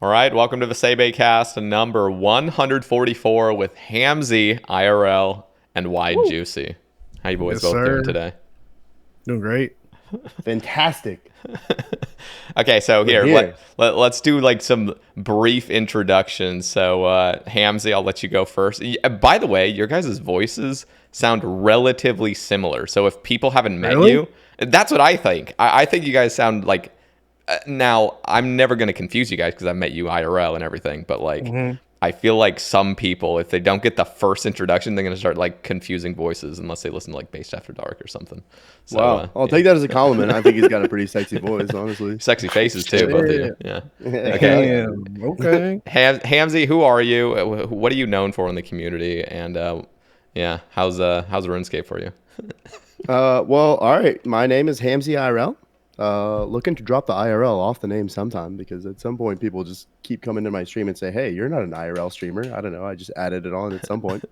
All right, welcome to the Sae Bae cast number 144 with Hamsey, IRL, and Woo. WideJuicy. How you boys Yes, both doing sir. today? Doing great. Fantastic. Okay, so We're here, here. let's do like some brief introductions. So, Hamsey, I'll let you go first. By the way, your guys' voices sound relatively similar. So if people haven't met Really? you, that's what I think. I think you guys sound like now, I'm never going to confuse you guys because I've met you IRL and everything, but like, Mm-hmm. I feel like some people, if they don't get the first introduction, they're going to start like confusing voices unless they listen to like Based After Dark or something. So, Wow. I'll yeah. take that as a compliment. I think he's got a pretty sexy voice, honestly. Sexy faces too, both of you. Shit. Yeah. Hell Okay. yeah. Damn. Okay. Hamsey, who are you? What are you known for in the community? And yeah, how's RuneScape for you? Well, all right. My name is Hamsey IRL. Looking to drop the IRL off the name sometime because at some point people just keep coming to my stream and say, "Hey, you're not an IRL streamer." I don't know. I just added it on at some point.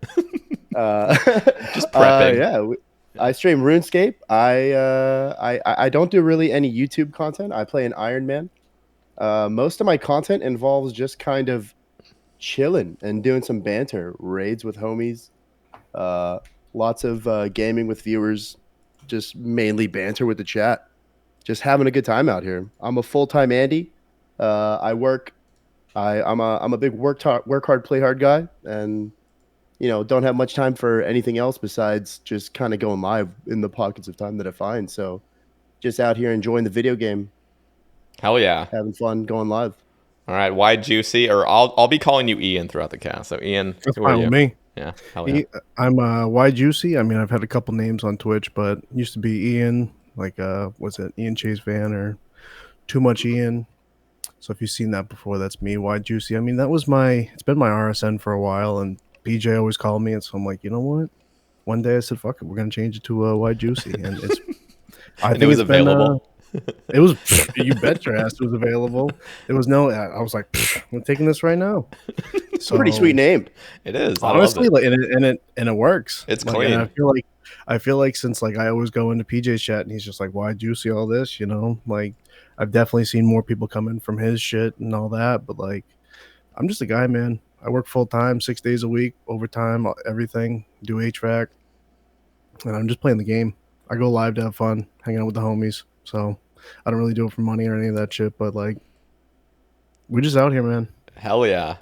Just prepping. Yeah. I stream RuneScape. I don't do really any YouTube content. I play an Ironman. Most of my content involves just kind of chilling and doing some banter, raids with homies, uh, lots of gaming with viewers, just mainly banter with the chat, just having a good time out here. I'm a full-time Andy. I work. I'm a big work hard, play hard guy, and don't have much time for anything else besides just kind of going live in the pockets of time that I find. So, just out here enjoying the video game, Hell yeah. having fun, going live. All right, WideJuicy, or I'll be calling you Ian throughout the cast. So Ian, That's who are fine you? with me. Yeah, hell yeah. I'm WideJuicy. I mean, I've had a couple names on Twitch, but used to be Ian, like was it Ian Chase Van or Too Much Ian? So if you've seen that before, that's me, WideJuicy. I mean, it's been my RSN for a while, and PJ always called me, and so I'm like, you know what? One day I said, fuck it, we're gonna change it to WideJuicy, and it's. I And think it was it's been. available. It was you bet your ass it was available. There was no. I was like, I'm taking this right now. So Pretty sweet name. It is. honestly, I love it. like, and it works. It's Like, clean. and I feel like since like I always go into PJ's chat and he's just like, why do you see all this? Like I've definitely seen more people come in from his shit and all that. But like, I'm just a guy, man. I work full time, 6 days a week, overtime, everything. Do HVAC, and I'm just playing the game. I go live to have fun, hanging out with the homies. So I don't really do it for money or any of that shit, but like we're just out here, man. Hell yeah.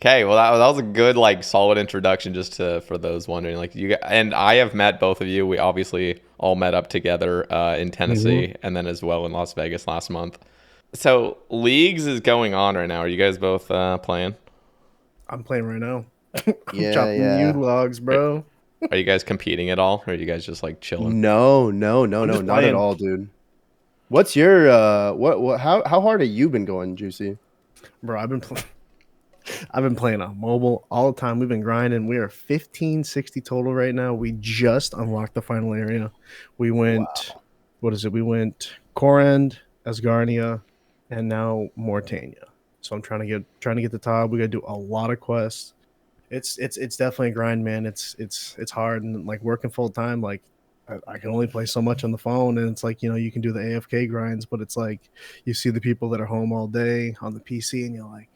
Okay, well that was a good like solid introduction just to for those wondering like and I have met both of you. We obviously all met up together in Tennessee and then as well in Las Vegas last month. So leagues is going on right now. Are you guys both playing? I'm playing right now. I'm Yeah, chopping yeah. you logs, bro. Are you guys competing at all? Or are you guys just like chilling? No, I'm not just at playing. all, dude. What's your what how hard have you been going, Juicy? Bro, I've been playing on mobile all the time. We've been grinding. We are 1560 total right now. We just unlocked the final area. We went what is it? We went Korend, Asgarnia, and now Mortania. So I'm trying to get the top. We gotta do a lot of quests. It's definitely a grind, man. It's hard, and like working full time, like I can only play so much on the phone, and it's like you can do the AFK grinds, but it's like you see the people that are home all day on the PC, and you're like,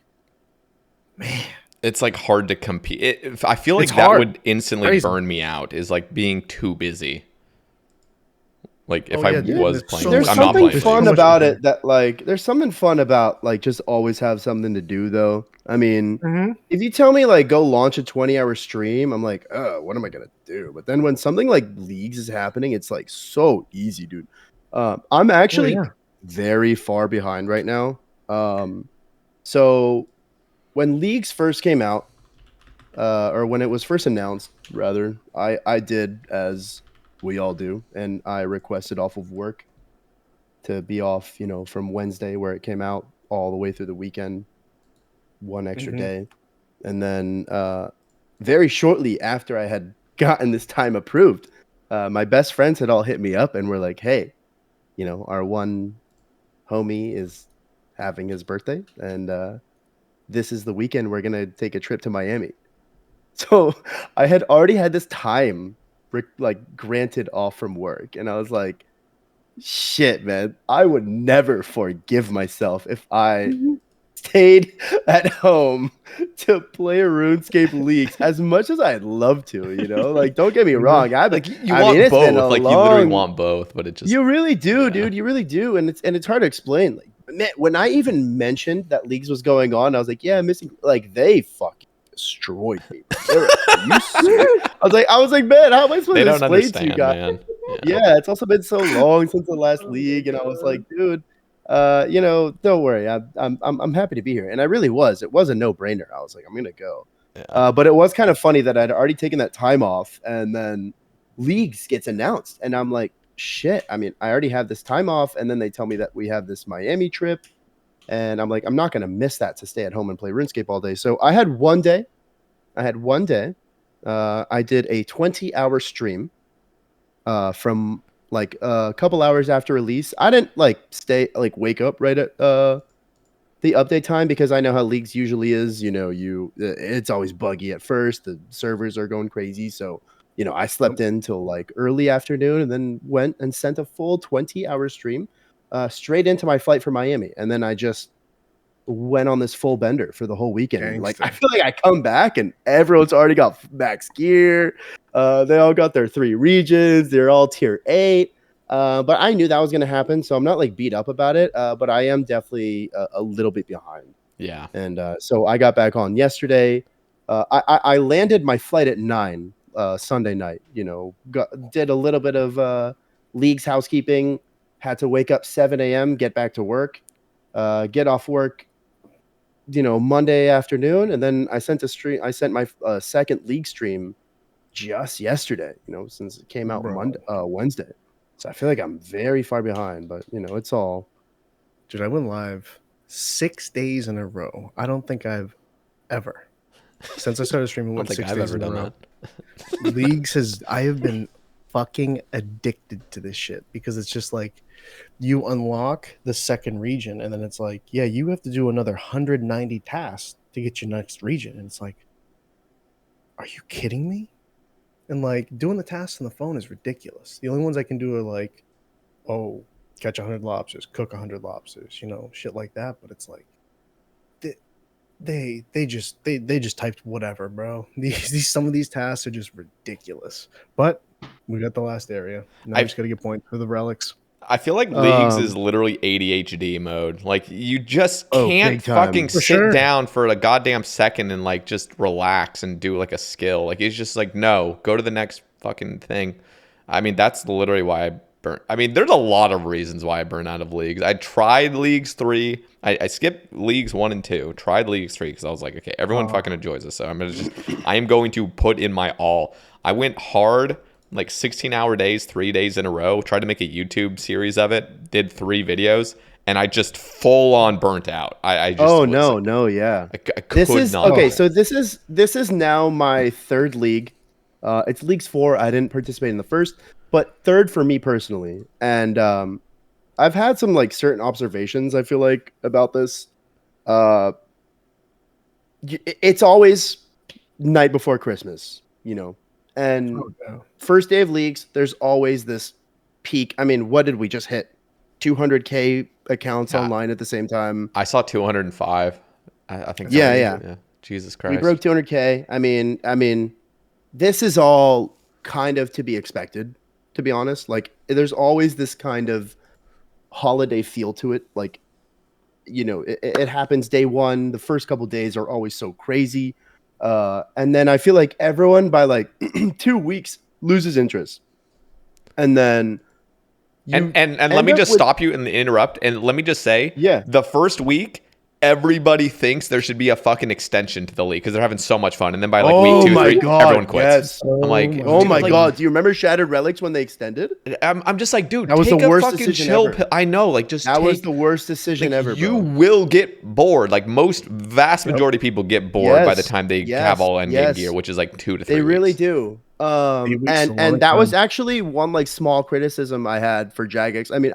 man, It's like hard to compete. I feel like it's that hard. would instantly Crazy. burn me out is like being too busy. Like if Oh, I yeah, dude, was there's playing, so There's much- I'm not something playing. so fun much about to do. it that like there's something fun about like just always have something to do though. I mean, if you tell me like go launch a 20-hour stream, I'm like, oh, what am I gonna do? But then when something like leagues is happening, it's like so easy, dude. I'm actually yeah. very far behind right now. So when leagues first came out, or when it was first announced, rather, I did as we all do, and I requested off of work to be off, from Wednesday where it came out all the way through the weekend, one extra day, and then very shortly after I had gotten this time approved, my best friends had all hit me up and were like, "Hey, our one homie is having his birthday, and this is the weekend we're gonna take a trip to Miami." So I had already had this time like granted off from work, and I was like, "Shit, man, I would never forgive myself if I stayed at home to play RuneScape leagues as much as I'd love to, like, don't get me wrong. Like you want it's been both. Like you literally want both, but it just you really do, dude. You really do, and it's hard to explain. Like, man, when I even mentioned that leagues was going on, I was like, yeah, I'm missing. Like, they fucking destroyed me. I was like, man, how am I supposed to explain to you guys? Man. Yeah, it's also been so long since the last league, and I was like, dude, don't worry, I'm happy to be here, and I really was. It was a no-brainer. I was like, I'm gonna go. Yeah. But it was kind of funny that I'd already taken that time off, and then leagues gets announced, and I'm like, shit. I mean, I already have this time off, and then they tell me that we have this Miami trip, and I'm like, I'm not gonna miss that to stay at home and play RuneScape all day. So I had one day. I did a 20-hour stream from like a couple hours after release. I didn't wake up right at the update time because I know how leagues usually is. It's always buggy at first. The servers are going crazy, so I slept in till like early afternoon and then went and sent a full 20-hour stream straight into my flight for Miami, and then I just went on this full bender for the whole weekend. Gangster. Like, I feel like I come back and everyone's already got max gear. They all got their 3 regions. They're all tier 8. But I knew that was going to happen, so I'm not like beat up about it. But I am definitely a little bit behind. Yeah. And so I got back on yesterday. I landed my flight at 9 Sunday night. Did a little bit of league's housekeeping. Had to wake up 7 a.m. Get back to work. Get off work. Monday afternoon, and then I sent my second league stream just yesterday, since it came out Wednesday. So I feel like I'm very far behind, but it's all. Dude, I went live 6 days in a row. I don't think I've ever, since I started streaming, went 6 days in a row. Leagues I have been fucking addicted to this shit because it's just like you unlock the second region and then it's like, yeah, you have to do another 190 tasks to get your next region. And it's like, are you kidding me? And like doing the tasks on the phone is ridiculous. The only ones I can do are like, oh, catch 100 lobsters, cook 100 lobsters, shit like that. But it's like they just typed whatever, bro. Some of these tasks are just ridiculous. But we got the last area. Now I just got to get points for the relics. I feel like Leagues is literally ADHD mode. Like, you just can't fucking sit down for a goddamn second and, like, just relax and do, like, a skill. Like, it's just like, no, go to the next fucking thing. I mean, that's literally why I burn. I mean, there's a lot of reasons why I burn out of Leagues. I tried Leagues 3. I skipped Leagues 1 and 2. Tried Leagues 3 because I was like, okay, everyone fucking enjoys this. So I am going to put in my all. I went hard. Like 16-hour days, 3 days in a row. Tried to make a YouTube series of it. Did 3 videos, and I just full on burnt out. I just yeah. I could not. Okay, so this is now my third league. It's Leagues 4. I didn't participate in the first, but third for me personally. And I've had some like certain observations. I feel like about this. It's always night before Christmas, And first day of leagues, there's always this peak. I mean, what did we just hit? 200K accounts online at the same time. I saw 205. I think. Yeah. Jesus Christ. We broke 200K. I mean, this is all kind of to be expected, to be honest. Like, there's always this kind of holiday feel to it. Like, it happens day one. The first couple days are always so crazy. And then I feel like everyone by like 2 weeks loses interest. And then and let me just stop you and interrupt. And let me just say, the first week, everybody thinks there should be a fucking extension to the league because they're having so much fun. And then by like week 2, 3, everyone quits. Yes. I'm like, oh my God. Do you remember Shattered Relics when they extended? I'm just like, dude, that was take the worst a fucking decision chill ever. pill. I know, like, just that was the worst decision ever. Bro. You will get bored. Like, vast majority of people get bored by the time they have all endgame gear, which is like 2 to 3 They weeks. really do. And that was actually one like small criticism I had for Jagex. I mean,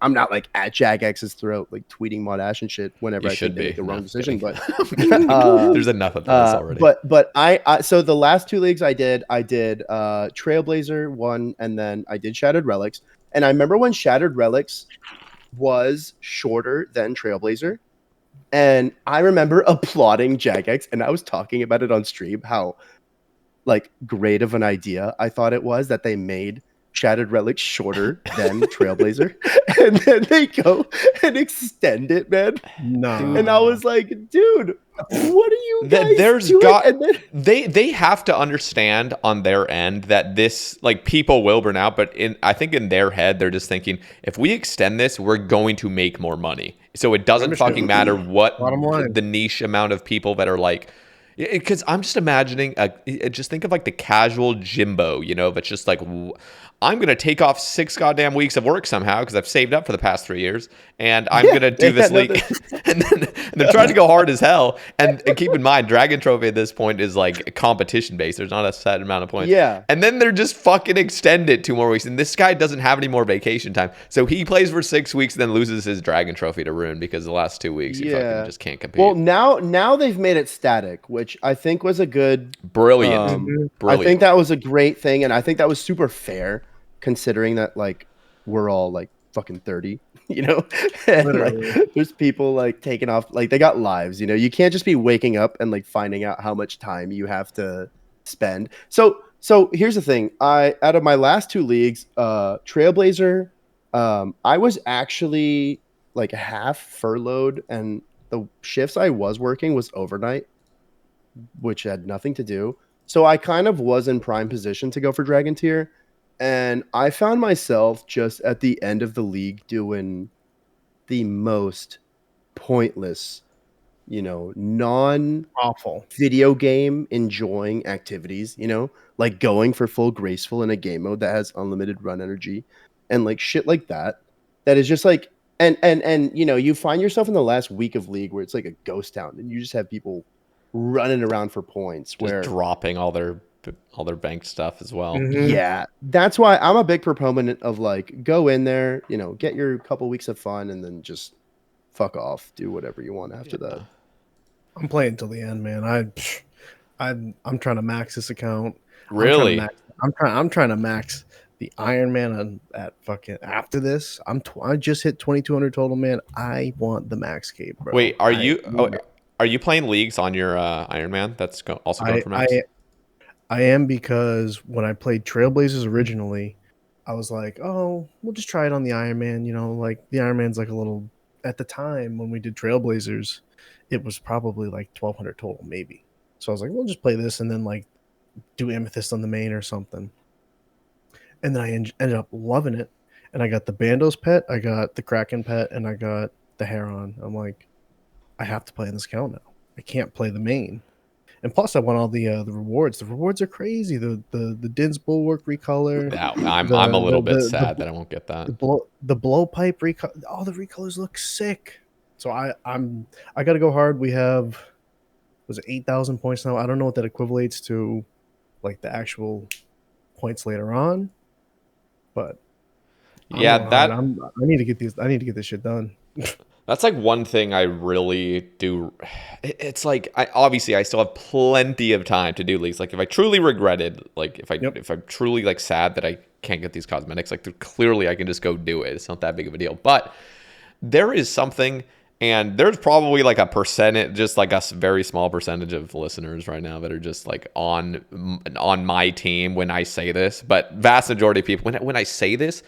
I'm not like at Jagex's throat, like tweeting Modash and shit whenever I think they make the wrong decision. But there's enough of this already. But I so the last 2 leagues I did Trailblazer 1, and then I did Shattered Relics. And I remember when Shattered Relics was shorter than Trailblazer, And I remember applauding Jagex, and I was talking about it on stream, how like great of an idea I thought it was that they made Shattered Relic shorter than Trailblazer, and then they go and extend it, man. No. And I was like, dude, what are you guys There's doing? got And then, they have to understand on their end that this, like, people will burn out, but I think in their head they're just thinking, if we extend this, we're going to make more money. So it doesn't fucking matter what Bottom line. the niche amount of people that are like, because I'm just imagining, just think of like the casual Jimbo, you know, that's just like, I'm going to take off 6 goddamn weeks of work somehow because I've saved up for the past 3 years, and I'm going to do this league. and they're trying to go hard as hell. And keep in mind, Dragon Trophy at this point is like competition based. There's not a set amount of points. Yeah. And then they're just fucking extend it 2 more weeks. And this guy doesn't have any more vacation time. So he plays for 6 weeks and then loses his Dragon Trophy to Rune because the last 2 weeks he fucking just can't compete. Well, now they've made it static, which I think was a good Brilliant. I think that was a great thing, and I think that was super fair, considering that like we're all like fucking 30, you know, and like there's people like taking off, like they got lives, you know. You can't just be waking up and like finding out how much time you have to spend. So here's the thing. Out of my last 2 leagues, Trailblazer, I was actually like half furloughed, and the shifts I was working was overnight, which had nothing to do. So I kind of was in prime position to go for Dragon Tier. And I found myself just at the end of the league doing the most pointless, you know, Awful video game enjoying activities, you know, like going for full graceful in a game mode that has unlimited run energy and like shit like that. That is just like, and you know, you find yourself in the last week of league where it's like a ghost town and you just have people running around for points, just where dropping all their banked stuff as well. yeah, that's why I'm a big proponent of like, go in there, you know, get your couple weeks of fun and then just fuck off, do whatever you want after that. I'm playing till the end, man. I'm trying to max this account. Really? I'm trying to max the Ironman at fucking after this. I just hit 2200 total, man. I want the max cape, bro. Wait, are you playing leagues on your Ironman? That's also going for max. I am, because when I played Trailblazers originally, I was like, oh, we'll just try it on the Ironman. You know, like the Ironman's like a little, at the time when we did Trailblazers, it was probably like 1200 total, maybe. So I was like, we'll just play this and then like do Amethyst on the main or something. And then I ended up loving it. And I got the Bandos pet, I got the Kraken pet, and I got the Heron. I'm like, I have to play in this account now. I can't play the main. And plus, I want all the rewards. The rewards are crazy. The Din's Bulwark recolor. Yeah, I'm a little bit sad that I won't get that. The blowpipe recolor. All the recolors look sick. So I got to go hard. We have, was it 8,000 points now? I don't know what that equivalates to, like the actual points later on. But yeah, I need to get these. I need to get this shit done. That's like one thing I really do. It's like I still have plenty of time to do leagues. Like if I truly regretted, like if I'm truly like sad that I can't get these cosmetics, like clearly I can just go do it. It's not that big of a deal. But there is something, and there's probably like a percentage, just like a very small percentage of listeners right now that are just like on my team when I say this. But vast majority of people, when I say this,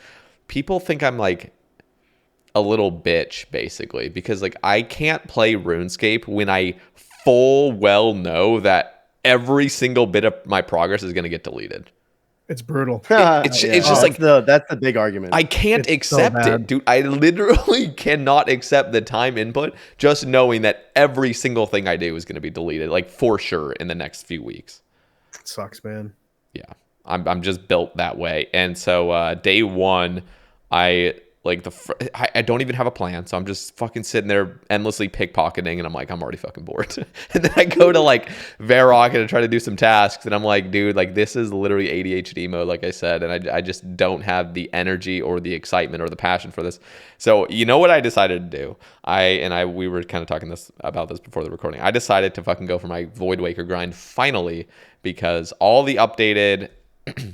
people think I'm like a little bitch, basically, because like I can't play RuneScape when I full well know that every single bit of my progress is going to get deleted. It's brutal. It's just like that's the big argument. I can't accept it, dude. I literally cannot accept the time input just knowing that every single thing I do is going to be deleted, like for sure in the next few weeks. It sucks, man. Yeah, I'm just built that way, and so day one, I don't even have a plan, so I'm just fucking sitting there endlessly pickpocketing, and I'm like, I'm already fucking bored. And then I go to like Varrock and I try to do some tasks, and I'm like, dude, like this is literally ADHD mode, like I said, and I just don't have the energy or the excitement or the passion for this. So you know what I decided to do? We were kind of talking about this before the recording. I decided to fucking go for my Voidwaker grind finally, because all the updated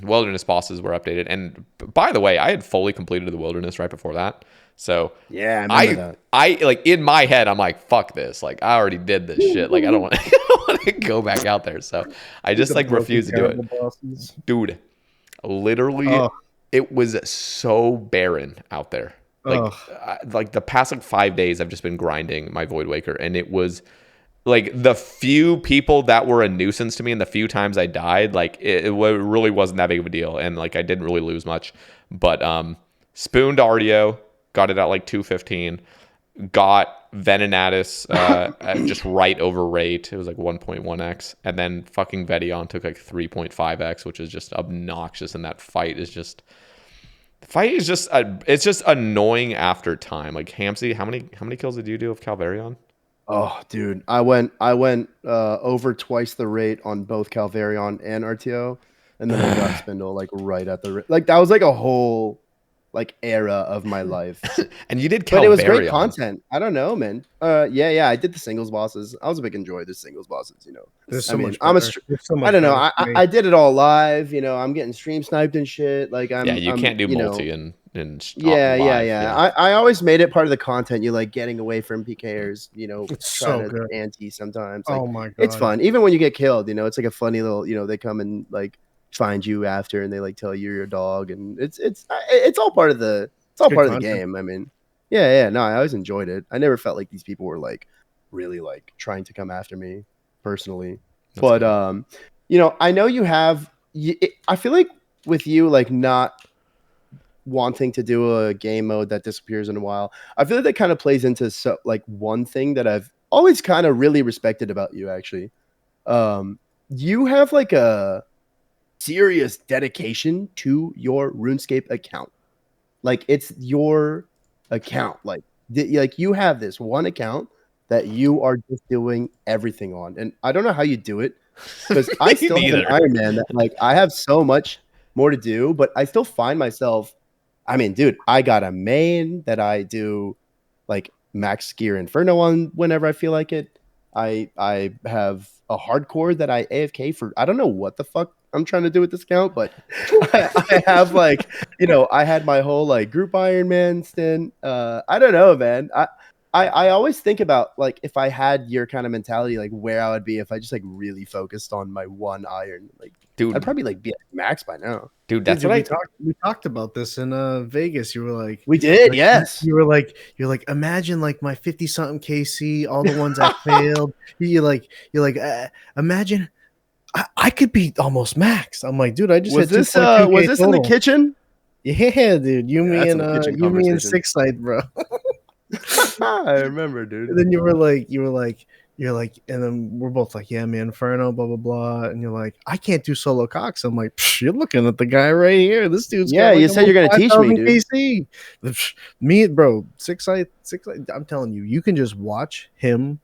wilderness bosses were updated. And by the way, I had fully completed the wilderness right before that. So Yeah, I remember that. I like in my head, I'm like, fuck this. Like I already did this shit. Like I don't want to go back out there. So I just like refuse to do it. Bosses. Dude, literally, it was so barren out there. Like the past like 5 days, I've just been grinding my Voidwaker, and it was like the few people that were a nuisance to me, and the few times I died, like it really wasn't that big of a deal, and like I didn't really lose much. But spooned Artio, got it at like 215. Got Venenatis just right over rate. It was like 1.1x. And then fucking Vedion took like 3.5x, which is just obnoxious. And that fight is just... The fight is just... it's just annoying after time. Like, Hamsey, how many kills did you do of Calvarion? Oh, dude. I went over twice the rate on both Calvarion and RTO. And then I got Spindle like right at the... Like, that was like a whole... like era of my life. And you did Calvarion. But it was great content. I don't know, man. Yeah, I did the singles bosses. I was a big enjoyer of the singles bosses, you know. There's I so mean, much I'm a better. There's so much I don't know. better. I did it all live, you know. I'm getting stream sniped and shit. Like I'm you can't do you know, multi and yeah. I always made it part of the content. You like getting away from PKers, you know, It's trying so to good. anti sometimes. Like, Oh my god. it's fun. Even when you get killed, you know, it's like a funny little, you know, they come and like find you after and they like tell you you're your dog, and it's all part of the part of the game. I mean, no, I always enjoyed it. I never felt like these people were like really like trying to come after me personally. That's but cool. You know, I know you have. I feel like with you, like not wanting to do a game mode that disappears in a while, I feel like that kind of plays into like one thing that I've always kind of really respected about you. Actually, you have like a serious dedication to your RuneScape account. Like it's your account. Like you have this one account that you are just doing everything on, and I don't know how you do it because I still have an Ironman that like I have so much more to do, but I still find myself. I mean, dude, I got a main that I do like Max Gear Inferno on whenever I feel like it. I have a hardcore that I AFK for. I don't know what the fuck I'm trying to do with this account, but I have like, you know, I had my whole like group Ironman stint. I don't know, man. I always think about like if I had your kind of mentality, like where I would be if I just like really focused on my one iron. Like, dude, I'd probably like be at max by now. Dude, that's what we talked about this in Vegas. You were like, we did, like, yes. You're like, imagine like my 50-something KC, all the ones I failed. You're like, imagine I could be almost max. I'm like, dude, I just was had this in the kitchen? Yeah, dude. You me and Six Side, bro. I remember, dude. And then you're like, and then we're both like, yeah, man, Inferno, blah blah blah. And you're like, I can't do solo cox. I'm like, you're looking at the guy right here. This dude's you said you're gonna teach me, dude. KC. Me, bro, Six Side. I'm telling you, you can just watch him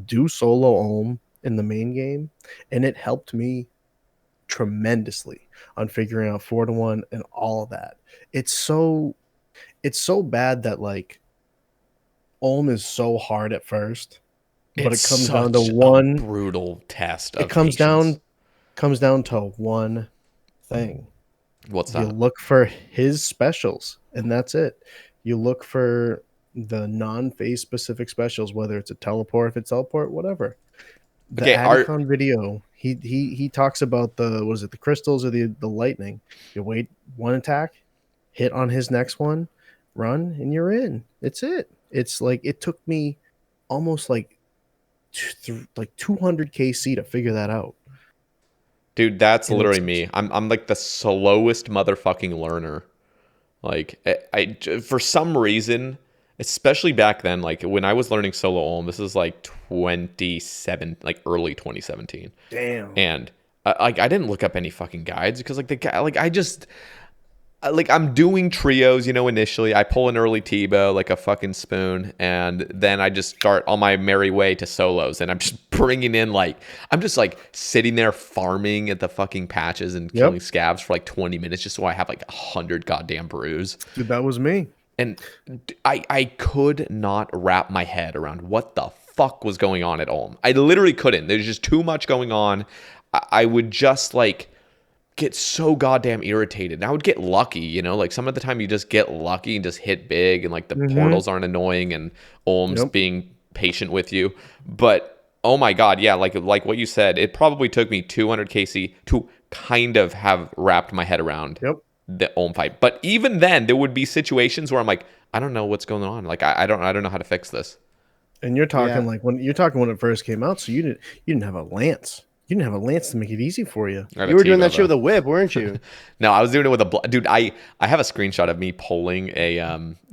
do solo ohm in the main game, and it helped me tremendously on figuring out 4-1 and all of that. It's so bad that like Ohm is so hard at first, but it comes down to one brutal test. It comes down to one thing. What's that? You look for his specials, and that's it. You look for the non-phase specific specials, whether it's a teleport, if it's teleport, whatever. The Adicon video, he talks about the crystals or the lightning. You wait one attack, hit on his next one, run, and you're in. It's it. It's like it took me almost like 200 KC to figure that out. Dude, that's literally me. I'm like the slowest motherfucking learner. Like I for some reason, especially back then, like when I was learning solo ohm, this is like 27, like early 2017. Damn. And like I didn't look up any fucking guides because like the guy, like I just. Like I'm doing trios, you know, initially I pull an early T-bow like a fucking spoon, and then I just start on my merry way to solos, and I'm just bringing in like I'm just like sitting there farming at the fucking patches and killing scabs for like 20 minutes just so I have like 100 goddamn brews. Dude, that was me. And I could not wrap my head around what the fuck was going on at Ulm. I literally couldn't. There's just too much going on. I would just like get so goddamn irritated. And I would get lucky, you know, like some of the time you just get lucky and just hit big, and like the portals aren't annoying, and Olm's being patient with you. But oh my god, yeah, like what you said, it probably took me 200 KC to kind of have wrapped my head around the Olm fight. But even then, there would be situations where I'm like, I don't know what's going on. Like I don't know how to fix this. And you're talking like when it first came out, so you didn't have a lance. You didn't have a lance to make it easy for you. You were doing that shit with a whip, weren't you? No, I was doing it with a dude. I have a screenshot of me pulling a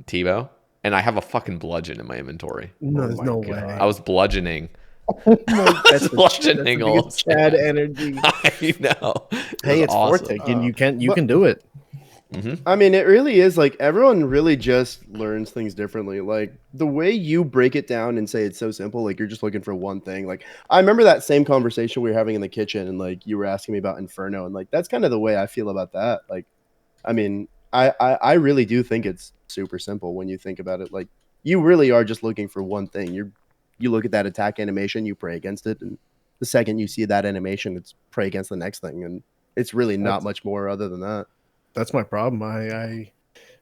TiVo, and I have a fucking bludgeon in my inventory. No, there's no way. I was bludgeoning. That's bludgeoning old Chad energy. I know. Hey, it's awesome. Forte. You can do it. I mean, it really is like everyone really just learns things differently. Like the way you break it down and say it's so simple, like you're just looking for one thing. Like I remember that same conversation we were having in the kitchen, and like you were asking me about Inferno, and like that's kind of the way I feel about that. Like, I mean, I really do think it's super simple when you think about it. Like you really are just looking for one thing. You look at that attack animation, you pray against it, and the second you see that animation, it's pray against the next thing, and it's really not much more other than that. That's my problem. I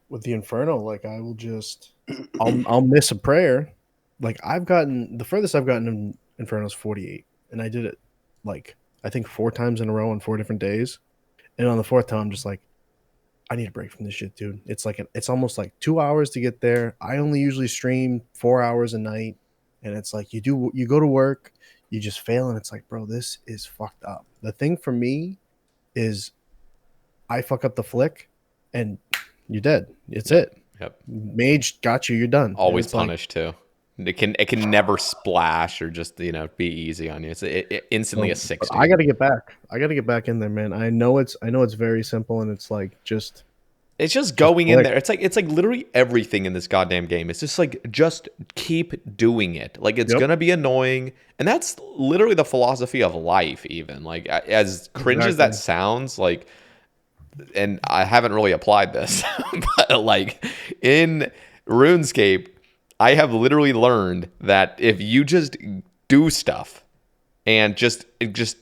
with the Inferno, like I will just I'll miss a prayer. Like the furthest I've gotten in Inferno is 48, and I did it like I think 4 times in a row on 4 different days. And on the 4th time, I'm just like, I need a break from this shit, dude. It's like it's almost like 2 hours to get there. I only usually stream 4 hours a night, and it's like you go to work, you just fail, and it's like, bro, this is fucked up. The thing for me is I fuck up the flick, and you're dead. It's it. Yep. Mage got you. You're done. Always punished too. It can never splash or just be easy on you. It's instantly a 60. I got to get back. I got to get back in there, man. I know it's very simple, and it's like just. It's just going in there. It's like literally everything in this goddamn game. It's just like just keep doing it. Like it's gonna be annoying, and that's literally the philosophy of life. Even like as cringe as that sounds, like. And I haven't really applied this, but like in RuneScape, I have literally learned that if you just do stuff and just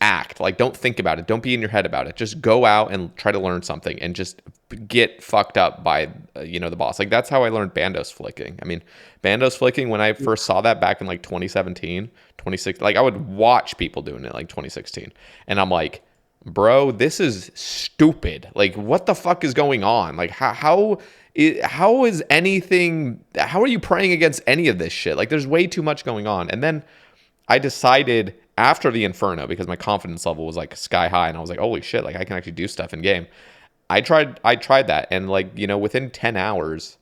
act, like don't think about it, don't be in your head about it, just go out and try to learn something and just get fucked up by the boss. Like that's how I learned Bandos flicking. I mean, Bandos flicking, when I first saw that back in like 2017, 2016, like I would watch people doing it like 2016, and I'm like, bro, this is stupid. Like, what the fuck is going on? Like, how is anything? How are you praying against any of this shit? Like, there's way too much going on. And then I decided after the Inferno, because my confidence level was like sky high, and I was like, holy shit, like I can actually do stuff in game. I tried that, and like within 10 hours.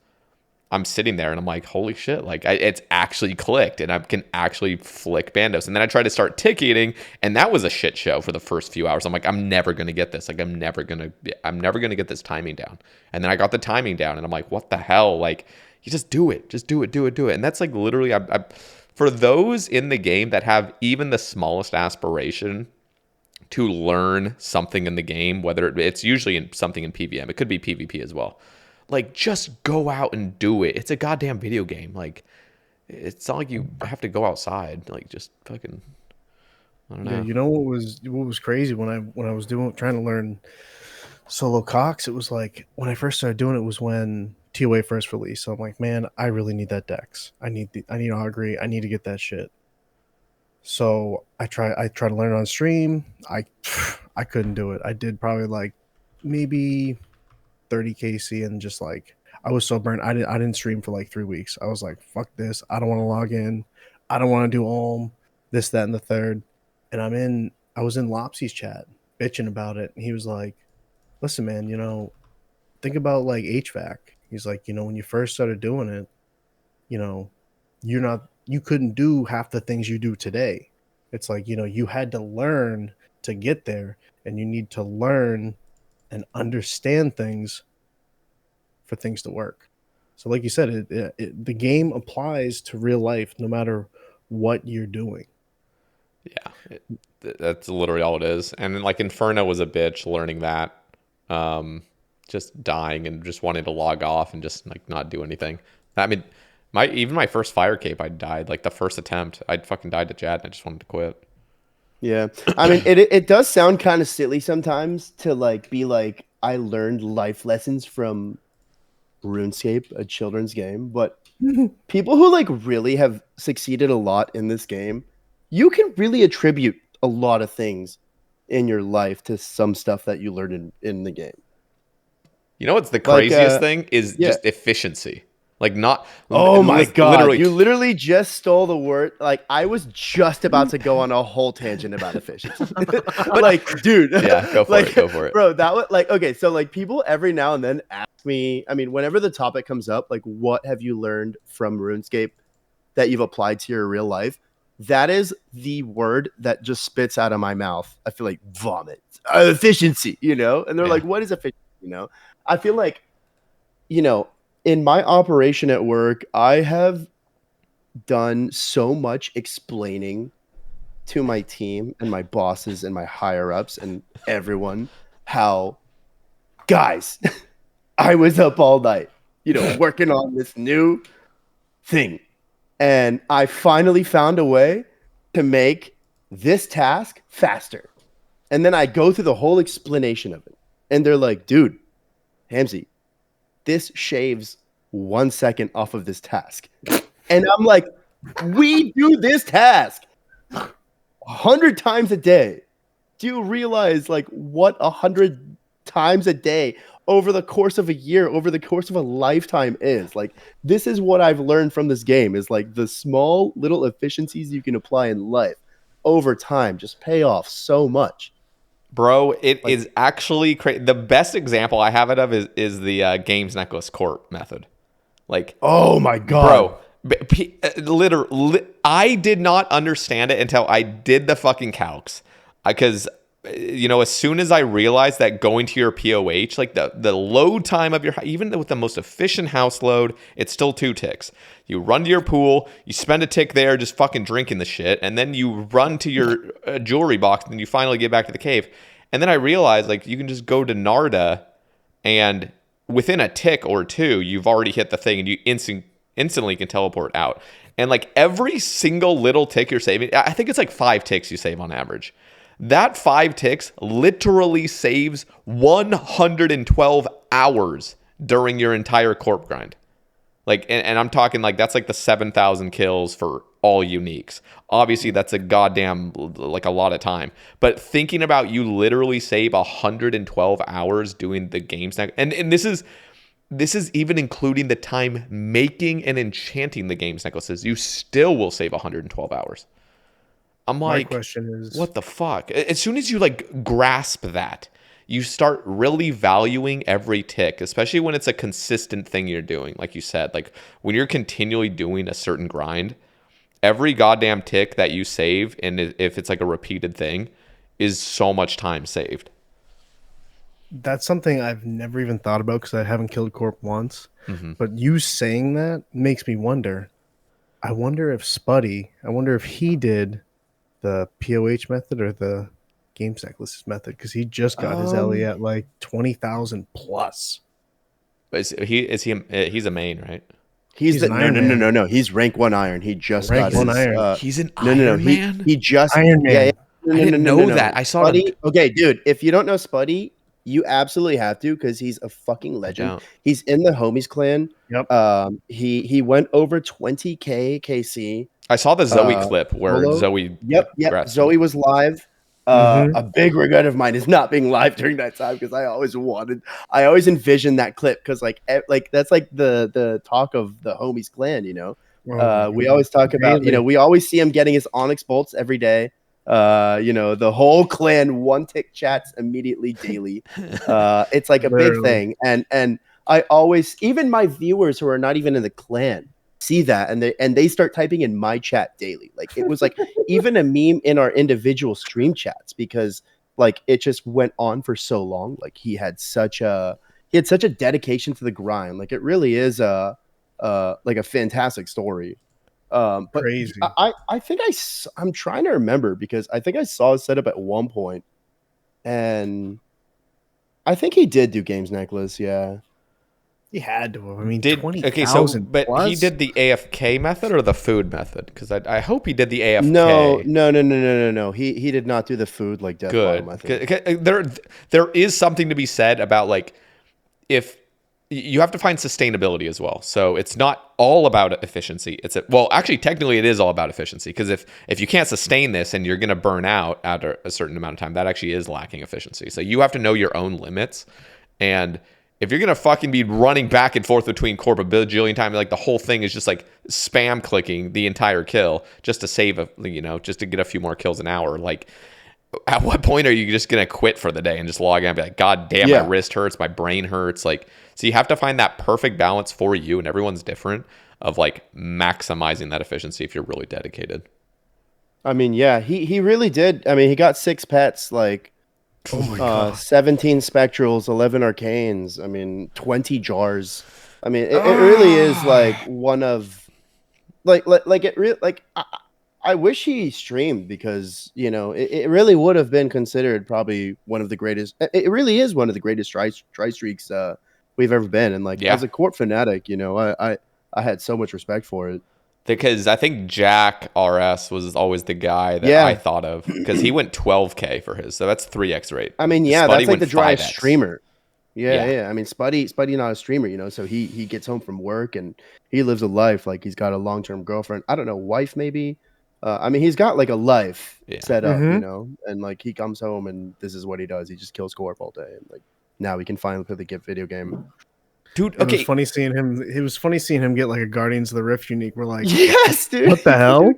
I'm sitting there and I'm like, holy shit, like it's actually clicked and I can actually flick Bandos. And then I tried to start ticketing, and that was a shit show for the first few hours. I'm like, I'm never going to get this. Like, I'm never going to get this timing down. And then I got the timing down, and I'm like, what the hell? Like, you just do it. And that's like literally, I for those in the game that have even the smallest aspiration to learn something in the game, whether it's usually something in PVM, it could be PvP as well. Like, just go out and do it. It's a goddamn video game. Like, it's not like you have to go outside. Like, just fucking, I don't know. Yeah, you know what was crazy when I was trying to learn solo Cox? It was like when I first started doing it was when TOA first released. So I'm like, man, I really need that Dex. I need Augury. I need to get that shit. So I try to learn it on stream. I couldn't do it. I did probably like maybe 30 KC, and just like I was so burnt. I didn't stream for like 3 weeks. I was like, fuck this. I don't want to log in. I don't want to do Olm, this, that, and the third. And I was in Lopsy's chat bitching about it. And he was like, listen, man, think about like HVAC. He's like, when you first started doing it, you couldn't do half the things you do today. It's like, you had to learn to get there, and you need to learn and understand things for things to work. So like you said, the game applies to real life no matter what you're doing. Yeah, that's literally all it is. And then like Inferno was a bitch learning that, just dying and just wanting to log off and just like not do anything. I mean, my first fire cape, I died. Like the first attempt, I fucking died to Jad, and I just wanted to quit. Yeah. I mean, it does sound kind of silly sometimes to like be like, I learned life lessons from RuneScape, a children's game, but people who like really have succeeded a lot in this game, you can really attribute a lot of things in your life to some stuff that you learned in the game. You know what's the Like, craziest thing is yeah. just efficiency. Like not. Oh my god! Literally, You literally just stole the word. Like I was just about to go on a whole tangent about efficiency. Like, dude. Yeah, go for like, it. Go for it, bro. That was like okay. So like people every now and then ask me. I mean, whenever the topic comes up, like, what have you learned from RuneScape that you've applied to your real life? That is the word that just spits out of my mouth. I feel like vomit. Efficiency, you know. And they're like, "What is efficiency?" You know. I feel like, you know. In my operation at work, I have done so much explaining to my team and my bosses and my higher ups and everyone how, guys, I was up all night, you know, working on this new thing. And I finally found a way to make this task faster. And then I go through the whole explanation of it. And they're like, dude, Hamsey, this shaves 1 second off of this task. And I'm like, we do this task 100 times a day. Do you realize like what 100 times a day over the course of a year, over the course of a lifetime is? Like, this is what I've learned from this game is like the small little efficiencies you can apply in life over time just pay off so much. bro. It is actually crazy. The best example I have it of is the Games Necklace Corp method. Like, oh my god, bro, literally, I did not understand it until I did the fucking calcs. Because, you know, as soon as I realized that going to your POH, like the load time of your, even with the most efficient house load, it's still 2 ticks. You run to your pool, you spend a tick there just fucking drinking the shit, and then you run to your jewelry box, and then you finally get back to the cave. And then I realized, like, you can just go to Narda, and within a tick or 2, you've already hit the thing, and you instantly can teleport out. And, like, every single little tick you're saving, I think it's like 5 ticks you save on average. That 5 ticks literally saves 112 hours during your entire corp grind. Like, and I'm talking like that's like the 7,000 kills for all Qneeks. Obviously, that's a goddamn like a lot of time. But thinking about you literally save 112 hours doing the game snack, and this is even including the time making and enchanting the games necklaces. You still will save 112 hours. I'm like, my question is, what the fuck? As soon as you like grasp that, you start really valuing every tick, especially when it's a consistent thing you're doing. Like you said, like when you're continually doing a certain grind, every goddamn tick that you save, and if it's like a repeated thing, is so much time saved. that's something I've never even thought about because I haven't killed Corp once. Mm-hmm. But you saying that makes me wonder. I wonder if he did the POH method or the Games Necklaces method, because he just got his Ellie at like 20,000 plus. But he's a main, right? He's the, an Iron Man. no. He's rank 1 iron. He just Rank got 1 his. iron. He's an No. Iron Man. He just Iron Man. Yeah. I didn't know that. I saw Spuddy. it. Okay, dude. If you don't know Spuddy, you absolutely have to because he's a fucking legend. He's in the Homies clan. Yep. He went over 20k KC. I saw the Zoe clip where solo. Zoe. Yep. Zoe was live. A big regret of mine is not being live during that time because I always envisioned that clip because like that's like the talk of the Homies clan, you know. We always talk about, you know, we always see him getting his Onyx bolts every day. You know, the whole clan 1 tick chats immediately daily. It's like a big thing, and I always, even my viewers who are not even in the clan see that and they start typing in my chat daily. Like it was like even a meme in our individual stream chats because like it just went on for so long. Like he had such a dedication to the grind. Like it really is like a fantastic story. But crazy. I think I'm trying to remember because I think I saw his setup at one point, and I think he did do Games Necklace. Yeah. He had to have. I mean, But 20,000 he plus? did the AFK method or the food method? Because I hope he did the AFK. No. He did not do the food like death Good. bottom, I think. There is something to be said about like if you have to find sustainability as well. So it's not all about efficiency. Well, actually, technically, it is all about efficiency because if you can't sustain this and you're going to burn out after a certain amount of time, that actually is lacking efficiency. So you have to know your own limits. And if you're going to fucking be running back and forth between corp a bajillion times, like the whole thing is just like spam clicking the entire kill just to save just to get a few more kills an hour. Like, at what point are you just going to quit for the day and just log in and be like, God damn, my wrist hurts, my brain hurts. Like, so you have to find that perfect balance for you, and everyone's different, of like maximizing that efficiency if you're really dedicated. I mean, yeah, he really did. I mean, he got 6 pets, like 17 spectrals, 11 arcanes. I mean, 20 jars. I mean, it really is like one of like it really like. I wish he streamed because, it really would have been considered probably one of the greatest. It really is one of the greatest try streaks we've ever been. And like as a Corp fanatic, I had so much respect for it. Because I think Jack RS was always the guy that I thought of because he went 12K for his. So that's 3x rate. I mean, Spuddy that's like the driest 5X. streamer. Yeah. I mean, Spuddy not a streamer, so he gets home from work and he lives a life. Like he's got a long-term girlfriend. I don't know, wife maybe. I mean, he's got like a life set up, and like he comes home and this is what he does. He just kills Corp all day. And like now we can finally play the video game. Dude, It was funny seeing him. It was funny seeing him get like a Guardians of the Rift unique. We're like, yes, dude. What the hell?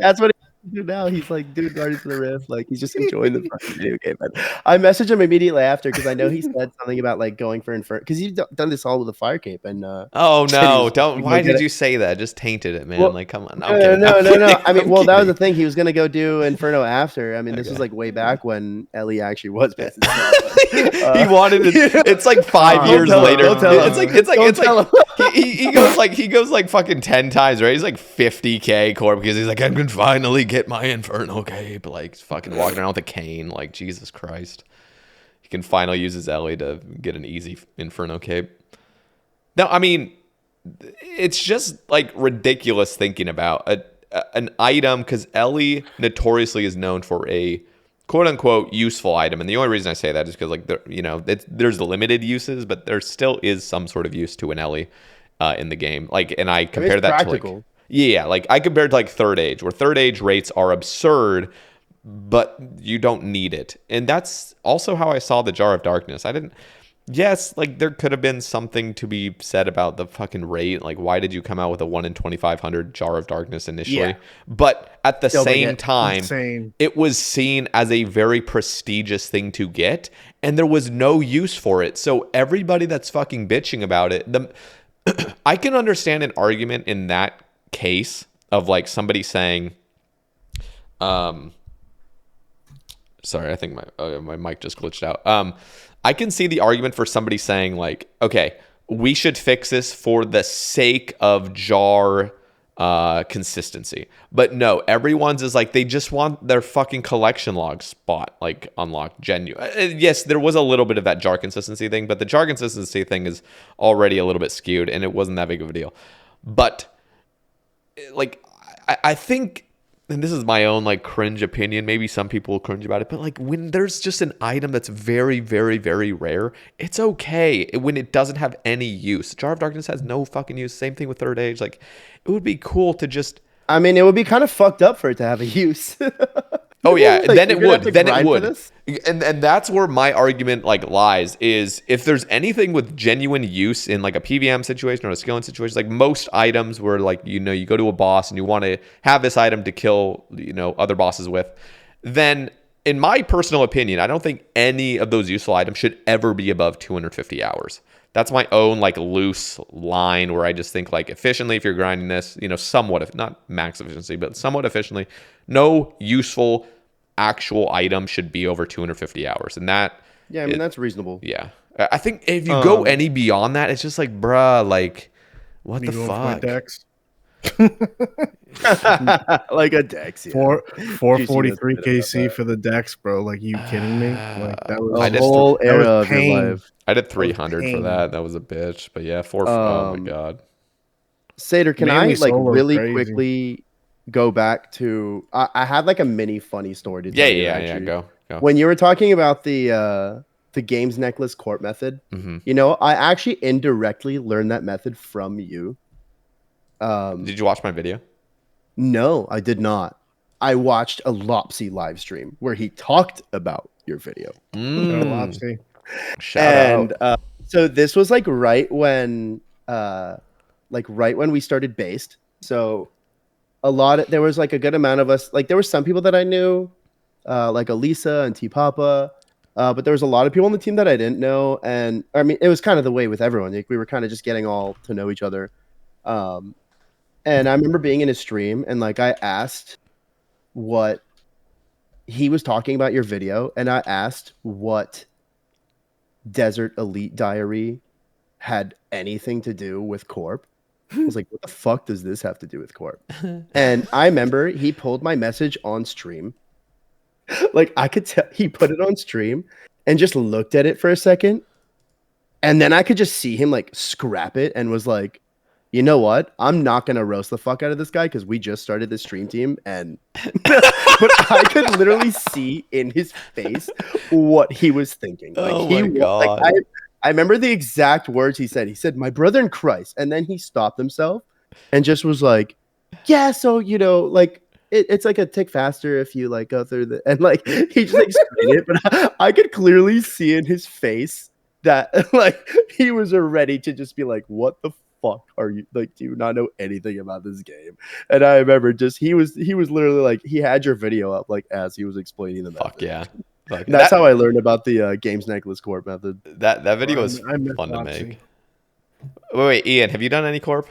That's what he do now. He's like, dude, Guardians of the Rift. Like he's just enjoying the fucking video game. But I messaged him immediately after because I know he said something about like going for Inferno because he's done this all with a fire cape and. Oh no! Don't. Why did you say that? Just tainted it, man. Well, like, come on. No. I mean, that was the thing. He was gonna go do Inferno after. I mean, this was like way back when Ellie actually was best. He wanted it. It's like 5 years later. He goes like fucking 10 times, right? He's like 50K Corp because he's like, I can finally get my Inferno cape. Like fucking walking around with a cane. Like Jesus Christ. He can finally use his Ellie to get an easy Inferno cape. No, I mean, it's just like ridiculous thinking about an item because Ellie notoriously is known for a quote unquote useful item, and the only reason I say that is because like there's limited uses, but there still is some sort of use to an Ellie in the game. Like, and I compare that practical. to like I compared to like Third Age, where Third Age rates are absurd, but you don't need it, and that's also how I saw the Jar of Darkness. Yes, like there could have been something to be said about the fucking rate. Like, why did you come out with a 1 in 2,500 Jar of Darkness initially? Yeah. But at the same time, it was seen as a very prestigious thing to get, and there was no use for it. So everybody that's fucking bitching about it, I can understand an argument in that case of like somebody saying, sorry, I think my mic just glitched out. I can see the argument for somebody saying like, okay, we should fix this for the sake of jar consistency. But no, everyone's is like, they just want their fucking collection log spot like unlocked genuine. Yes, there was a little bit of that jar consistency thing, but the jar consistency thing is already a little bit skewed and it wasn't that big of a deal. But like, I think, and this is my own like cringe opinion, maybe some people will cringe about it, but like when there's just an item that's very, very, very rare, it's okay when it doesn't have any use. Jar of Darkness has no fucking use. Same thing with Third Age. Like, it would be cool to just... I mean, it would be kind of fucked up for it to have a use. Oh yeah, like, then it would. And that's where my argument like lies, is if there's anything with genuine use in like a PVM situation or a skilling situation, like most items where like, you go to a boss and you want to have this item to kill, other bosses with, then in my personal opinion, I don't think any of those useful items should ever be above 250 hours. That's my own like loose line where I just think like efficiently, if you're grinding this, somewhat, if not max efficiency, but somewhat efficiently, no useful actual item should be over 250 hours. And that... Yeah, I mean, that's reasonable. Yeah. I think if you go any beyond that, it's just like, bruh, like, what the fuck? Like a Dex. Yeah. 443 Juicy knows KC for the Dex, bro. Like, you kidding me? Like, that was A I did whole that era was of your pain. life. I did 300 for pain. that. That was a bitch. But yeah, oh my god. Sater, can Mainly I like solo's really crazy. quickly go back to? I had like a mini funny story to tell you. Actually. Go. When you were talking about the games necklace court method, you know, I actually indirectly learned that method from you. Did you watch my video? No, I did not. I watched a Lopsy live stream where he talked about your video. Lopsy. Shout out. So this was like right when we started Based. So there was like a good amount of us. Like there were some people that I knew, like Elisa and T Papa. But there was a lot of people on the team that I didn't know. And I mean, it was kind of the way with everyone. Like we were kind of just getting all to know each other. And I remember being in his stream and like I asked what he was talking about your video, and I asked what Desert Elite Diary had anything to do with Corp. I was like, what the fuck does this have to do with Corp? And I remember he pulled my message on stream. Like I could tell he put it on stream and just looked at it for a second. And then I could just see him like scrap it and was like, you know what? I'm not going to roast the fuck out of this guy because we just started this stream team. And but I could literally see in his face what he was thinking. Like, oh my God. Like, I remember the exact words he said. He said, "My brother in Christ." And then he stopped himself and just was like, yeah, so, you know, like, it's like a tick faster if you like go through the, and like, he just explained it. But I could clearly see in his face that like he was ready to just be like, what the fuck are you, like, do you not know anything about this game? And I remember just he was literally like, he had your video up like as he was explaining the method. Fuck yeah. That's how I learned about the games necklace corp method. That video was fun to make. Wait, Ian, have you done any corp?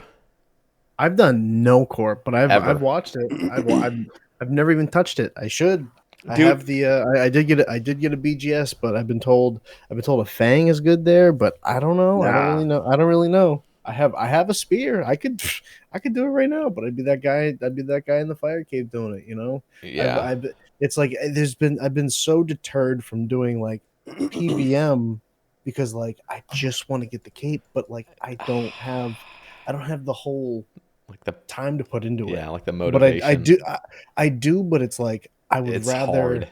I've done no corp, but I've watched it. I've never even touched it. I should. I have the I did get a BGS, but I've been told a Fang is good there, but I don't know. I don't really know. I have a spear. I could do it right now, but I'd be that guy in the fire cave doing it, you know? Yeah. It's like I've been so deterred from doing like PBM because like I just want to get the cape, but like I don't have the whole like the time to put into it. Yeah, like the motivation. But I do, but it's like I would rather hard.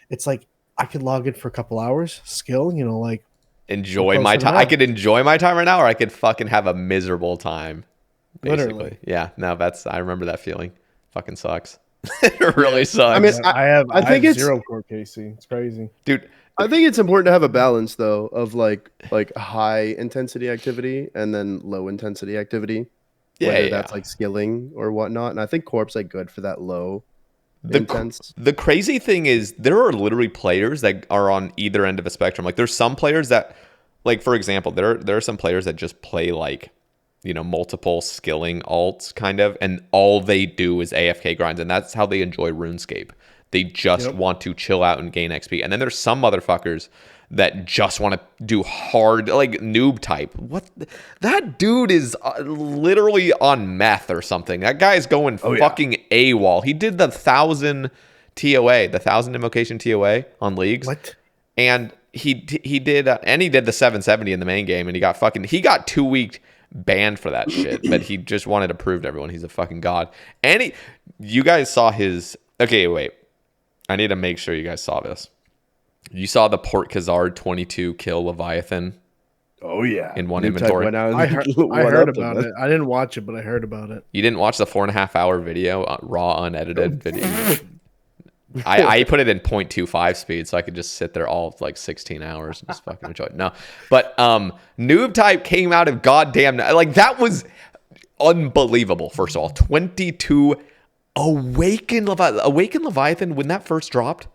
It's like I could log in for a couple hours, skill, you know, like enjoy my time. I could enjoy my time right now, or I could fucking have a miserable time. Basically. Literally. Yeah. No, I remember that feeling. Fucking sucks. It really sucks. I mean, I think it's zero core KC. It's crazy, dude. I think it's important to have a balance though of like high intensity activity and then low intensity activity. Whether that's like skilling or whatnot. And I think Corp's like good for that low intense. The crazy thing is there are literally players that are on either end of a spectrum. Like there's some players that, like for example, there are some players that just play like, you know, multiple skilling alts kind of, and all they do is AFK grinds, and that's how they enjoy RuneScape. They just want to chill out and gain XP. And then there's some motherfuckers that just want to do hard, like noob type. What? That dude is literally on meth or something. That guy's going fucking AWOL. He did the 1,000 TOA, the 1,000 invocation TOA on leagues. What? And he did the 770 in the main game, and he got 2 week banned for that shit. But he just wanted to prove to everyone he's a fucking god. And you guys saw his. Okay, wait. I need to make sure you guys saw this. You saw the Port Khazard 22 kill Leviathan. Oh yeah, in one inventory. I heard about it. I didn't watch it, but I heard about it. You didn't watch the 4.5 hour video, raw, unedited video. I put it in 0.25 speed, so I could just sit there all like 16 hours and just fucking enjoy it. No, but Noob Type came out of goddamn like that was unbelievable. First of all, 22 Awaken Leviathan when that first dropped.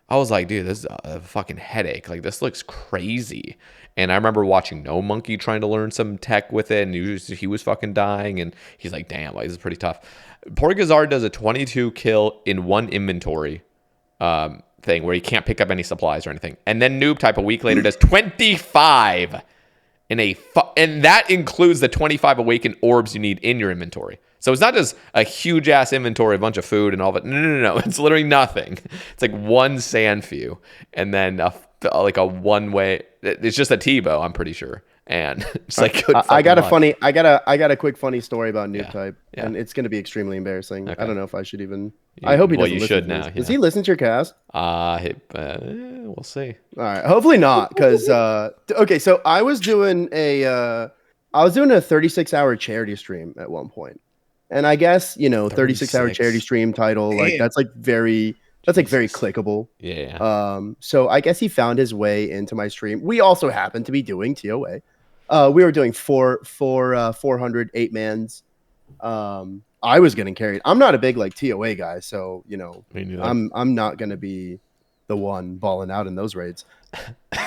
I was like, dude, this is a fucking headache. Like, this looks crazy. And I remember watching No Monkey trying to learn some tech with it, and he was fucking dying. And he's like, damn, like, this is pretty tough. Porgazard does a 22 kill in one inventory thing where he can't pick up any supplies or anything. And then Noob Type a week later does 25 and that includes the 25 awakened orbs you need in your inventory. So it's not just a huge ass inventory, a bunch of food and all that. No. It's literally nothing. It's like one Sandfew and then like a one way. It's just a T-bow, I'm pretty sure. And it's like I got a quick funny story about Noob Type, and it's going to be extremely embarrassing. Okay. I don't know if I should even. I hope he doesn't. You listen should to now. This. Does he listen to your cast? We'll see. All right, hopefully not, because okay. So I was doing a 36-hour charity stream at one point, and I guess 36-hour charity stream title that's very clickable. Yeah. So I guess he found his way into my stream. We also happened to be doing TOA. We were doing 400 8-mans. I was getting carried. I'm not a big TOA guy, so I'm not gonna be the one balling out in those raids.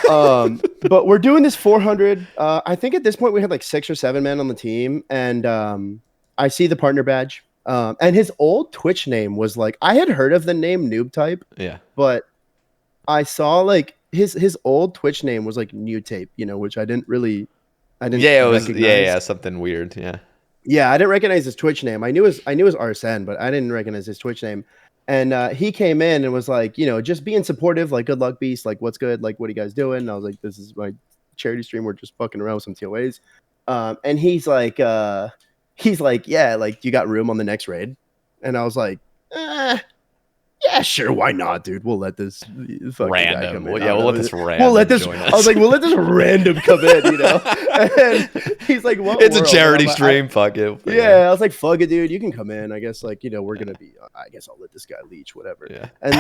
But we're doing this 400. I think at this point we had 6 or 7 men on the team, and I see the partner badge. And his old Twitch name was I had heard of the name Noob Type. Yeah. But I saw his old Twitch name was New Tape, which I didn't recognize. Something weird. Yeah. Yeah, I didn't recognize his Twitch name. I knew his RSN, but I didn't recognize his Twitch name. And he came in and was just being supportive, good luck, Beast, what's good, what are you guys doing? And I was like, this is my charity stream. We're just fucking around with some TOAs. And he's like, yeah, you got room on the next raid? And I was like, yeah, sure, why not, dude? We'll let this fucking guy come in. We'll let this random. I was like, we'll let this random come in, And he's like, what? It's a charity stream. Fuck it. Yeah, I was like, fuck it, dude. You can come in. I guess we're gonna be. I guess I'll let this guy leech, whatever. Yeah. And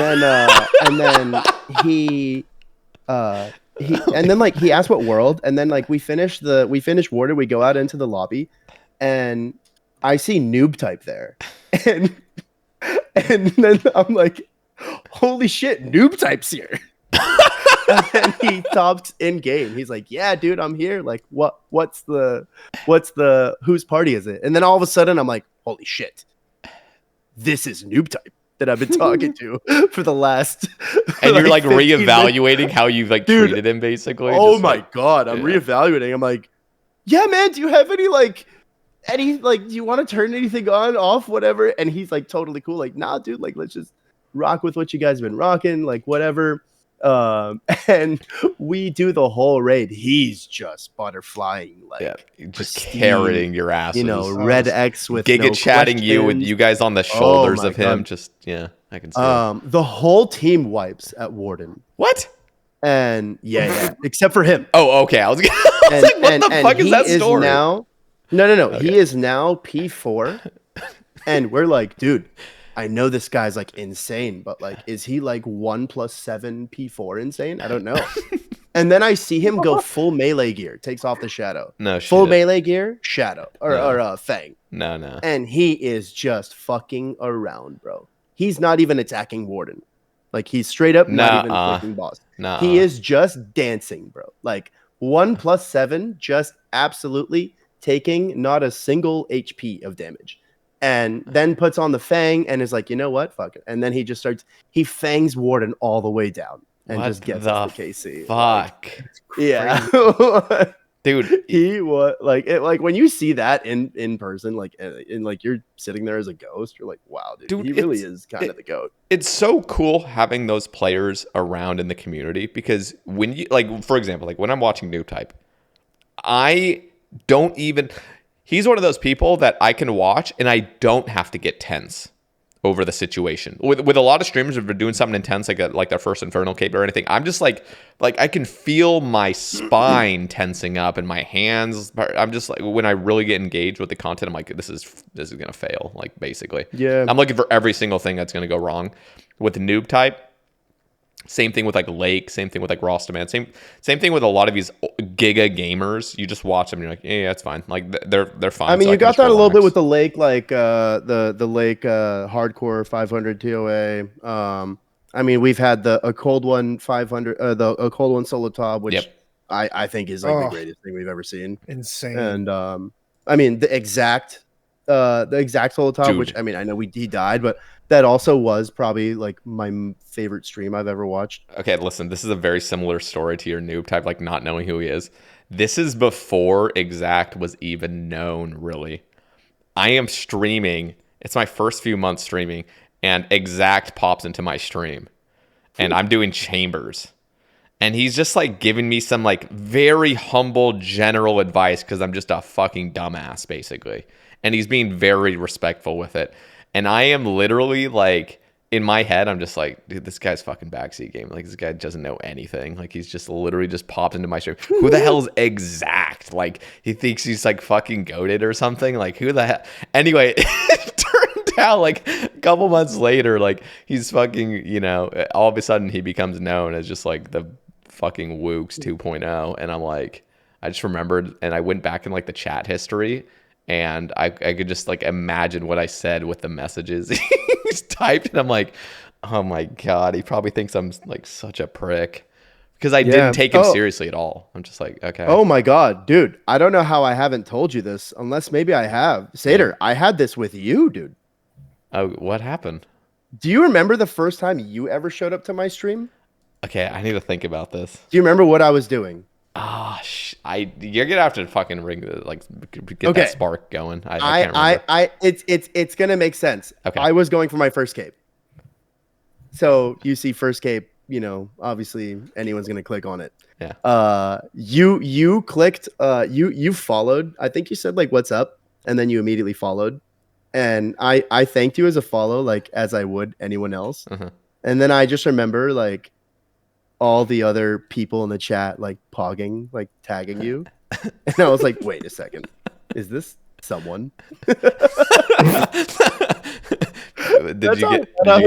then he asked what world, and then we finish Warden. We go out into the lobby, and I see Noob Type there, and then I'm like, holy shit, Noob Type's here. And then he talks in game. He's like, yeah, dude, I'm here. What's the whose party is it? And then all of a sudden I'm like, holy shit, this is Noob Type that I've been talking to for the last. And you're reevaluating how you've treated him, basically. Oh my god, I'm reevaluating. I'm like, yeah, man, do you have any do you want to turn anything on, off, whatever? And he's totally cool. Nah, dude, let's just rock with what you guys have been rocking, whatever. And we do the whole raid. He's just butterflying, just carrying your ass. Red X with Giga chatting you with you guys on the shoulders of him. God. I can see it. The whole team wipes at Warden. What? And yeah, except for him. Oh, okay. I was like, what the fuck is that story? No. Okay. He is now P4, and we're like, dude, I know this guy's insane, but is he 1 + 7 P4 insane? I don't know. And then I see him go full melee gear, takes off the shadow. No shit. Full melee gear, shadow or Fang. No. And he is just fucking around, bro. He's not even attacking Warden. He's straight up not even fucking boss. He is just dancing, bro. 1 + 7, just absolutely taking not a single HP of damage. And then puts on the Fang and is like, you know what? Fuck it. And then he just he fangs Warden all the way down and just gets off the KC. Fuck. Yeah. Dude. He was when you see that in person, and you're sitting there as a ghost, you're like, wow, dude he really is kind of the GOAT. It's so cool having those players around in the community, because when you for example, when I'm watching Noob Type, he's one of those people that I can watch and I don't have to get tense over the situation. With a lot of streamers, if they're doing something intense, like their first Infernal Cape or anything, I'm just like I can feel my spine tensing up and my hands. I'm just when I really get engaged with the content, I'm like, this is gonna fail. Basically, yeah. I'm looking for every single thing that's gonna go wrong. With the Noob Type, same thing with Lake, same thing with Rostaman, same thing with a lot of these giga gamers. You just watch them and you're like, yeah, it's fine. They're fine. I mean, you got that a little bit with the Lake, the Lake hardcore 500 TOA. I mean, we've had a cold one 500, a cold one solo top, which I think is the greatest thing we've ever seen. Insane. And I mean, the exact solo top, which I mean, I know he died, but that also was probably my favorite stream I've ever watched. Okay, listen, this is a very similar story to your Noob Type, not knowing who he is. This is before Exact was even known, really. I am streaming. It's my first few months streaming, and Exact pops into my stream, and I'm doing chambers. And he's just like giving me some like very humble general advice because I'm just a fucking dumbass, basically. And he's being very respectful with it. And I am literally like, in my head, I'm just like, dude, this guy's fucking backseat game. Like, this guy doesn't know anything. Like, he's just literally just popped into my stream. Who the hell is Exact? Like, he thinks he's like fucking goated or something. Like, who the hell? Anyway, it turned out like a couple months later, like, he's fucking, you know, all of a sudden he becomes known as just like the fucking Wooks 2.0. And I'm like, I just remembered, and I went back in like the chat history, and I could just like imagine what I said with the messages he's typed, and I'm like, oh my god, he probably thinks I'm like such a prick because I didn't take him seriously at all. I'm just like, okay. Oh my god, dude, I don't know how I haven't told you this, unless maybe I have. Sater, I had this with you, dude. Oh, what happened? Do you remember the first time you ever showed up to my stream? Okay, I need to think about this. Do you remember what I was doing? Ah, you're gonna have to fucking ring the get that spark going. I can't remember. It's gonna make sense. Okay. I was going for my first cape. So you see first cape, you know, obviously anyone's gonna click on it. Yeah. You clicked. You followed. I think you said like "What's up," and then you immediately followed. And I thanked you as a follow, like as I would anyone else. Uh-huh. And then I just remember like all the other people in the chat like pogging, like tagging you. And I was like, wait a second. Is this someone? Did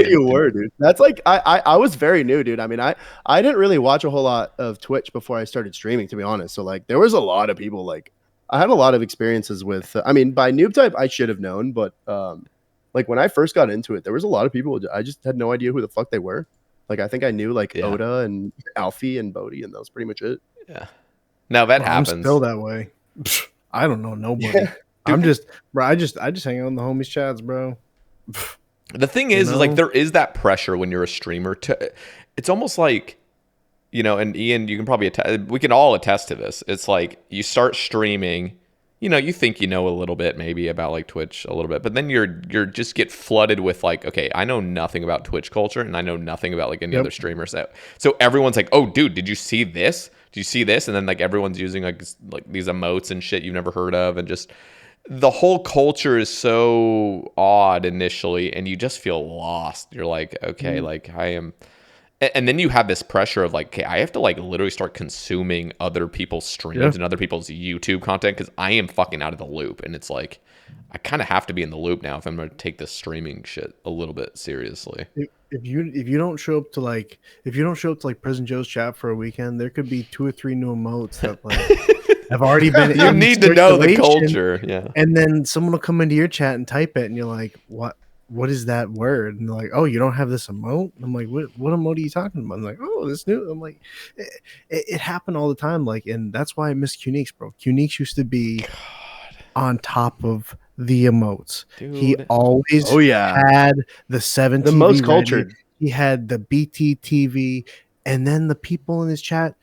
you were, dude. That's like I was very new, dude. I mean, I didn't really watch a whole lot of Twitch before I started streaming, to be honest. So like there was a lot of people, like I had a lot of experiences with I mean, by noob type I should have known, but like when I first got into it, there was a lot of people I just had no idea who the fuck they were. Like I think I knew like Oda and Alfie and Bodhi, and that was pretty much it. Yeah. Now that happens. I'm still that way. I don't know nobody. Yeah. I'm just, bro. I just hang out in the homies chats, bro. The thing is like there is that pressure when you're a streamer to. It's almost like, you know, and Ian, you can probably attest. We can all attest to this. It's like you start streaming. You know, you think you know a little bit maybe about like Twitch a little bit, but then you're just get flooded with like, okay, I know nothing about Twitch culture and I know nothing about like any other streamers. So everyone's like, oh, dude, did you see this? Did you see this? And then like everyone's using like these emotes and shit you've never heard of, and just the whole culture is so odd initially, and you just feel lost. You're like, okay, like I am. And then you have this pressure of like, okay, I have to like literally start consuming other people's streams and other people's YouTube content because I am fucking out of the loop. And it's like, I kind of have to be in the loop now if I'm going to take this streaming shit a little bit seriously. If you don't show up to like Prison Joe's chat for a weekend, there could be 2 or 3 new emotes that like have already been. You need to know the culture, yeah. And then someone will come into your chat and type it, and you're like, what is that word? And they're like, oh, you don't have this emote? I'm like, what emote are you talking about? I'm like, oh, this new. I'm like, it happened all the time. Like, and that's why I miss Qneeks, bro. Qneeks used to be on top of the emotes. Dude. He always had the 7 the TV most ready. Cultured. He had the BT TV, and then the people in his chat,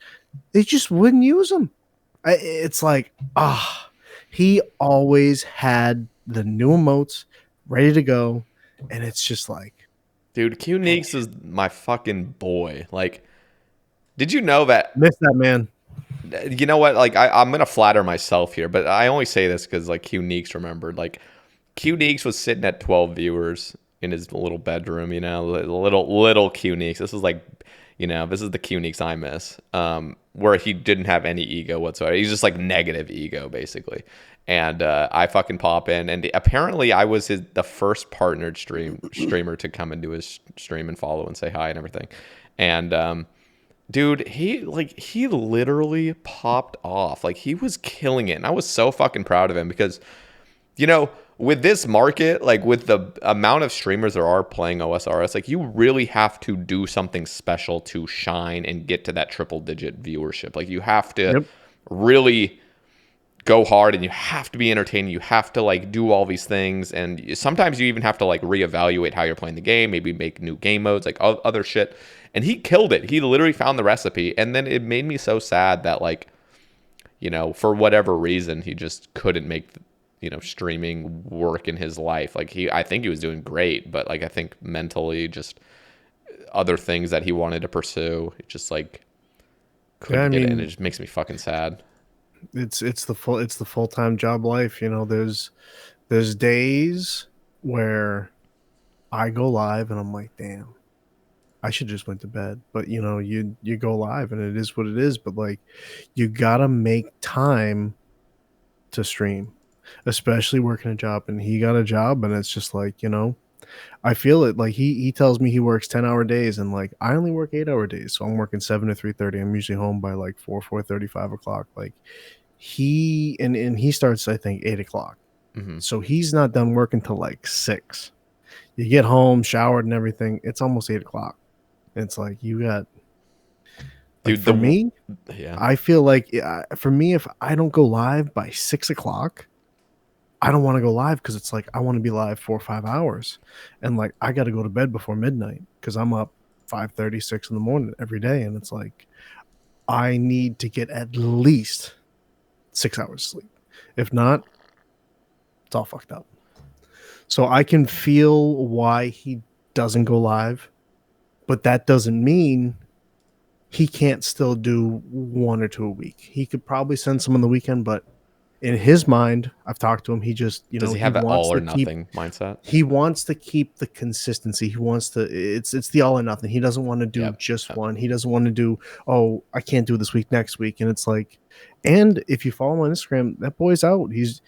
they just wouldn't use them. It's like, he always had the new emotes ready to go. And it's just like, dude, Qneeks is my fucking boy. Like, did you know that? Miss that man. You know what? Like, I'm gonna flatter myself here, but I only say this because like Qneeks remembered. Like, Qneeks was sitting at 12 viewers in his little bedroom. You know, little Qneeks. This is like, you know, this is the Qneeks I miss. Where he didn't have any ego whatsoever. He's just like negative ego basically. And I fucking pop in, and apparently I was the first partnered streamer to come into his stream and follow and say hi and everything. And dude, he literally popped off. Like, he was killing it, and I was so fucking proud of him because, you know, with this market, like with the amount of streamers there are playing OSRS, like you really have to do something special to shine and get to that triple-digit viewership. Like, you have to really go hard, and you have to be entertaining. You have to like do all these things, and sometimes you even have to like reevaluate how you're playing the game, maybe make new game modes, like other shit. And he killed it. He literally found the recipe, and then it made me so sad that, like, you know, for whatever reason, he just couldn't make streaming work in his life. Like I think he was doing great, but like I think mentally just other things that he wanted to pursue, it just like couldn't get it, and it just makes me fucking sad. It's the full-time job life. There's days where I go live and I'm like, damn, I should just went to bed. But you go live and it is what it is. But like, you gotta make time to stream, especially working a job. And he got a job, and it's just like, I feel it. Like he tells me he works 10-hour days, and like I only work 8-hour days, so I'm working 7 to 3:30. I'm usually home by like 4:30, 5 o'clock. Like he starts, I think, 8 o'clock. Mm-hmm. So he's not done working till like 6. You get home, showered, and everything. It's almost 8 o'clock. It's like you got. Like, Dude, for me, yeah, I feel like for me, if I don't go live by 6 o'clock, I don't want to go live, because it's like I want to be live 4 or 5 hours, and like I got to go to bed before midnight because I'm up 5:30, 6 in the morning every day, and it's like I need to get at least 6 hours sleep. If not, it's all fucked up. So I can feel why he doesn't go live, but that doesn't mean he can't still do 1 or 2 a week. He could probably send some on the weekend, but in his mind, I've talked to him. He just, does he have that all or nothing mindset? He wants to keep the consistency. He wants to. It's the all or nothing. He doesn't want to do one. He doesn't want to do. Oh, I can't do this week, next week, and it's like. And if you follow him on Instagram, that boy's out. He's.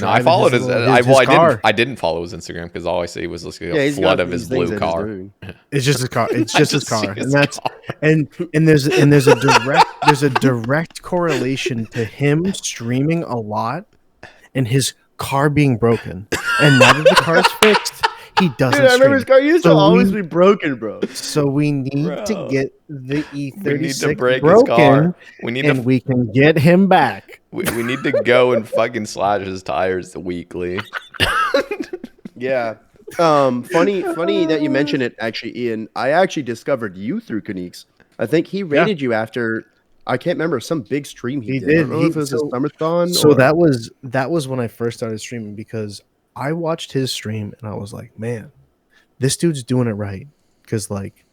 No, I followed his car. I didn't follow his Instagram because all I see was like a flood of his blue car. It's just his car. It's just his car, and that's and there's a direct correlation to him streaming a lot and his car being broken. And now that the car's fixed, he doesn't. Dude, I remember his car used to always be broken, bro. So we need to get the E36 we need to break broken, his car. We can get him back. We need to go and fucking slash his tires weekly. Yeah. Funny that you mentioned it, actually, Ian. I actually discovered you through Qneeks. I think he rated you after, I can't remember, some big stream he did. I don't know if it was a summerthon. So that was when I first started streaming, because I watched his stream and I was like, man, this dude's doing it right. Because like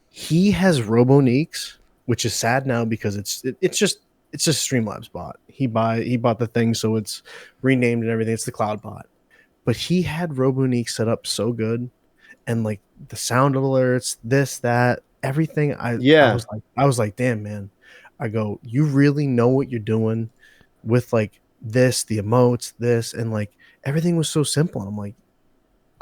he has Qneeks, which is sad now because it's just Streamlabs bot. He bought the thing, so it's renamed and everything. It's the cloud bot. But he had Qneeks set up so good, and like the sound alerts, this, that, everything. I was like, damn, man. I go, you really know what you're doing with like this, the emotes, this, and like everything was so simple. And I'm like,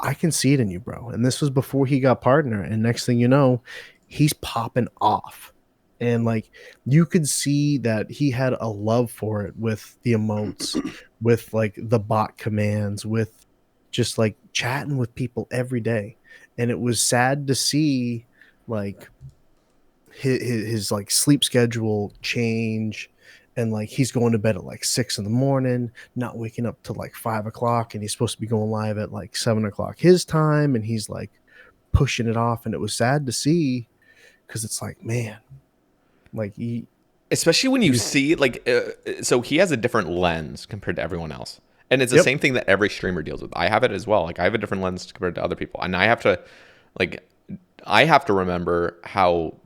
I can see it in you, bro. And this was before he got partner, and next thing you know, he's popping off. And like you could see that he had a love for it with the emotes, with like the bot commands, with just like chatting with people every day. And it was sad to see like his like sleep schedule change, and like he's going to bed at like 6 in the morning, not waking up till like 5 o'clock, and he's supposed to be going live at like 7 o'clock his time, and he's like pushing it off. And it was sad to see, because it's like, man, like especially when you see like so he has a different lens compared to everyone else, and it's the same thing that every streamer deals with. I have it as well. Like I have a different lens compared to other people, and I have to remember how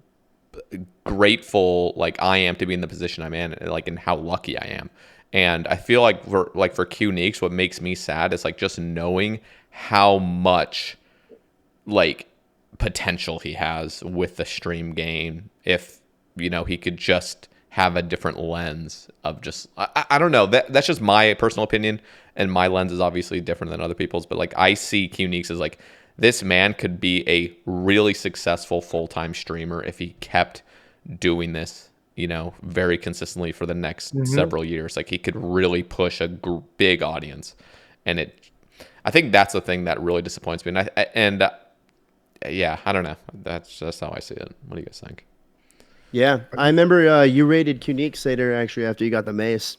grateful like I am to be in the position I'm in, like, and how lucky I am. And I feel like for Qneeks, what makes me sad is like just knowing how much like potential he has with the stream game. If he could just have a different lens of just, I don't know. That's just my personal opinion, and my lens is obviously different than other people's. But like I see Qneeks as like, this man could be a really successful full-time streamer if he kept doing this, very consistently for the next several years. Like he could really push a big audience, and I think that's the thing that really disappoints me. And I don't know. That's how I see it. What do you guys think? Yeah, I remember you rated Qneeks later actually after you got the mace.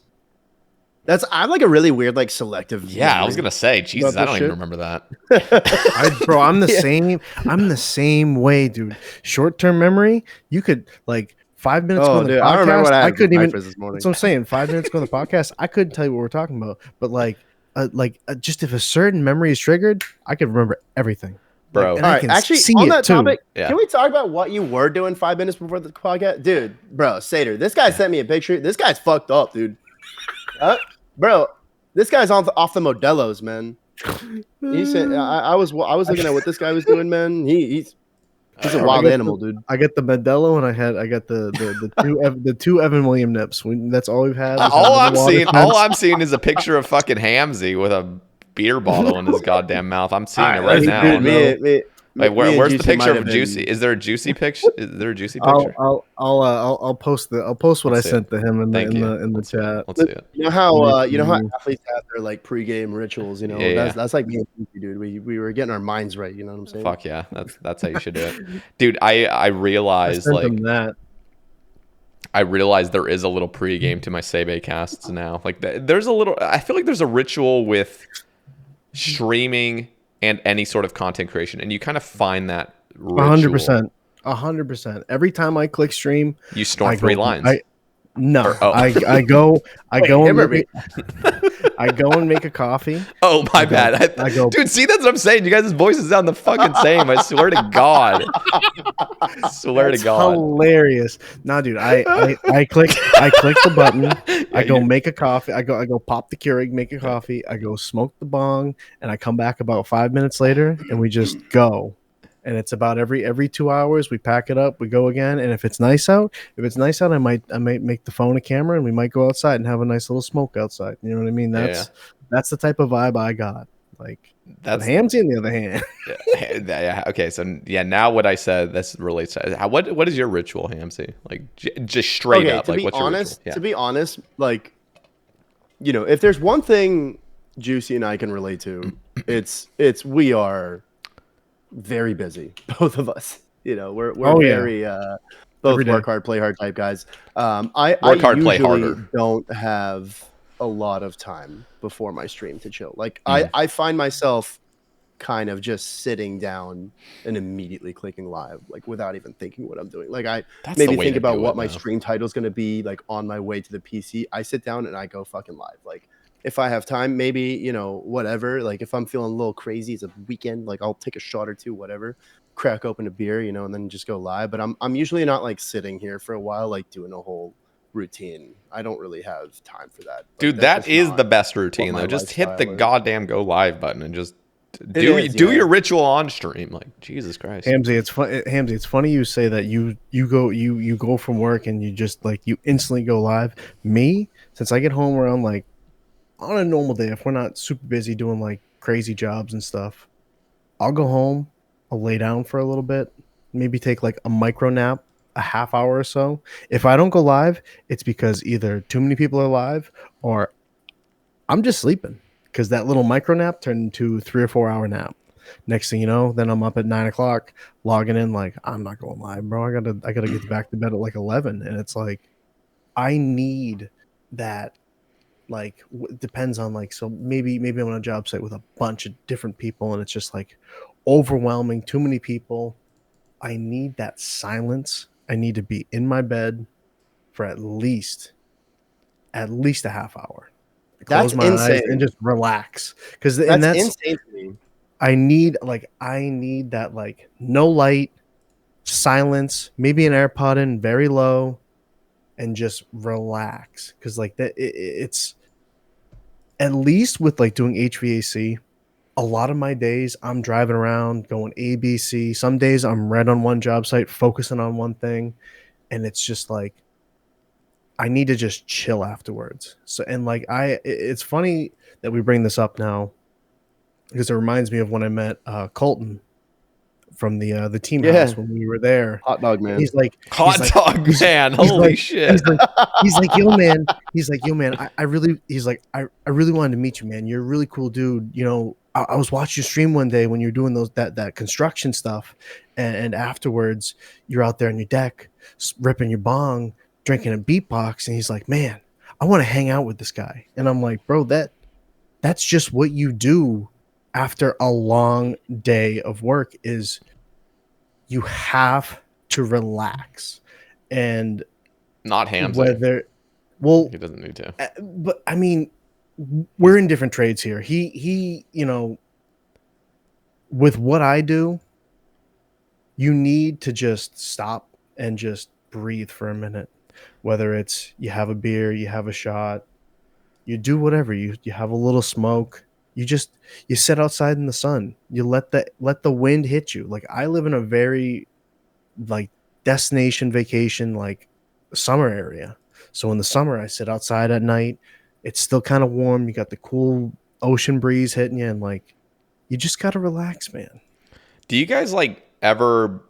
I'm like a really weird like selective. Yeah, I was gonna say, Jesus, I don't even remember that. Bro, I'm the same. I'm the same way, dude. Short-term memory. You could like 5 minutes ago on the podcast. I don't remember what I couldn't even. This morning. That's what I'm saying. 5 minutes ago on the podcast, I couldn't tell you what we're talking about. But like just if a certain memory is triggered, I can remember everything. Bro. And All I right, can actually, see on it that too. topic, Yeah. can we talk about what you were doing 5 minutes before the podcast? Dude, bro, Sater, this guy sent me a picture. This guy's fucked up, dude. Bro, this guy's off the Modelos, man. He said I was looking at what this guy was doing, man. He's a wild animal, dude. I get the Modelo and I got the two Evan William nips. That's all we've had. All I'm seeing is a picture of fucking Hamsey with a beer bottle in his goddamn mouth. I'm seeing it right now. Dude, where's the picture of Juicy? Is there a Juicy picture? Is there a Juicy picture? I'll post what I sent to him in the chat. Let's see it. You know how athletes have their like pregame rituals. You know, that's like me and Juicy, dude. We were getting our minds right. You know what I'm saying? Fuck yeah, that's how you should do it, dude. I realized I realized there is a little pregame to my Sae Bae casts now. Like there's a little. I feel like there's a ritual with streaming and any sort of content creation, and you kind of find that 100%. Every time I click stream, you storm 3 lines. I go and make a coffee. Oh, my bad. Dude, see, that's what I'm saying. You guys' voices sound the fucking same. I swear to God. That's hilarious. Nah, dude, I click the button. I go make a coffee. I go pop the Keurig, make a coffee. I go smoke the bong, and I come back about 5 minutes later, and we just go. And it's about every 2 hours we pack it up, we go again. And if it's nice out, I might make the phone a camera, and we might go outside and have a nice little smoke outside. You know what I mean? That's the type of vibe I got. Like that's Hamsey on the other hand. Yeah. Okay. So now what I said, this relates to what is your ritual, Hamsey? Like just straight up. To like be what's honest, your ritual? to be honest, like, you know, if there's one thing Juicy and I can relate to, it's we are very busy, both of us. You know, we're very both work hard, play hard type guys. I usually don't have a lot of time before my stream to chill. Like I find myself kind of just sitting down and immediately clicking live, like without even thinking what I'm doing. Like I maybe think about what my stream title is going to be, like on my way to the PC. I sit down and I go fucking live. Like if I have time, maybe, you know, whatever. Like if I'm feeling a little crazy, it's a weekend, like I'll take a shot or two, whatever, crack open a beer, you know, and then just go live. But I'm usually not like sitting here for a while, like doing a whole routine. I don't really have time for that. Dude, that is the best routine though. Just hit the goddamn go live button and just do your ritual on stream. Like Jesus Christ. Hamsey, it's funny you say that you go from work and you just like you instantly go live. Me, since I get home around like on a normal day, if we're not super busy doing like crazy jobs and stuff, I'll go home, I'll lay down for a little bit, maybe take like a micro nap, a half hour or so. If I don't go live, it's because either too many people are live or I'm just sleeping, because that little micro nap turned into a 3 or 4 hour nap. Next thing you know, then I'm up at 9 o'clock logging in like, I'm not going live, bro. I gotta get back to bed at like 11. And it's like, I need that. Like depends on like, so maybe I'm on a job site with a bunch of different people and it's just like overwhelming, too many people. I need that silence. I need to be in my bed for at least a half hour. Close my eyes and just relax. Because that's insane to me. I need that like no light, silence, maybe an AirPod in very low, and just relax. Because like that, it's at least with like doing HVAC. A lot of my days I'm driving around going ABC. Some days I'm right on one job site focusing on one thing, and it's just like I need to just chill afterwards. So and like it's funny that we bring this up now because it reminds me of when I met Colton from the team house when we were there. Hot dog man. He's like man. Holy shit. He's like, yo man. I really wanted to meet you, man. You're a really cool dude. You know, I was watching your stream one day when you're doing that construction stuff, and afterwards you're out there on your deck ripping your bong, drinking a beatbox, and he's like, man, I want to hang out with this guy. And I'm like, bro, that's just what you do after a long day of work is you have to relax. And not Hamsey. Well, he doesn't need to. But I mean, we're in different trades here. He, you know, with what I do, you need to just stop and just breathe for a minute. Whether it's you have a beer, you have a shot, you do whatever, you have a little smoke, you sit outside in the sun, you let the wind hit you. Like I live in a very like destination vacation like summer area. So in the summer I sit outside at night. It's still kind of warm. You got the cool ocean breeze hitting you, and like you just gotta relax, man. Do you guys like ever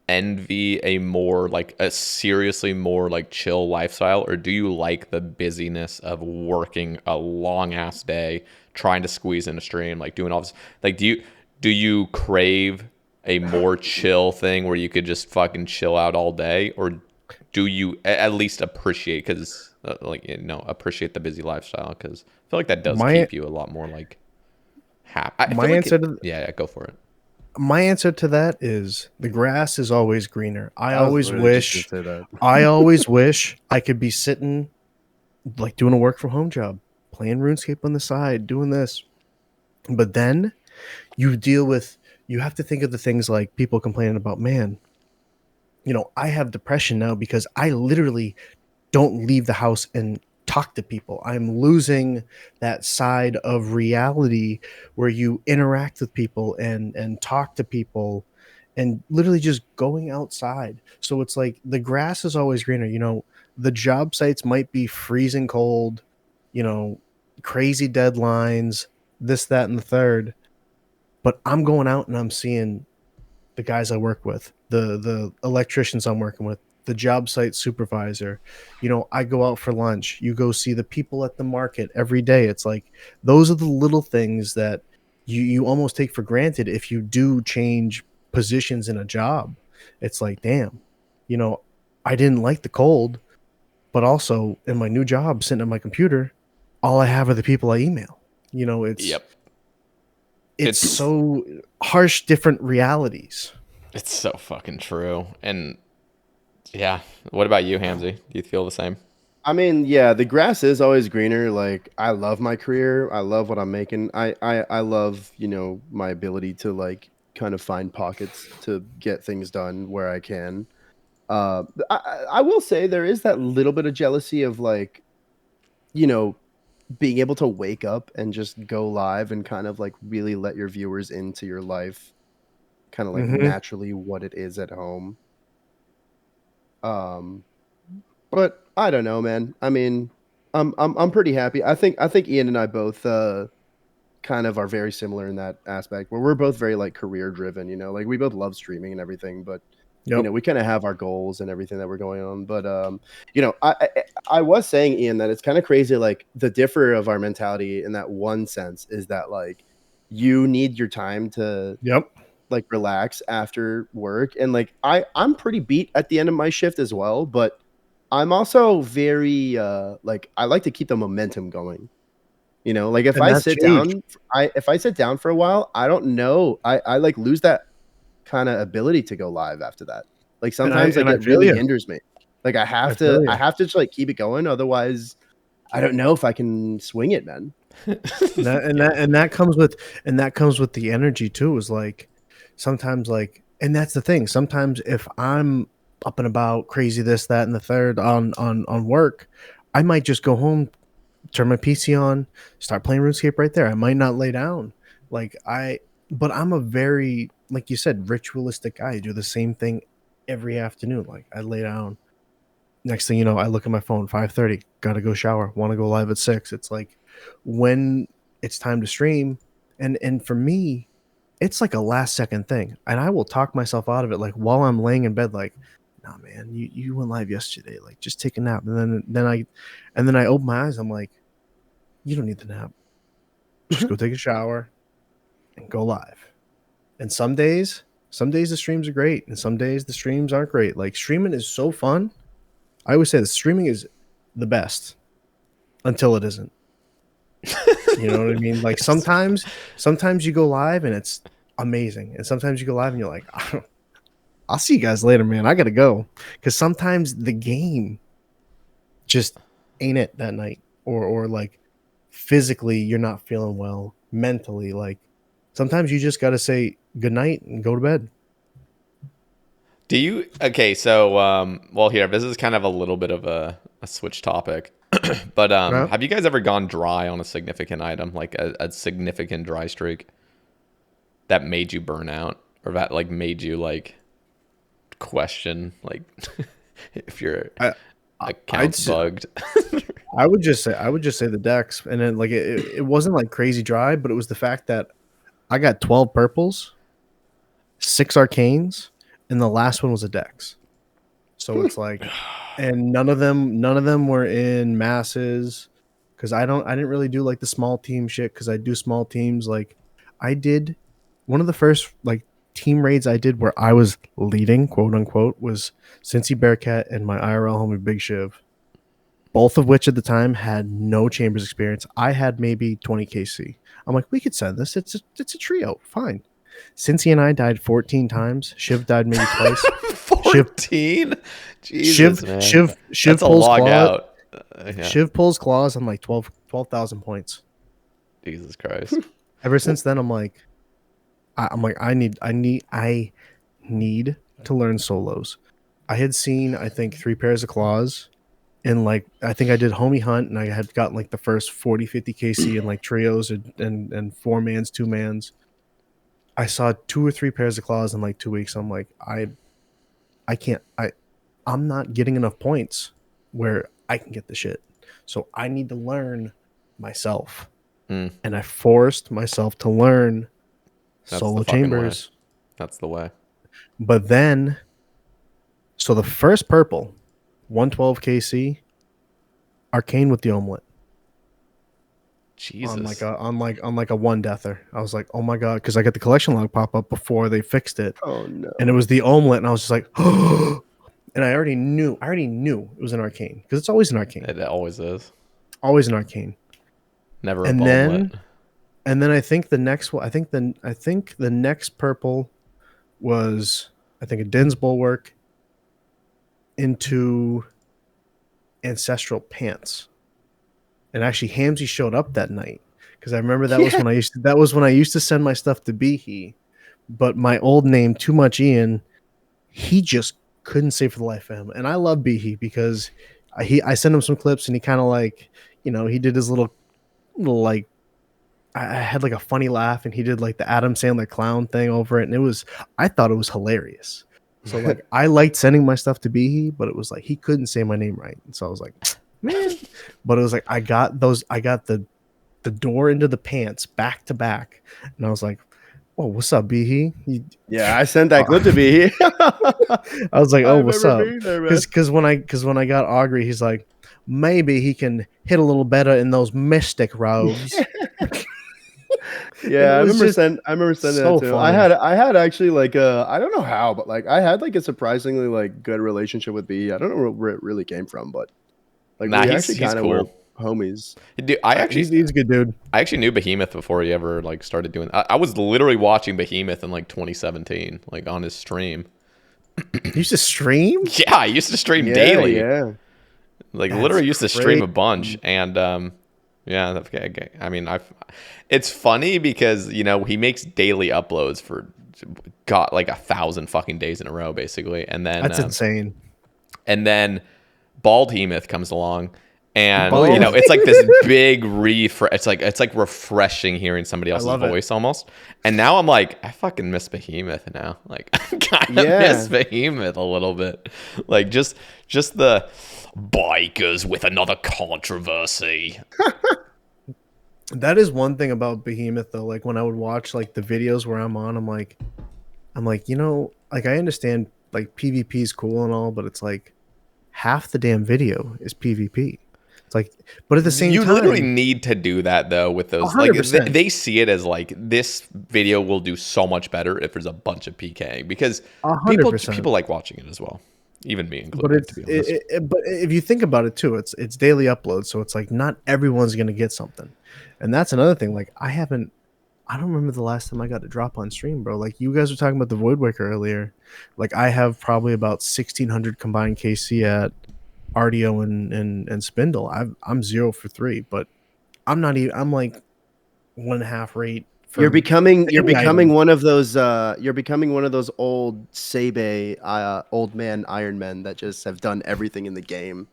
envy a seriously more like chill lifestyle, or do you like the busyness of working a long ass day, trying to squeeze in a stream, like doing all this? Like, do you crave a more chill thing where you could just fucking chill out all day, or do you at least appreciate appreciate the busy lifestyle? Because I feel like that does keep you a lot more like happy. Yeah, go for it. My answer to that is the grass is always greener. I always wish I could be sitting like doing a work from home job, playing RuneScape on the side, doing this. But then you have to think of the things like people complaining about, man, you know, I have depression now because I literally don't leave the house and talk to people. I'm losing that side of reality where you interact with people and talk to people and literally just going outside. So it's like the grass is always greener. You know, the job sites might be freezing cold, you know, crazy deadlines, this, that, and the third. But I'm going out and I'm seeing the guys I work with, the electricians I'm working with, the job site supervisor. You know, I go out for lunch. You go see the people at the market every day. It's like those are the little things that you almost take for granted if you do change positions in a job. It's like, damn, you know, I didn't like the cold, but also in my new job, sitting at my computer, all I have are the people I email. You know, it's so harsh, different realities. It's so fucking true. And yeah. What about you, Hamsey? Do you feel the same? I mean, yeah, the grass is always greener. Like, I love my career. I love what I'm making. I love, you know, my ability to like kind of find pockets to get things done where I can. I will say there is that little bit of jealousy of like, you know, being able to wake up and just go live and kind of like really let your viewers into your life, kind of like naturally what it is at home. But I don't know, man. I mean, I'm pretty happy. I think Ian and I both kind of are very similar in that aspect, where we're both very like career driven. You know, like we both love streaming and everything, but you know, we kind of have our goals and everything that we're going on. But you know, I was saying, Ian, that it's kind of crazy. Like the differ of our mentality in that one sense is that like you need your time to like relax after work, and like I'm pretty beat at the end of my shift as well, but I'm also very like I like to keep the momentum going. You know, like if I sit down for a while, I don't know. I like lose that kind of ability to go live after that. Like sometimes like it really hinders me. Like I have to just like keep it going, otherwise I don't know if I can swing it, man. that comes with the energy too, is like sometimes like, and that's the thing. Sometimes if I'm up and about crazy, this, that, and the third on work, I might just go home, turn my PC on, start playing RuneScape right there. I might not lay down. But I'm a very, like you said, ritualistic guy. I do the same thing every afternoon. Like I lay down. Next thing you know, I look at my phone, 5:30, gotta go shower, want to go live at 6. It's like when it's time to stream, and for me, it's like a last second thing. And I will talk myself out of it, like while I'm laying in bed, like, nah, man, you went live yesterday. Like just take a nap. And then I open my eyes, I'm like, you don't need the nap. Just go take a shower and go live. And some days the streams are great, and some days the streams aren't great. Like streaming is so fun. I always say the streaming is the best until it isn't. You know what I mean? Like sometimes you go live and it's amazing, and sometimes you go live and you're like, I'll see you guys later, man. I gotta go, because sometimes the game just ain't it that night, or like physically you're not feeling well, mentally, like sometimes you just got to say goodnight and go to bed. Do you? Okay, so well, here this is kind of a little bit of a switch topic, but Yeah. have you guys ever gone dry on a significant item, like a significant dry streak that made you burn out, or that like made you like question like if your account's bugged? I would just say the decks, and then like it wasn't like crazy dry, but it was the fact that I got 12 purples, 6 arcanes, and the last one was a dex. So it's like, and none of them were in masses, because I didn't really do like the small team shit, because I do small teams. Like I did one of the first like team raids I did where I was leading, quote unquote, was Cincy Bearcat and my IRL homie Big Shiv, both of which at the time had no chambers experience. I had maybe 20 KC. I'm like, we could send this. It's a trio, fine. Cincy and I died 14 times. Shiv died maybe twice. 14? Jesus, man. Shiv That's a pulls log claw, out. Yeah. Shiv pulls claws. I'm like 12,000 points. Jesus Christ. Ever since then, I'm like, I need to learn solos. I had seen, I think, 3 pairs of claws. And like, I think I did homie hunt, and I had gotten like the first 40, 50 KC in like trios and 4-mans, 2-mans. I saw 2 or 3 pairs of claws in like 2 weeks. I'm like, I'm not getting enough points where I can get the shit. So I need to learn myself. And I forced myself to learn solo chambers. That's the way. But then, so the first purple, 112 KC, arcane with the omelet. Jesus. On like a 1 deather. I was like, oh my god, because I got the collection log pop up before they fixed it. Oh no. And it was the omelet, and I was just like, oh. And I already knew it was an arcane, because it's always an arcane. It always is. Always an arcane. Never a and omelet. then I think the next one, I think the next purple was, I think, a Din's Bulwark into Ancestral Pants. And actually Hamsey showed up that night, because I remember that was when I used to send my stuff to Behe, but my old name, Too Much Ian, he just couldn't say for the life of him. And I love Behe because I sent him some clips, and he kind of like, he did his little like, I had like a funny laugh, and he did like the Adam Sandler clown thing over it, and I thought it was hilarious. So like, I liked sending my stuff to Behe, but it was like he couldn't say my name right, and so I was like, man. But it was like I got the door into the pants back to back, and I was like, oh, what's up, Behe? Yeah, I sent that clip to Behe. I was like, oh, what's up? Because when I got Augury, he's like, maybe he can hit a little better in those mystic robes. Yeah, I remember sending that to him. Funny. I had actually like I don't know how, but like I had like a surprisingly like good relationship with Behe. I don't know where it really came from, but like we actually kind of cool. were homies. Dude, he's a good dude. I actually knew Behemoth before he ever like started doing. I was literally watching Behemoth in like 2017, like on his stream. You used to stream? Yeah, I used to stream daily. Yeah, like literally used to stream a bunch, and yeah, okay. I mean, it's funny because he makes daily uploads for like 1,000 fucking days in a row, basically, and then that's insane. And then Baldhemoth comes along, and it's like this big it's like refreshing hearing somebody else's voice almost. And now I'm like, I fucking miss Behemoth now. Like I kind of miss Behemoth a little bit. Like just the bikers with another controversy. That is one thing about Behemoth though. Like when I would watch like the videos where I'm on, I'm like, like I understand like PvP is cool and all, but it's like half the damn video is PvP. It's like, but at the same time, you literally need to do that though with those. 100%. Like they see it as like this video will do so much better if there's a bunch of PK, because 100%. people like watching it as well, even me included. But if you think about it too, it's daily uploads, so it's like not everyone's gonna get something, and that's another thing. Like I don't remember the last time I got to drop on stream, bro. Like you guys were talking about the Voidwaker earlier. Like I have probably about 1,600 combined KC at RDO and Spindle. I'm 0 for 3, but I'm not even. I'm like 1.5 rate. You're becoming item. one of those old Sae Bae, old man Ironmen that just have done everything in the game.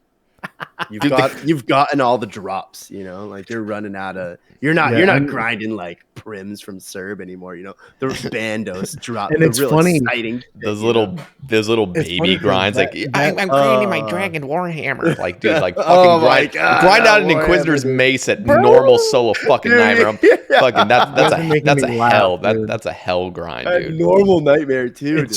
You've gotten all the drops, you know, like you're running out of you're not grinding like prims from Serb anymore, you know. The bandos drop And the it's real funny. exciting shit, those little baby grinds, like I'm grinding my Dragon Warhammer, like dude, like fucking grind out an Inquisitor's mace at normal solo fucking nightmare. Fucking that's a hell that's a hell grind, dude. Normal nightmare too,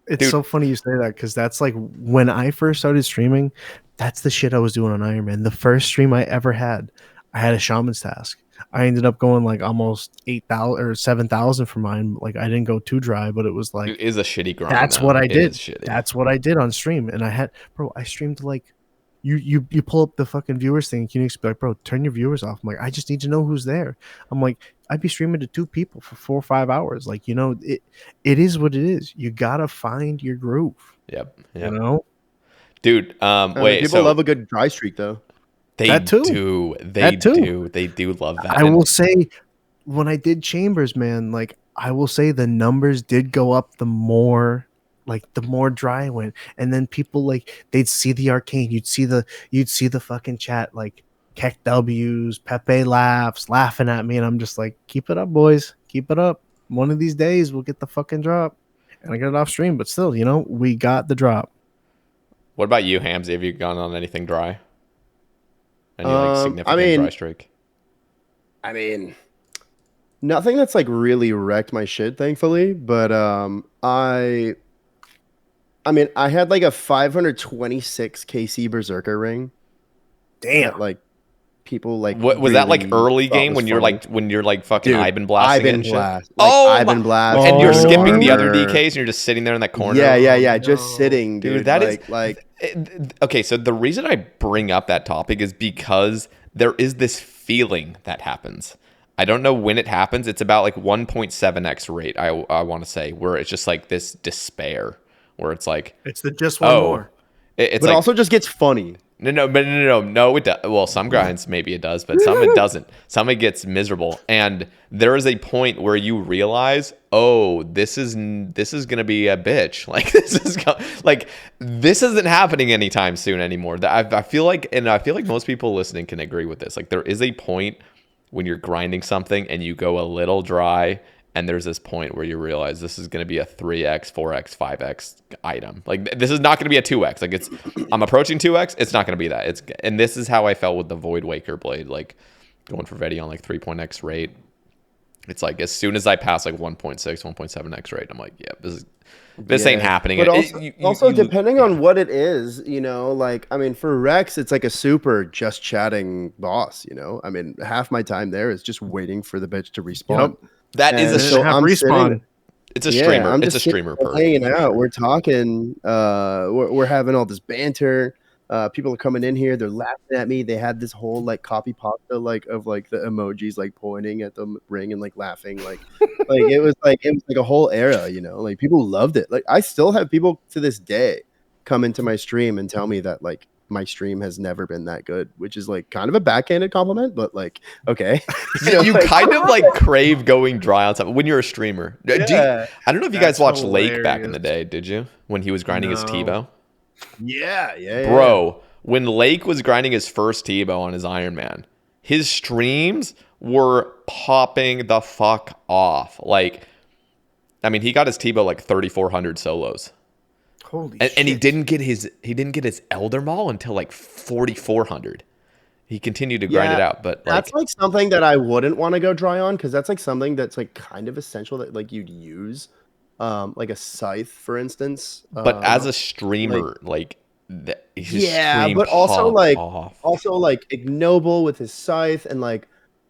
It's so funny you say that because that's like when I first started streaming, that's the shit I was doing on Ironman. The first stream I ever had, I had a shaman's task. I ended up going like almost 8,000 or 7,000 for mine. Like I didn't go too dry, but it was like it is a shitty grind. That's what I did. That's what I did on stream, and I streamed like you pull up the fucking viewers thing. Qneeks be like, bro, turn your viewers off. I'm like, I just need to know who's there. I'm like, I'd be streaming to 2 people for 4 or 5 hours. Like, you know, it is what it is. You gotta find your groove. Yep. You know, dude. Wait. People love a good dry streak, though. They do. They do love that. I will say, when I did chambers, man, like I will say the numbers did go up the more dry I went, and then people like they'd see the arcane, you'd see the fucking chat like Keck W's, Pepe laughing at me, and I'm just like, keep it up, boys, keep it up. One of these days we'll get the fucking drop, and I got it off stream, but still, you know, we got the drop. What about you, Hamsey? Have you gone on anything dry? Any like significant dry streak? I mean, nothing that's like really wrecked my shit, thankfully, but I mean, I had like a 526 KC Berserker ring. Damn. That, like people like what was really that like early game when you're like fucking Ivan blasting Ivan and shit? Blast. Like, Ivan Blast. And you're skipping the other DKs and you're just sitting there in that corner. Yeah, just sitting, dude. That like, is like okay, so the reason I bring up that topic is because there is this feeling that happens. I don't know when it happens. It's about like 1.7x rate, I want to say, where it's just like this despair. Where it's like it's the just one more. It's but like, also just gets funny. No, it does. Well, some grinds maybe it does, but some it doesn't. Some it gets miserable, and there is a point where you realize, oh, this is gonna be a bitch. Like this isn't happening anytime soon anymore. I feel like most people listening can agree with this. Like there is a point when you're grinding something and you go a little dry. And there's this point where you realize this is going to be a 3x, 4x, 5x item. Like this is not going to be a 2x. Like I'm approaching 2x. It's not going to be that. And this is how I felt with the Voidwaker blade. Like going for Vedi on like 3.x rate. It's like as soon as I pass like 1.6, 1.7x rate, I'm like, yeah, this ain't happening. But also depending on what it is, you know, like I mean, for Rex, it's like a super just chatting boss. You know, I mean, half my time there is just waiting for the bitch to respawn. Yep. That is a respawn. It's a streamer. I'm it's a streamer perk. Hanging out. We're talking. We're having all this banter. People are coming in here. They're laughing at me. They had this whole like copy pasta like of like the emojis like pointing at the ring and like laughing like it was like a whole era. You know, like people loved it. Like I still have people to this day come into my stream and tell me that like my stream has never been that good, which is like kind of a backhanded compliment, but like, okay. You like, kind of like crave going dry on something when you're a streamer. Yeah. I don't know if you guys watched Lake back in the day, did you? When he was grinding his Tebow? Yeah. Bro, when Lake was grinding his first Tebow on his Ironman, his streams were popping the fuck off. Like, I mean, he got his Tebow like 3,400 solos. Holy shit. And he didn't get his Elder Maul until like 4,400. He continued to grind it out, but that's like something that I wouldn't want to go dry on because that's like something that's like kind of essential that like you'd use, like a scythe, for instance. But as a streamer, but also like ignoble with his scythe, and like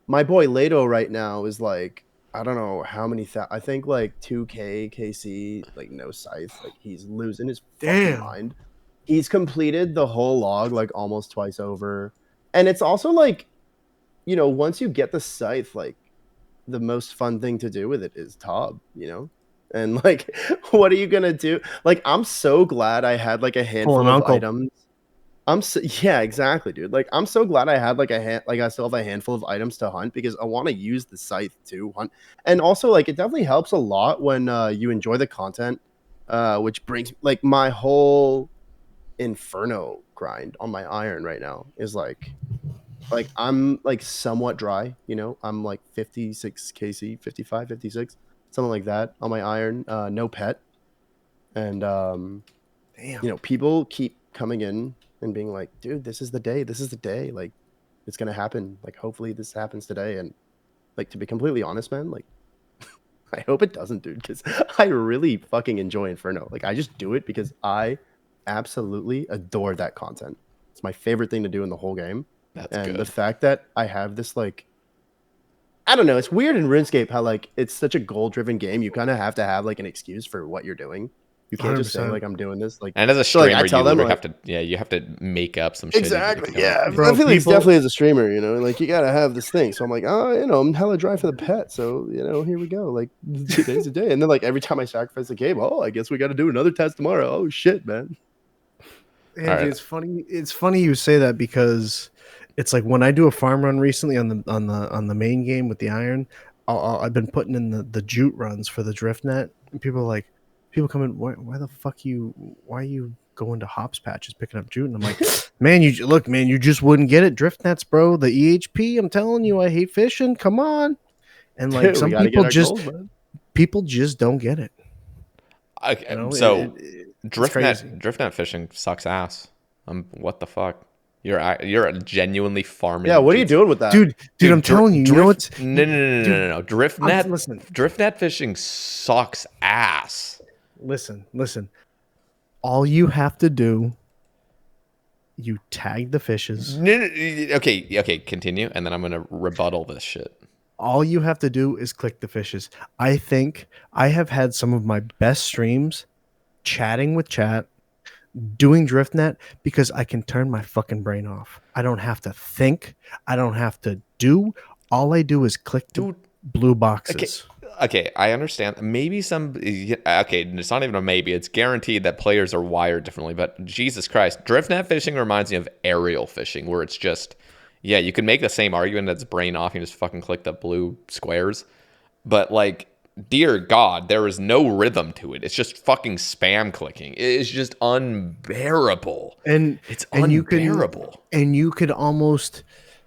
my boy Lato right now is like, I don't know how many I think like 2K KC, like no scythe, like he's losing his fucking mind. He's completed the whole log like almost twice over, and it's also like, you know, once you get the scythe, like the most fun thing to do with it is Tob, you know, and like what are you gonna do? Like I'm so glad I had like a handful of items. Yeah, exactly, dude. Like, I'm so glad I had like I still have a handful of items to hunt because I want to use the scythe to hunt. And also, like, it definitely helps a lot when you enjoy the content, which brings like my whole Inferno grind on my iron right now is like I'm like somewhat dry, you know. I'm like 56 KC, 55, 56, something like that on my iron, no pet. And Damn. you know, people keep coming in and being like, dude, this is the day. This is the day. Like, it's gonna happen. Like, hopefully this happens today. And like, to be completely honest, man, like, I hope it doesn't, dude, because I really fucking enjoy Inferno. Like, I just do it because I absolutely adore that content. It's my favorite thing to do in the whole game. That's And good. the fact that I have this, like, I don't know, it's weird in RuneScape how like it's such a goal-driven game. You kind of have to have like an excuse for what you're doing. You can't just say 100%. like I'm doing this. Like, And as a so, like, streamer, I tell you them, literally like, have to, you have to make up some shit. exactly. If you don't. Yeah, Bro, I feel like it's people- definitely as a streamer, you know, like you gotta have this thing. So I'm like, oh, you know, I'm hella dry for the pet, so you know, here we go. Like, today's the day, and then like every time I sacrifice a game, oh, I guess we got to do another test tomorrow. Oh shit, man. Andy, Alright. it's funny. It's funny you say that because it's like when I do a farm run recently on the main game with the iron, I've been putting in the jute runs for the drift net, and people are like, people come in, why the fuck why are you going to hops patches picking up jute? And I'm like, man, you just wouldn't get it. Drift nets, bro. The EHP. I'm telling you, I hate fishing. Come on. And like We some gotta people get our just goals, man. people just don't get it. Okay, You know? so It's crazy. driftnet fishing sucks ass. What the fuck? You're genuinely farming. Yeah, what are you jutes. doing with that? Dude, I'm telling you, you know what's No. Driftnet, listen. driftnet fishing sucks ass. Listen. All you have to do, you tag the fishes. No. Okay, continue, and then I'm gonna rebuttal this shit. All you have to do is click the fishes. I think I have had some of my best streams chatting with chat, doing driftnet because I can turn my fucking brain off. I don't have to think. I don't have to do. All I do is click the Dude, blue boxes. Okay, I understand. Maybe okay, it's not even a maybe. It's guaranteed that players are wired differently. But Jesus Christ, driftnet fishing reminds me of aerial fishing, where it's just, yeah, you can make the same argument that's brain off. You just fucking click the blue squares. But like, dear God, there is no rhythm to it. It's just fucking spam clicking. It's just unbearable. And It's and unbearable. you could almost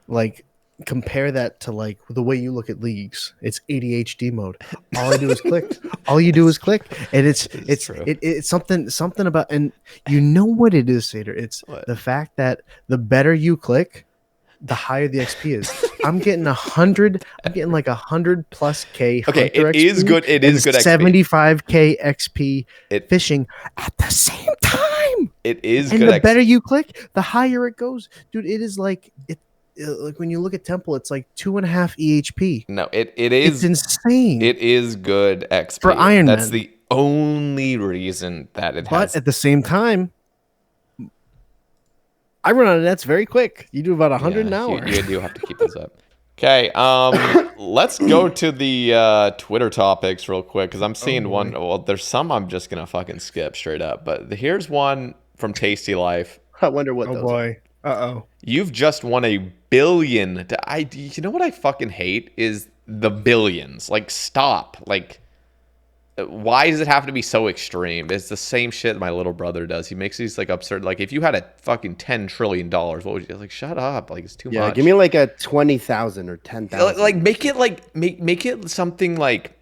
like compare that to like the way you look at leagues. It's ADHD mode. All I do is click. All you do is click, and it's true. it's something about, and you know what it is, Sater. It's What? the fact that the better you click, the higher the XP is. I'm getting 100. I'm getting like 100+ K. Okay, Hunter it is XP good. It is and good XP. 75K XP It- fishing at the same time. It is And good. the better you click, the higher it goes, dude. It is like like when you look at Temple, it's like 2.5 EHP. No, it It's is. insane. It is good XP. For Ironman. That's the only reason that it But has. at the same time, I run out of nets very quick. You do about 100 an hour. You do have to keep this up. Okay, let's go to the Twitter topics real quick because I'm seeing one. Well, there's some I'm just gonna fucking skip straight up. But here's one from Tasty Life. I wonder what Oh those are. boy. Uh-oh. You've just won $1 billion. You know what I fucking hate is the billions. Like, stop. Like, why does it have to be so extreme? It's the same shit my little brother does. He makes these like absurd. Like, if you had a fucking $10 trillion, what would you like? Shut up! Like, it's too Yeah, much. give me like a 20,000 or 10,000. Like make it something like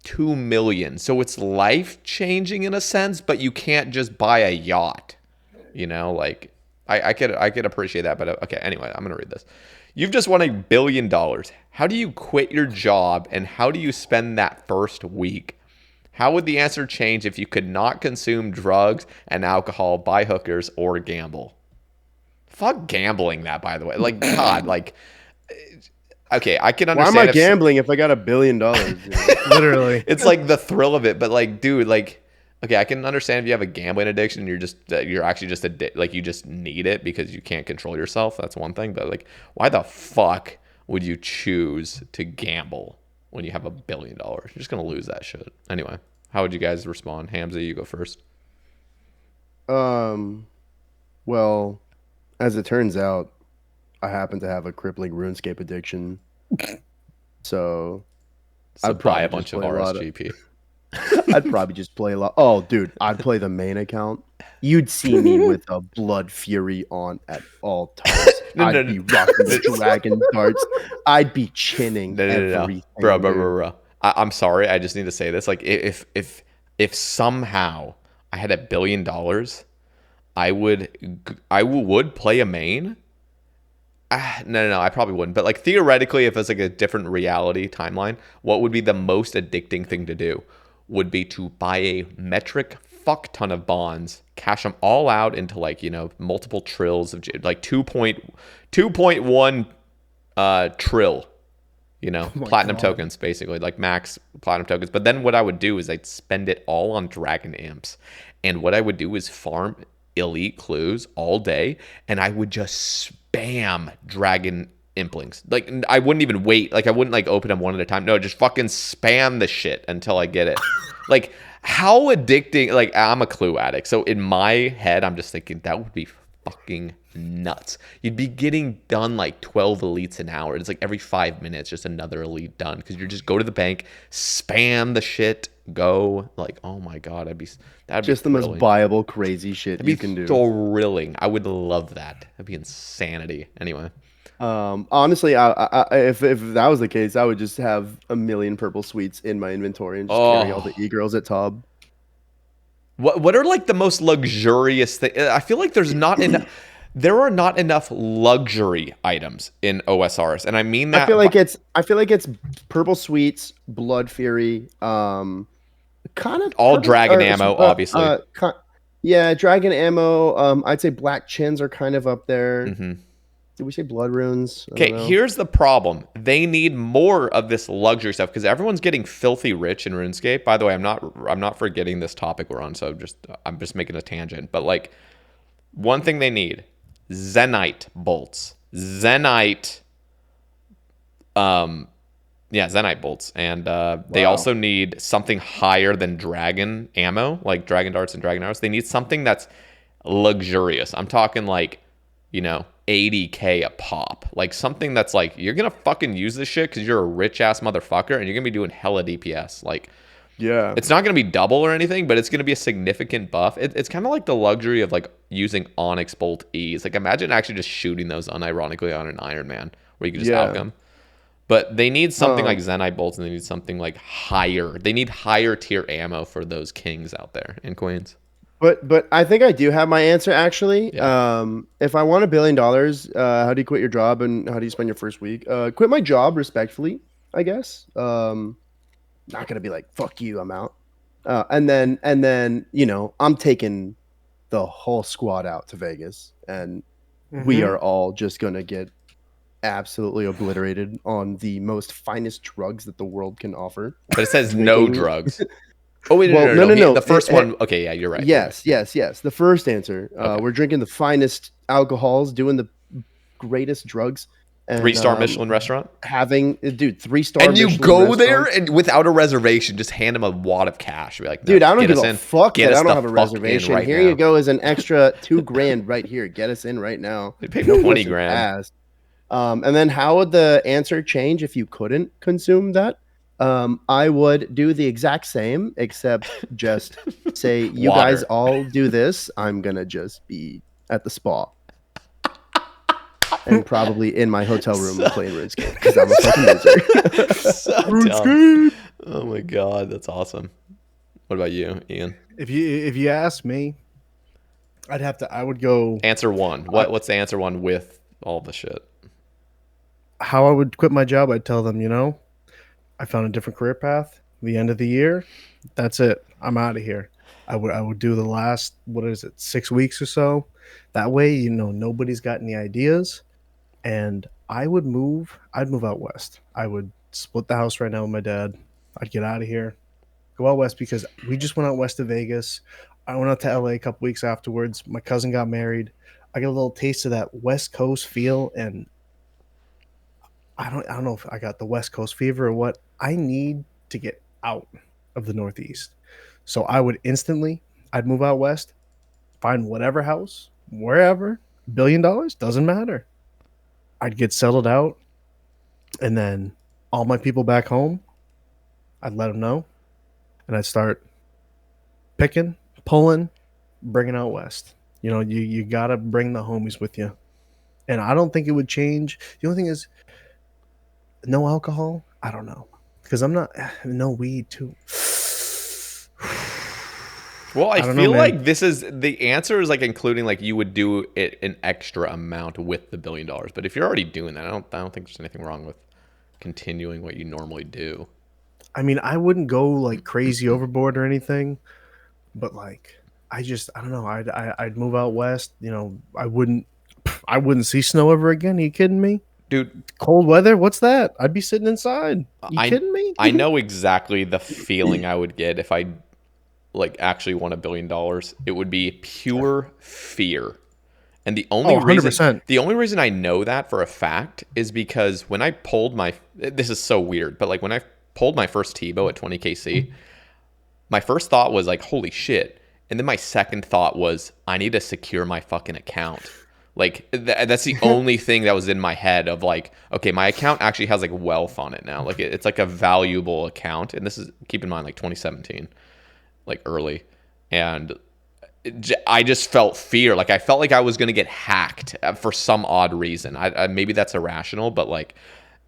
2 million. So it's life changing in a sense, but you can't just buy a yacht. You know, like I could appreciate that, but okay. Anyway, I'm gonna read this. You've just won $1 billion. How do you quit your job, and how do you spend that first week? How would the answer change if you could not consume drugs and alcohol, buy hookers, or gamble? Fuck gambling, that, by the way. Like, God, like, okay, I can Why understand. am I gambling if I got $1 billion? You know? Literally. It's like the thrill of it, but like, dude, like, okay, I can understand if you have a gambling addiction, you're actually just like, you just need it because you can't control yourself. That's one thing, but like, why the fuck would you choose to gamble when you have $1 billion? You're just gonna lose that shit. Anyway, how would you guys respond? Hamza, you go first. Well, As it turns out, I happen to have a crippling RuneScape addiction. So I'd buy probably a just bunch of play a lot of. RSGP. I'd probably just play a lot. Oh, dude, I'd play the main account. You'd see me with a Blood Fury on at all times. I'd be rocking the dragon darts. I'd be chinning everything. Bro. I'm sorry. I just need to say this. Like, if somehow I had $1 billion, I would play a main. No, I probably wouldn't. But like theoretically, if it's like a different reality timeline, what would be the most addicting thing to do? Would be to buy a metric fuck ton of bonds, cash them all out into like, multiple trills of like 2.1 trill, platinum tokens, basically, like max platinum tokens. But then what I would do is I'd spend it all on dragon imps. And what I would do is farm elite clues all day, and I would just spam dragon implings. Like, I wouldn't even wait. Like, I wouldn't like open them one at a time. No, just fucking spam the shit until I get it. Like, how addicting. Like, I'm a clue addict, so in my head I'm just thinking that would be fucking nuts. You'd be getting done like 12 elites an hour. It's like every 5 minutes just another elite done, because you just go to the bank, spam the shit, go. Like, oh my god, that'd just be the most viable crazy shit you can do. Thrilling. I would love that. That'd be insanity. Anyway, honestly, if that was the case, I would just have a million purple sweets in my inventory and just carry all the e-girls at Tob. What are like the most luxurious thing? I feel like there's not enough. There are not enough luxury items in OSRs, and I mean that. I feel like it's purple sweets, Blood Fury, kind of all dragon ammo, obviously. Yeah, dragon ammo. I'd say black chins are kind of up there. Mm-hmm. Did we say blood runes? Okay, here's the problem. They need more of this luxury stuff because everyone's getting filthy rich in RuneScape. By the way, I'm not forgetting this topic we're on, so I'm just making a tangent. But like, one thing they need: Zenite bolts. Zenite bolts. And they also need something higher than dragon ammo, like dragon darts and dragon arrows. They need something that's luxurious. I'm talking like, 80K a pop. Like something that's like, you're going to fucking use this shit because you're a rich ass motherfucker and you're going to be doing hella DPS. Like, yeah, it's not going to be double or anything, but it's going to be a significant buff. It's kind of like the luxury of like using Onyx Bolt E's. Like, imagine actually just shooting those unironically on an Ironman where you can just alch them. But they need something like Zenite bolts, and they need something like higher. They need higher tier ammo for those kings out there and queens. But I think I do have my answer, actually. Yeah. If I want $1 billion, how do you quit your job and how do you spend your first week? Quit my job respectfully, I guess. Not gonna be like, fuck you, I'm out. And then I'm taking the whole squad out to Vegas, and we are all just gonna get absolutely obliterated on the most finest drugs that the world can offer. But it says no drugs. Oh wait, no. The first one. Okay, yeah, you're right. Yes. The first answer. We're drinking the finest alcohols, doing the greatest drugs. And, 3-star Michelin restaurant. 3-star. And you Michelin go restaurant. there and without a reservation, just hand them a wad of cash. Be like, no, dude, I don't give a fuck that I don't have a reservation. Right here now. You go as an extra $2,000 right here. Get us in right now. They paid me $20,000. And then how would the answer change if you couldn't consume that? I would do the exact same, except just say, you guys all do this. I'm going to just be at the spa. And probably in my hotel room playing RuneScape because I'm a fucking loser. Oh my god, that's awesome. What about you, Ian? If you ask me, I would go answer one. What's the answer one with all the shit? How I would quit my job, I'd tell them, I found a different career path. The end of the year, that's it. I'm out of here. I would do the last 6 weeks or so. That way, nobody's got any ideas. And I'd move out west. I would split the house right now with my dad. I'd get out of here, go out west, because we just went out west to Vegas. I went out to LA a couple weeks afterwards. My cousin got married. I got a little taste of that West Coast feel, and I don't know if I got the West Coast fever or what. I need to get out of the Northeast. So I'd move out west, find whatever house, wherever, $1 billion doesn't matter. I'd get settled out, and then all my people back home, I'd let them know, and I'd start picking, pulling, bringing out west. You gotta bring the homies with you, and I don't think it would change. The only thing is, no alcohol. I don't know, because I'm not no weed too. Well, I don't feel know, like this is the answer is like including like you would do it an extra amount with the $1 billion. But if you're already doing that, I don't think there's anything wrong with continuing what you normally do. I mean, I wouldn't go like crazy overboard or anything, but like I don't know. I'd move out west. I wouldn't see snow ever again. Are you kidding me? Dude, Cold weather? What's that? I'd be sitting inside. You kidding me? I know exactly the feeling I would get if I like actually won $1 billion. It would be pure fear. And the only 100%. reason I know that for a fact is because when I pulled this is so weird, but like when I pulled my first Tebow at 20kc, my first thought was like, holy shit. And then my second thought was, I need to secure my fucking account. Like that's the only thing that was in my head of like, okay, my account actually has like wealth on it now. Like it's like a valuable account. And this is, keep in mind, like 2017, like early. And I just felt fear. Like I felt like I was going to get hacked for some odd reason. I maybe that's irrational, but like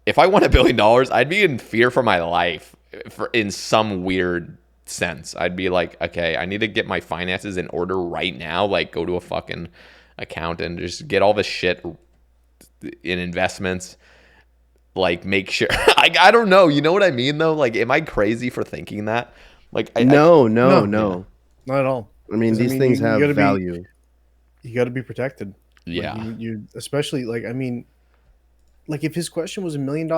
if I won $1 billion, I'd be in fear for my life in some weird sense. I'd be like, okay, I need to get my finances in order right now. Like go to a fucking accountant, just get all this shit in investments. Like make sure. I don't know. You know what I mean though? Like, am I crazy for thinking that? Like, No. Not at all. I mean, these things have value. You got to be protected. Yeah. Like you especially like, I mean, like if his question was $1 million.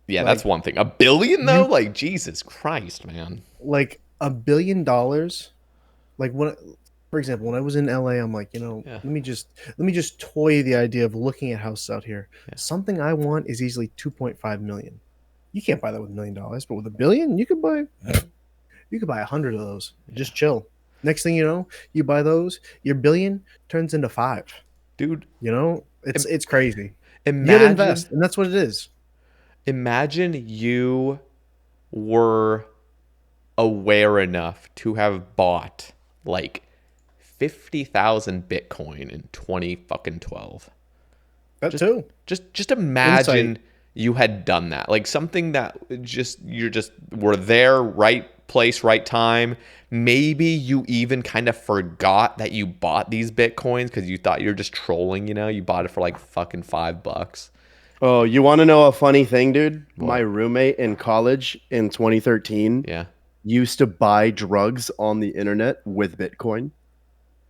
Yeah, that's one thing. $1 billion though, like Jesus Christ, man. Like $1 billion. Like for example, when I was in LA, I'm like, let me just toy the idea of looking at houses out here. Yeah. Something I want is easily 2.5 million. You can't buy that with $1 million, but with $1 billion, you could buy 100 of those. Just chill. Next thing you know, you buy those, your $1 billion turns into 5. Dude, it's crazy. Imagine, you gotta invest, and that's what it is. Imagine you were aware enough to have bought like 50,000 Bitcoin in 2012. That too. Just imagine Insight. You had done that. Like something that you were there, right place, right time. Maybe you even kind of forgot that you bought these Bitcoins because you thought you were just trolling, you bought it for like fucking $5. Oh, you want to know a funny thing, dude? What? My roommate in college in 2013 used to buy drugs on the internet with Bitcoin.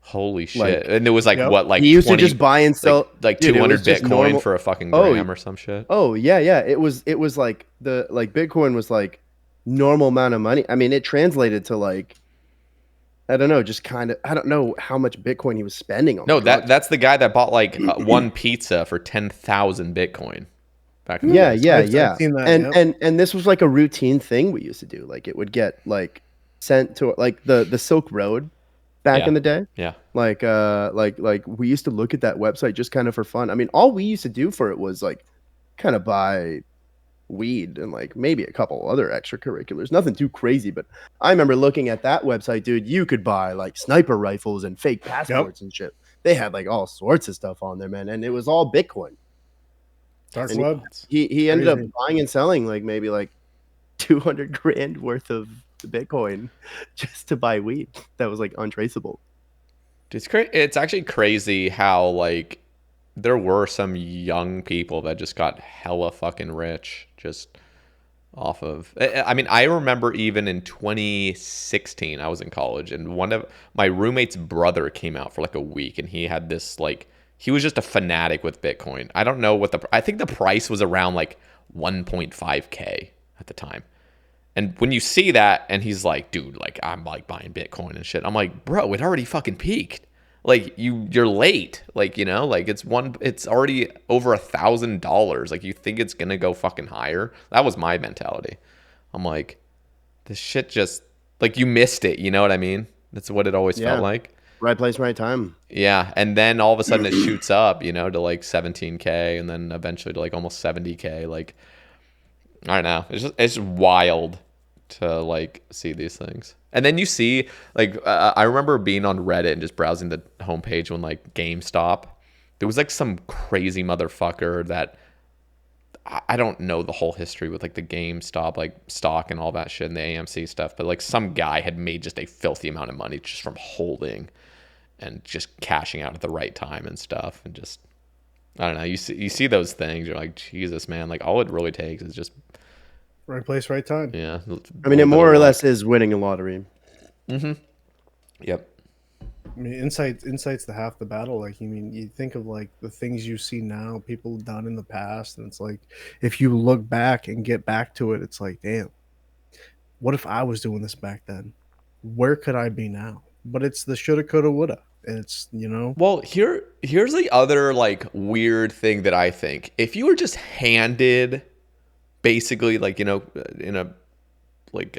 Holy shit. And it was like, what, like he used 20, to just buy and sell like 200 Bitcoin for a fucking gram or some shit. Oh, yeah. It was like Bitcoin was like normal amount of money. I mean, it translated to like, I don't know, just kind of, I don't know how much Bitcoin he was spending on. No, that's the guy that bought like one pizza for 10,000 Bitcoin. Back in I've seen that, and this was like a routine thing we used to do. Like it would get like sent to like the Silk Road back in the day. Yeah. Like we used to look at that website just kind of for fun. I mean, all we used to do for it was like kind of buy weed and like maybe a couple other extracurriculars, nothing too crazy. But I remember looking at that website, dude. You could buy like sniper rifles and fake passports and shit. They had like all sorts of stuff on there, man, and it was all Bitcoin. Dark web. He ended up buying and selling like maybe like 200 grand worth of Bitcoin just to buy weed that was like untraceable. It's actually crazy how like there were some young people that just got hella fucking rich just off of. I mean, I remember even in 2016, I was in college, and one of my roommate's brother came out for like a week, and he had this like, he was just a fanatic with Bitcoin. I don't know I think the price was around like 1.5K at the time. And when you see that, and he's like, dude, like I'm like buying Bitcoin and shit. I'm like, bro, it already fucking peaked. Like you're late. Like, like it's already over $1,000. Like you think it's gonna go fucking higher. That was my mentality. I'm like, this shit just like you missed it. You know what I mean? That's what it always felt like. Right place, right time. Yeah, and then all of a sudden it shoots up, you know, to like 17K, and then eventually to like almost 70K. Like, I don't know, it's wild to like see these things. And then you see like I remember being on Reddit and just browsing the homepage when like GameStop, there was like some crazy motherfucker that I don't know the whole history with like the GameStop like stock and all that shit and the AMC stuff, but like some guy had made just a filthy amount of money just from holding and just cashing out at the right time and stuff. And just, I don't know, you see those things, you're like, Jesus, man, like all it really takes is just Right place, right time. yeah. I mean, it more or less is winning a lottery. Mm-hmm. Yep. I mean, insight's the half the battle. Like, you mean, you think of like the things you see now, people done in the past, and it's like, if you look back and get back to it, it's like, damn, what if I was doing this back then? Where could I be now? But it's the shoulda, coulda, woulda. And it's, you know. Well, here's the other like weird thing that I think. If you were just handed basically like, you know, in a like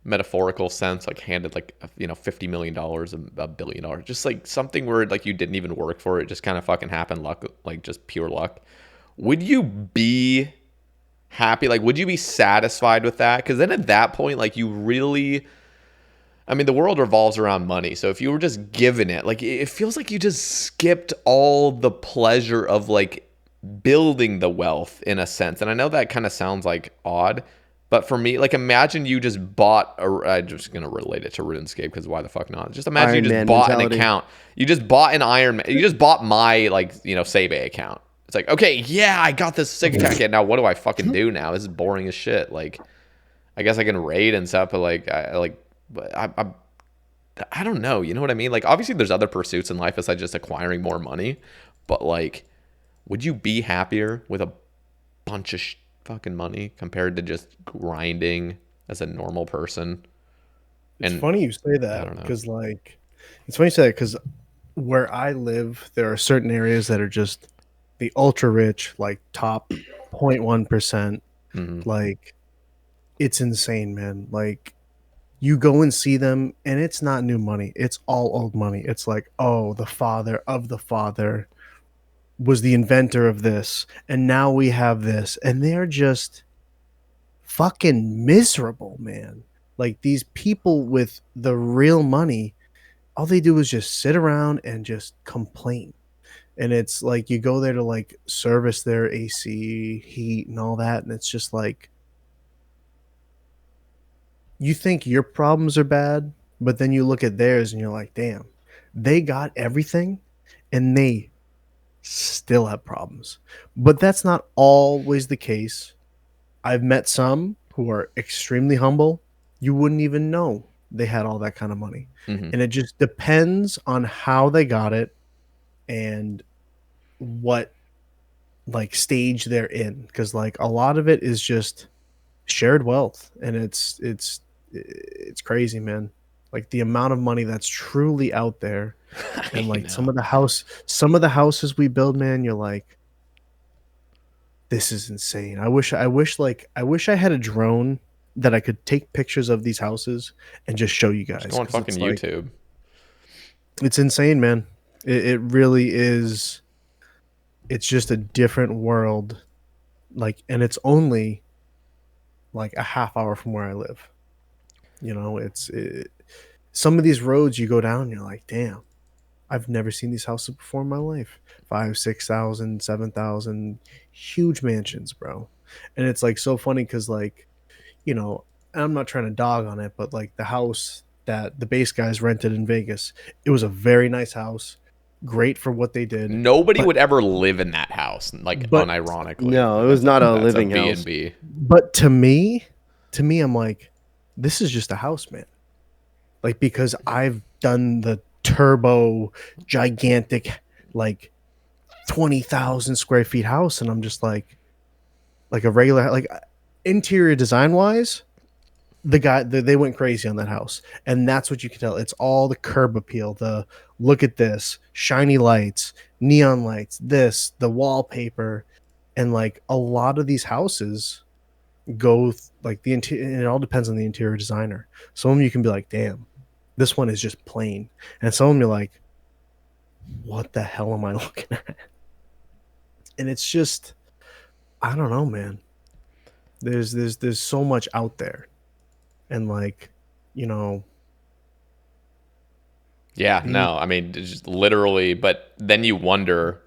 metaphorical sense, like handed like, you know, $50 million, $1 billion, just like something where like you didn't even work for it, just kind of fucking happened, luck, like just pure luck, would you be happy? Like, would you be satisfied with that? Because then at that point, like, you really, I mean, the world revolves around money. So if you were just given it, like, it feels like you just skipped all the pleasure of like building the wealth in a sense. And I know that kind of sounds like odd, but for me, like, imagine you just bought I'm just going to relate it to RuneScape because why the fuck not? Just imagine you just bought an account. You just bought an Ironman. You just bought my, like, you know, Sae Bae account. It's like, okay, yeah, I got this sick account. Now what do I fucking do now? This is boring as shit. Like, I guess I can raid and stuff, but like, I don't know. You know what I mean? Like, obviously there's other pursuits in life besides just acquiring more money, but like, would you be happier with a bunch of fucking money compared to just grinding as a normal person? It's funny you say that because, like, it's funny you say that because where I live, there are certain areas that are just the ultra rich, like top 0.1%. Mm-hmm. Like, it's insane, man. Like, you go and see them, and it's not new money. It's all old money. It's like, oh, the father of the father was the inventor of this, and now we have this. And they're just fucking miserable, man. Like, these people with the real money, all they do is just sit around and just complain. And it's like you go there to like service their AC, heat, and all that, and it's just like you think your problems are bad, but then you look at theirs and you're like, damn, they got everything and they still have problems. But that's not always the case. I've met some who are extremely humble. You wouldn't even know they had all that kind of money. Mm-hmm. And it just depends on how they got it and what like stage they're in, because like a lot of it is just shared wealth, and it's crazy, man. Like the amount of money that's truly out there, and like some of the houses we build, man, you're like, this is insane. I wish I had a drone that I could take pictures of these houses and just show you guys. Just go on fucking YouTube. It's insane, man. It really is. It's just a different world, like, and it's only like a half hour from where I live. You know, some of these roads you go down, and you're like, damn, I've never seen these houses before in my life. 5,000, 6,000, 7,000, huge mansions, bro. And it's like so funny because, like, you know, I'm not trying to dog on it, but like the house that the base guys rented in Vegas, it was a very nice house. Great for what they did. Nobody would ever live in that house, like, unironically. No, it was not a living house. B&B. But to me, I'm like, this is just a house, man. Like, because I've done the turbo, gigantic, like 20,000 square feet house, and I'm just like a regular, like, interior design wise, they went crazy on that house, and that's what you can tell. It's all the curb appeal, the look at this, shiny lights, neon lights, this, the wallpaper, and like a lot of these houses go like the interior. It all depends on the interior designer. Some of them you can be like, damn, This one is just plain. And some of them you're like, what the hell am I looking at? And it's just, I don't know, man. There's so much out there. And like, you know. Yeah, no, I mean, just literally, but then you wonder.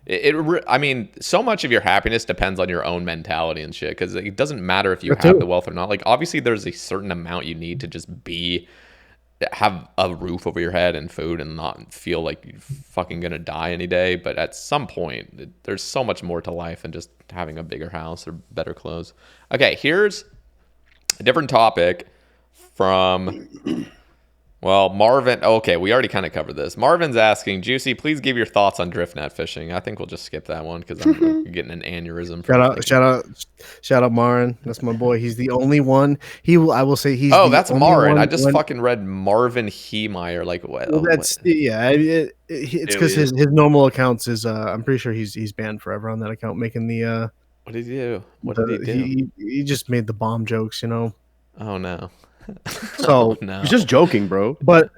I mean, so much of your happiness depends on your own mentality and shit, because it doesn't matter if you have the wealth or not. Like, obviously, there's a certain amount you need to just have a roof over your head and food and not feel like you're fucking gonna die any day. But at some point, there's so much more to life than just having a bigger house or better clothes. Okay, here's a different topic from... Well, Marvin, okay, we already kind of covered this. Marvin's asking, Juicy, please give your thoughts on drift net fishing. I think we'll just skip that one because I'm getting an aneurysm. Shout out, Marvin. That's my boy. He's the only one. I will say he's. Oh, that's Marvin. I just fucking read Marvin Heemeyer. Like what? Well, that's it's because his normal accounts is. I'm pretty sure he's banned forever on that account, making the. What did he do? What did he do? He just made the bomb jokes, you know. Oh no. So no. He's just joking, bro. But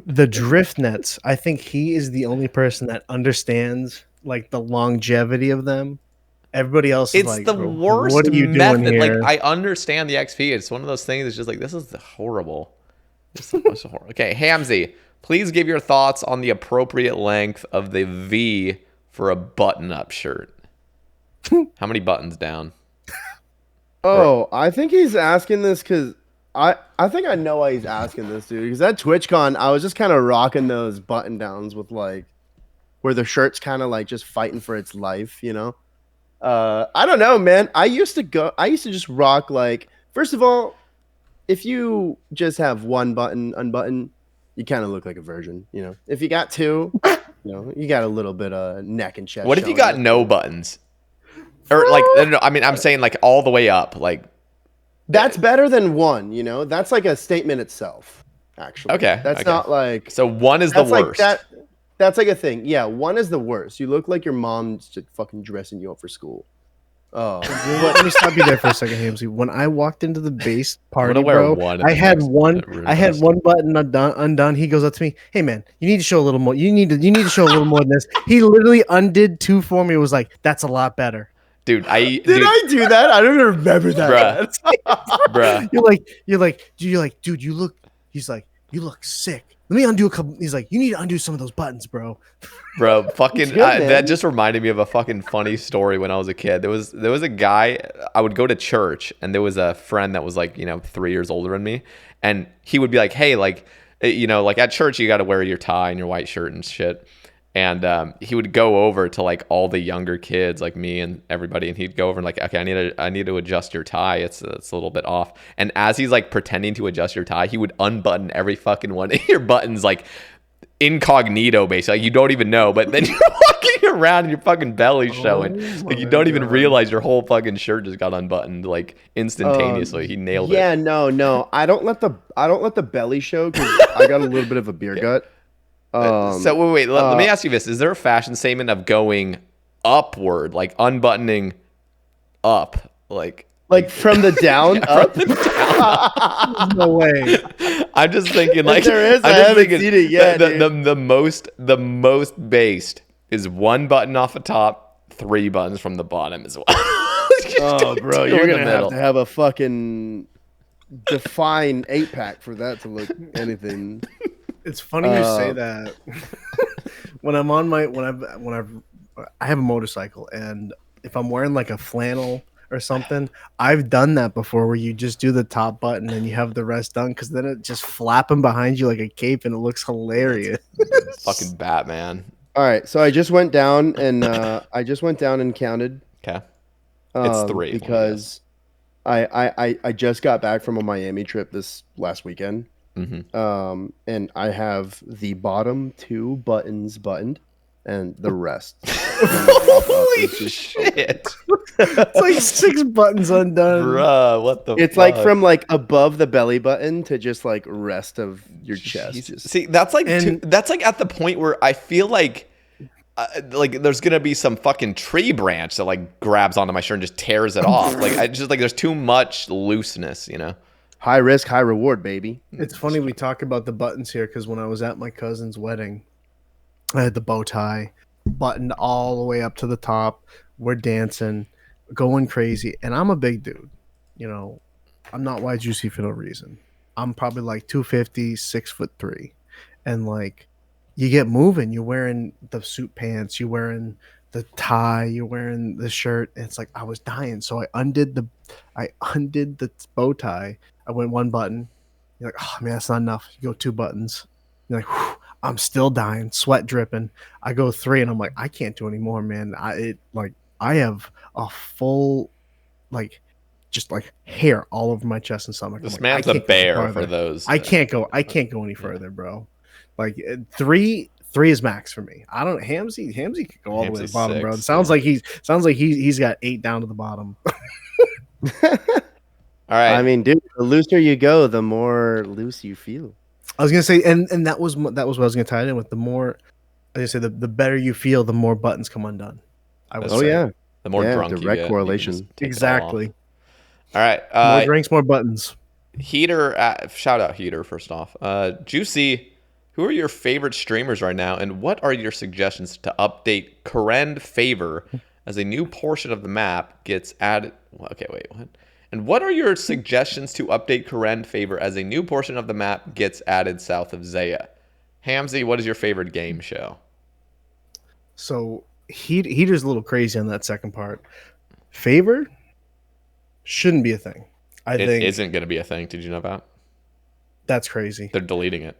the drift nets, I think he is the only person that understands like the longevity of them. Everybody else is like, it's the worst what are you method. Doing here? Like, I understand the XP. It's one of those things. It's just like, this is horrible. This is horrible. Okay, Hamsey, please give your thoughts on the appropriate length of the V for a button-up shirt. How many buttons down? Oh, I think he's asking this because I think I know why he's asking this, dude. Because at TwitchCon, I was just kind of rocking those button downs with like where the shirt's kind of like just fighting for its life, you know. I don't know, man. I used to just rock like, first of all, if you just have one button unbuttoned, you kind of look like a virgin, you know. If you got two, you know, you got a little bit of neck and chest. What if you got no buttons? Or like, I mean, I'm saying like all the way up, like that's better than one. You know, that's like a statement itself. Actually, okay, that's not like so. One is the worst. That's like a thing. Yeah, one is the worst. You look like your mom's just fucking dressing you up for school. Oh, let me stop you there for a second, Hamsey. When I walked into the base party, bro, I had one button undone. He goes up to me, "Hey man, you need to show a little more. You need to show a little more than this." He literally undid two for me. It was like, "That's a lot better." Dude, I do that? I don't even remember that. Bruh. You're like, dude, you look. He's like, you look sick. Let me undo a couple. He's like, you need to undo some of those buttons, bro. Bro, fucking that just reminded me of a fucking funny story when I was a kid. There was a guy, I would go to church, and there was a friend that was like, 3 years older than me, and he would be like, hey, like, like at church you got to wear your tie and your white shirt and shit. And he would go over to like all the younger kids, like me and everybody, and he'd go over and like, okay, I need to adjust your tie. It's a little bit off. And as he's like pretending to adjust your tie, he would unbutton every fucking one of your buttons, like incognito, basically. Like, you don't even know, but then you're walking around and your fucking belly showing. Like you don't even realize your whole fucking shirt just got unbuttoned like instantaneously. He nailed it. Yeah, no, I don't let the belly show because I got a little bit of a beer gut. So wait, let me ask you this: is there a fashion statement of going upward, like unbuttoning up, like from the down up? From the down. No way. I'm just thinking, like, there is. I haven't seen it yet. The most based is one button off the top, 3 buttons from the bottom as well. Oh, bro, you're gonna have a fucking define 8-pack for that to look anything. It's funny you say that. When I'm on I have a motorcycle, and if I'm wearing like a flannel or something, I've done that before where you just do the top button and you have the rest done because then it just flapping behind you like a cape and it looks hilarious. Fucking Batman. All right, so I just went down and counted. Okay, it's 3 because I just got back from a Miami trip this last weekend. Mm-hmm. And I have the bottom 2 buttons buttoned and the rest. Holy shit. It's like 6 buttons undone. Bruh, what the It's fuck? like from like above the belly button to just like rest of your chest. See, that's like that's like at the point where I feel like there's gonna be some fucking tree branch that like grabs onto my shirt and just tears it off. Like I just like there's too much looseness, High risk, high reward, baby. It's funny we talk about the buttons here because when I was at my cousin's wedding, I had the bow tie buttoned all the way up to the top. We're dancing, going crazy, and I'm a big dude. You know, I'm not WideJuicy for no reason. I'm probably like 250, 6'3", and like you get moving. You're wearing the suit pants. You're wearing the tie. You're wearing the shirt. And it's like I was dying, so I undid the bow tie. I went one button. You're like, oh man, that's not enough. You go two buttons. You're like, whew, I'm still dying, sweat dripping. I go three, and I'm like, I can't do anymore, man. I have a full, like, just like hair all over my chest and stomach. This like, man's a bear for those. I can't go any further, bro. Like three is max for me. I don't. Hamsey could go all the way to the bottom, 6, bro. It sounds like he's got 8 down to the bottom. All right. I mean, dude, the looser you go, the more loose you feel. I was gonna say, and that was what I was gonna tie it in with. The more, I was gonna say, the better you feel, the more buttons come undone. Yeah, the more drunk you direct get, correlation. you can just take it Exactly. all right. More drinks, more buttons. Heater, shout out Heater first off. Juicy, who are your favorite streamers right now, and what are your suggestions to update Kurend Favor as a new portion of the map gets added? Okay, wait, what? And what are your suggestions to update Kurend Favor as a new portion of the map gets added south of Zaya? Hamsey, what is your favorite game show? So Heater's a little crazy on that second part. Favor shouldn't be a thing. I think it isn't going to be a thing. Did you know that? That's crazy. They're deleting it.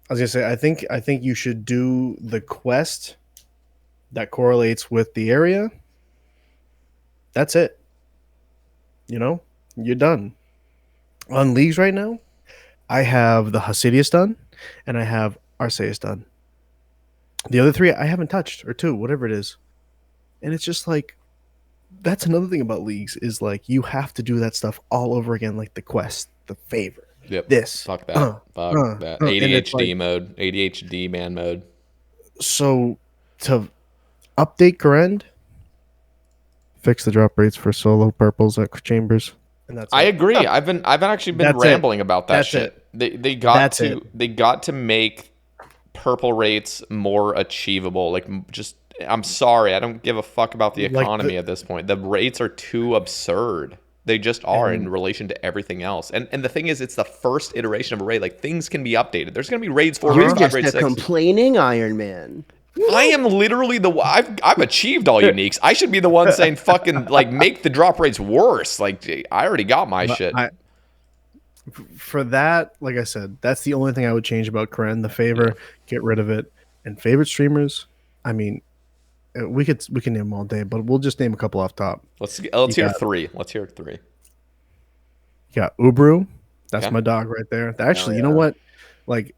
I was gonna say, I think you should do the quest that correlates with the area. That's it. You know, you're done. On leagues right now, I have the Hasidius done, and I have Arceus done. The other 3 I haven't touched, or 2, whatever it is. And it's just like, that's another thing about leagues is like you have to do that stuff all over again, like the quest, the favor. Yep. This. Fuck that. Fuck that. ADHD mode. ADHD man mode. So to update Kurend, fix the drop rates for solo purples at chambers. And that's I agree. I've actually been rambling about that shit. They got to make purple rates more achievable. Like, just, I'm sorry, I don't give a fuck about the economy at this point. The rates are too absurd. They just are in relation to everything else. And the thing is, it's the first iteration of a raid. Like, things can be updated. There's going to be raids 4, You're raids 5, just raids a 6. complaining Iron Man. I am literally I've achieved all Qneeks. I should be the one saying fucking like make the drop rates worse. Like, I already got my shit. For that, like I said, that's the only thing I would change about Kurend. The favor, get rid of it. And favorite streamers, I mean, we can name them all day, but we'll just name a couple off top. Let's hear 3. Let's hear 3. You got Ubru. That's my dog right there. Actually, you know what? Like,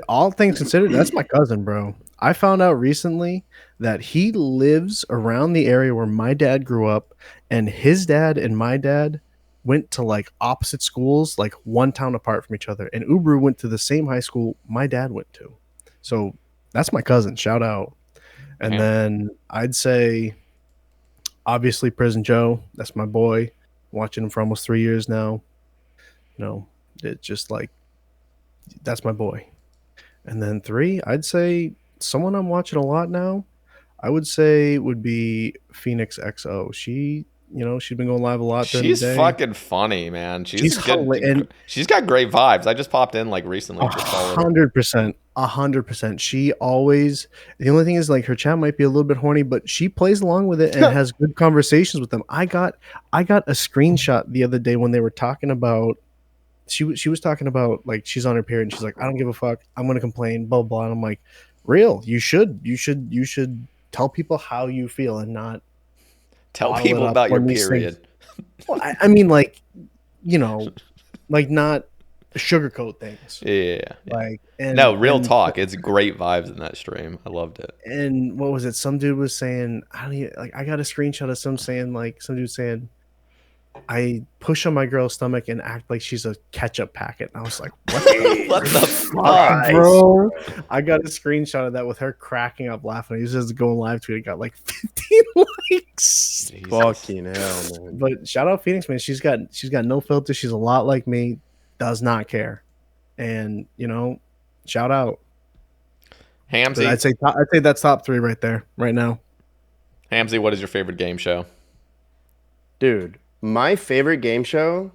all things considered, that's my cousin, bro. I found out recently that he lives around the area where my dad grew up, and his dad and my dad went to like opposite schools, like one town apart from each other. And Ubru went to the same high school my dad went to. So that's my cousin. Shout out. And then I'd say, obviously, Prison Joe. That's my boy. Watching him for almost 3 years now. You know, it's just like, that's my boy. And then 3, I'd say someone I'm watching a lot now, I would say would be Qneeks XO. She's been going live a lot during the day. She's fucking funny, man. She's good. And she's got great vibes. I just popped in like recently. 100%. She always, the only thing is like her chat might be a little bit horny, but she plays along with it and has good conversations with them. I got a screenshot the other day when they were talking about, she was talking about like she's on her period and she's like, I don't give a fuck, I'm gonna complain, blah blah. And I'm like, real, you should tell people how you feel and not tell people about your period. Well, I mean, like, you know, like not sugarcoat things. Yeah. Like, real talk. It's great vibes in that stream. I loved it. And what was it? Some dude was saying, I got a screenshot of some dude saying, I push on my girl's stomach and act like she's a ketchup packet. And I was like, what the fuck, bro? I got a screenshot of that with her cracking up laughing. He says going live tweet. It got like 15 likes. Fucking hell, man. But shout out Qneeks, man. She's got no filter. She's a lot like me. does not care. And shout out. Hamsey, But I'd say that's top 3 right there, right now. Hamsey, what is your favorite game show? Dude, my favorite game show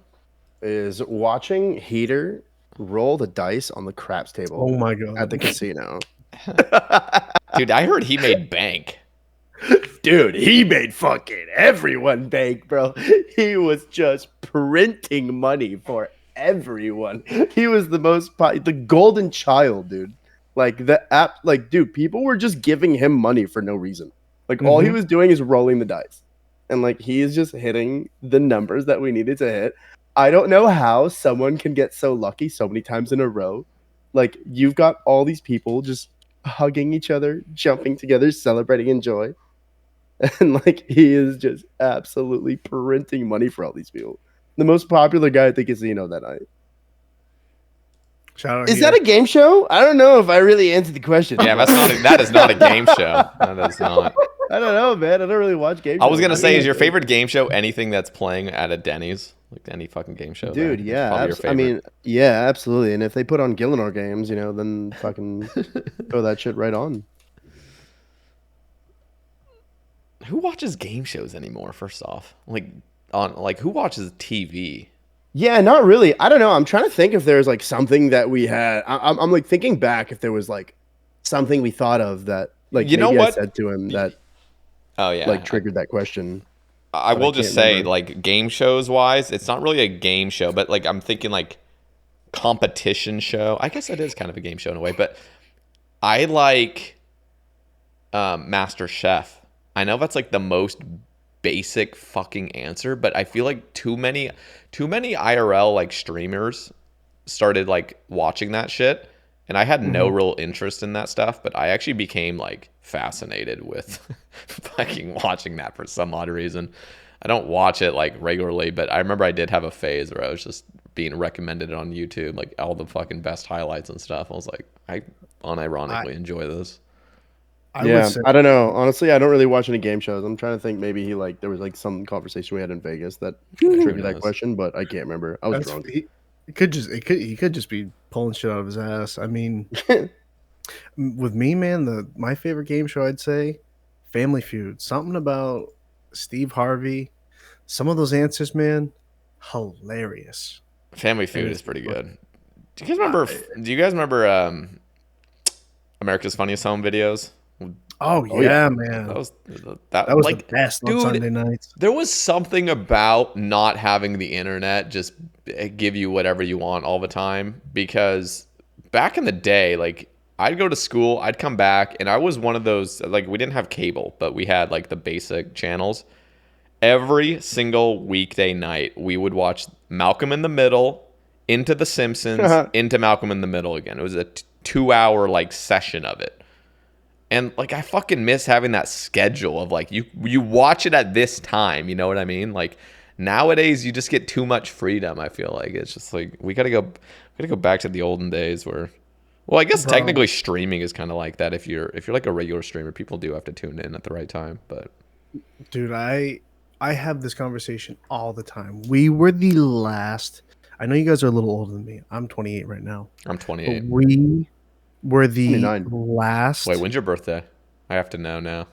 is watching Heater roll the dice on the craps table. Oh my god. At the casino. Dude, I heard he made bank. Dude, he made fucking everyone bank, bro. He was just printing money for everyone. He was the golden child, dude. Like the app, like, dude, people were just giving him money for no reason. Like all he was doing is rolling the dice. And like he is just hitting the numbers that we needed to hit. I don't know how someone can get so lucky so many times in a row. Like you've got all these people just hugging each other, jumping together, celebrating in joy. And like he is just absolutely printing money for all these people. The most popular guy at the casino that night. Shout out Is that a game show? I don't know if I really answered the question. Yeah, that is not a game show. That is not. I don't know, man. I don't really watch game shows. I was gonna say, is your favorite game show anything that's playing at a Denny's? Like any fucking game show? Dude, there? yeah. Probably your favorite. I mean, yeah, absolutely. And if they put on Gillinor games, then fucking throw that shit right on. Who watches game shows anymore? First off, who watches TV? Yeah, not really. I don't know. I'm trying to think if there's like something that we had. I'm like thinking back if there was like something we thought of that like I said to him that triggered that question. I will just say like game shows wise, it's not really a game show, but like I'm thinking like competition show. I guess it is kind of a game show in a way, but I like Master Chef. I know that's like the most basic fucking answer, but I feel like too many IRL like streamers started like watching that shit, and I had no real interest in that stuff, but I actually became like fascinated with fucking watching that for some odd reason. I don't watch it like regularly, but I remember I did have a phase where I was just being recommended on YouTube like all the fucking best highlights and stuff. I was like, I unironically enjoy this. I don't know. Honestly, I don't really watch any game shows. I'm trying to think. Maybe there was like some conversation we had in Vegas that triggered that question, but I can't remember. I was drunk. He could just be pulling shit out of his ass. I mean, with me, man, my favorite game show, I'd say, Family Feud. Something about Steve Harvey. Some of those answers, man, hilarious. Family Feud is pretty good. Do you guys remember America's Funniest Home Videos? Oh yeah, man. That was like, the best on Sunday nights. There was something about not having the internet just give you whatever you want all the time, because back in the day, like I'd go to school, I'd come back, and I was one of those, like, we didn't have cable, but we had like the basic channels. Every single weekday night, we would watch Malcolm in the Middle, into The Simpsons, into Malcolm in the Middle again. It was a 2-hour like session of it. And like I fucking miss having that schedule of like you watch it at this time, you know what I mean? Like nowadays you just get too much freedom, I feel like. It's just like we gotta go back to the olden days where, well, I guess technically streaming is kind of like that. If you're like a regular streamer, people do have to tune in at the right time. But dude, I have this conversation all the time. We were the last. I know you guys are a little older than me. I'm 28 right now. I'm 28. We were the 29. last. Wait, when's your birthday? I have to know now.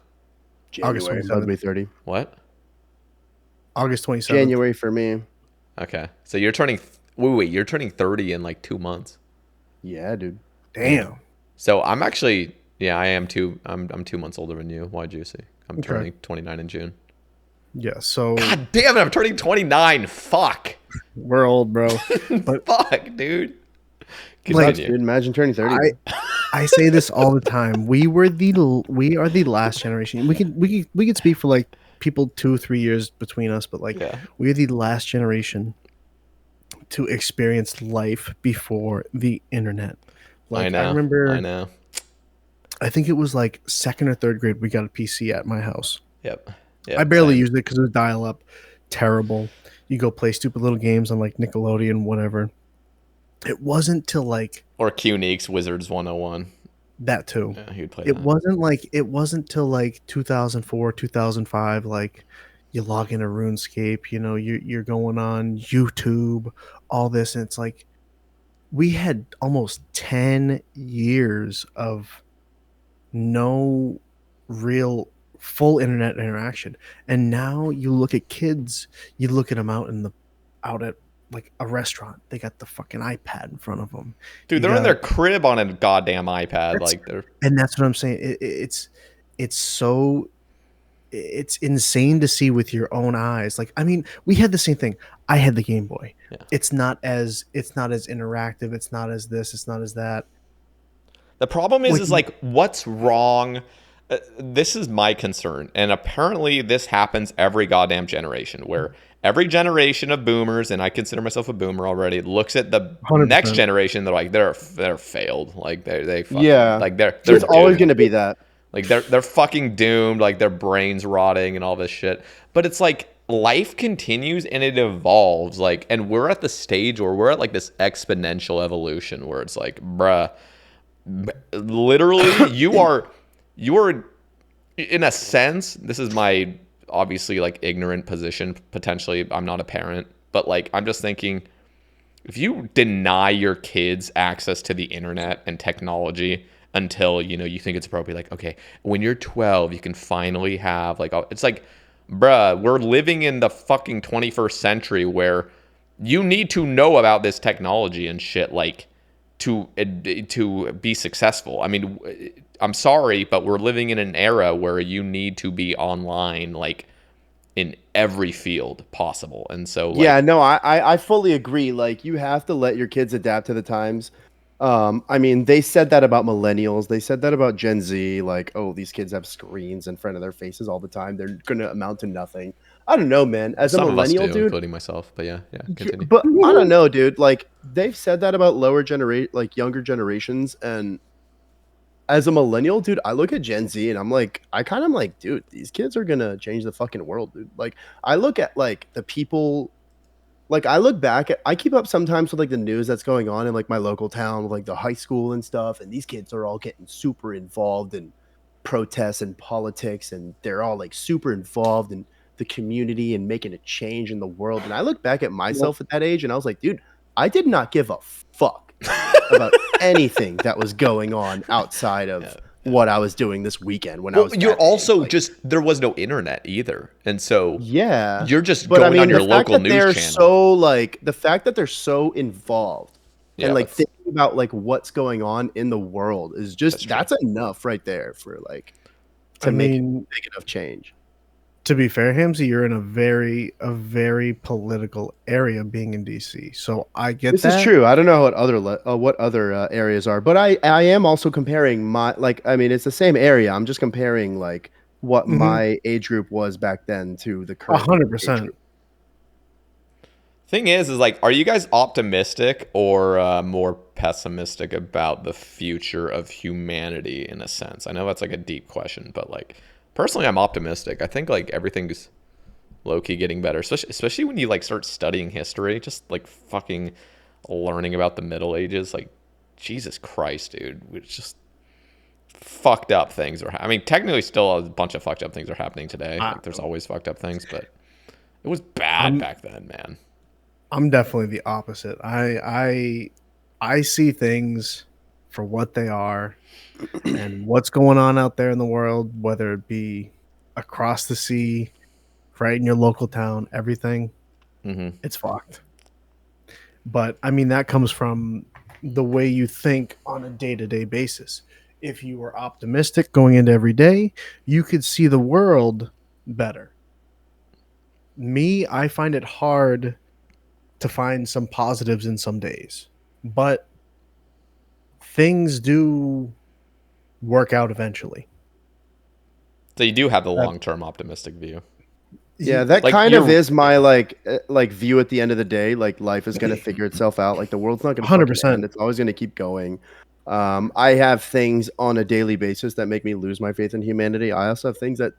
August 27th. That'd be 30. What? August 27th. January for me. Okay, so you're turning. Wait, you're turning 30 in like 2 months. Yeah, dude. Damn. So I'm actually, yeah, I am too. I'm 2 months older than you. WideJuicy. I'm turning 29 in June. Yeah. So. God damn it! I'm turning 29. Fuck. We're old, bro. But fuck, dude. Like, dude, imagine turning 30. I say this all the time. We are the last generation. We could speak for like people 2-3 years between us, but like we're the last generation to experience life before the internet. Like, I know. I think it was like 2nd or 3rd grade we got a PC at my house. Yep. I barely used it because it was dial up. Terrible. You go play stupid little games on like Nickelodeon, whatever. It wasn't till like or Qneeks Wizards 101. That too. Yeah, he would play. It wasn't till like 2004, 2005. Like you log into RuneScape, you know, you're going on YouTube, all this, and it's like we had almost 10 years of no real full internet interaction, and now you look at kids, you look at them out at like a restaurant, they got the fucking iPad in front of them. Dude, You they're in got, their crib on a goddamn iPad. that's, Like they're and that's what I'm saying. It's so it's insane to see with your own eyes. Like, I mean, we had the same thing. I had the Game Boy. Yeah. It's not as interactive. It's not as this. It's not as that. The problem is like, what's wrong? This is my concern. And apparently this happens every goddamn generation, where every generation of boomers, and I consider myself a boomer already, looks at the 100%. next generation. They're like, they're failed. Like they fucking, Yeah. like they're There's always doomed. going to be that. Like they're fucking doomed. Like their brains rotting and all this shit. But it's like life continues and it evolves. Like, and we're at the stage where we're at like this exponential evolution where it's like, bruh, literally you are in a sense, this is my obviously like ignorant position, potentially I'm not a parent, but like I'm just thinking, if you deny your kids access to the internet and technology until you think it's appropriate, like, okay, when you're 12 you can finally have like, it's like, bruh, we're living in the fucking 21st century where you need to know about this technology and shit, like to be successful. I mean, I'm sorry, but we're living in an era where you need to be online, like in every field possible. And so like, Yeah, no, I fully agree. Like, you have to let your kids adapt to the times. I mean, they said that about millennials. They said that about Gen Z. Like, oh, these kids have screens in front of their faces all the time. They're gonna amount to nothing. I don't know, man. As some a of us millennial do, dude, including myself. But yeah, continue. but I don't know, dude. Like, they've said that about younger generations. And as a millennial, dude, I look at Gen Z and I kind of like, dude, these kids are gonna change the fucking world, dude. Like, I look at like the people. Like, I look back at, I keep up sometimes with like the news that's going on in like my local town with like the high school and stuff, and these kids are all getting super involved in protests and politics, and they're all like super involved in the community and making a change in the world. And I look back at myself at that age and I was like, dude, I did not give a fuck about anything that was going on outside of what I was doing this weekend when I was. You're also just, there was no internet either, and so yeah, you're just going on your local news channel. So like the fact that they're so involved and like thinking about like what's going on in the world is just that's enough right there for like to make a big enough change. To be fair, Hamsey, you're in a very political area, being in DC. So I get this is true. I don't know what other areas are, but I am also comparing my, like, I mean, it's the same area. I'm just comparing like what my age group was back then to the current 100%. Thing is like, are you guys optimistic or more pessimistic about the future of humanity in a sense? I know that's like a deep question, but like, personally, I'm optimistic. I think like everything's low-key getting better, especially when you like start studying history, just like fucking learning about the Middle Ages. Like, Jesus Christ, dude, it's just fucked up things are. I mean, technically, still a bunch of fucked up things are happening today. Like, there's always fucked up things, but it was bad back then, man. I'm definitely the opposite. I see things for what they are and what's going on out there in the world, whether it be across the sea, right in your local town, everything, it's fucked. But I mean, that comes from the way you think on a day-to-day basis. If you were optimistic going into every day, you could see the world better. Me, I find it hard to find some positives in some days, but things do work out eventually. So you do have the long-term optimistic view. Yeah, that like, kind of is my like view at the end of the day. Like, life is going to figure itself out. Like, the world's not going to 100%. End. It's always going to keep going. I have things on a daily basis that make me lose my faith in humanity. I also have things that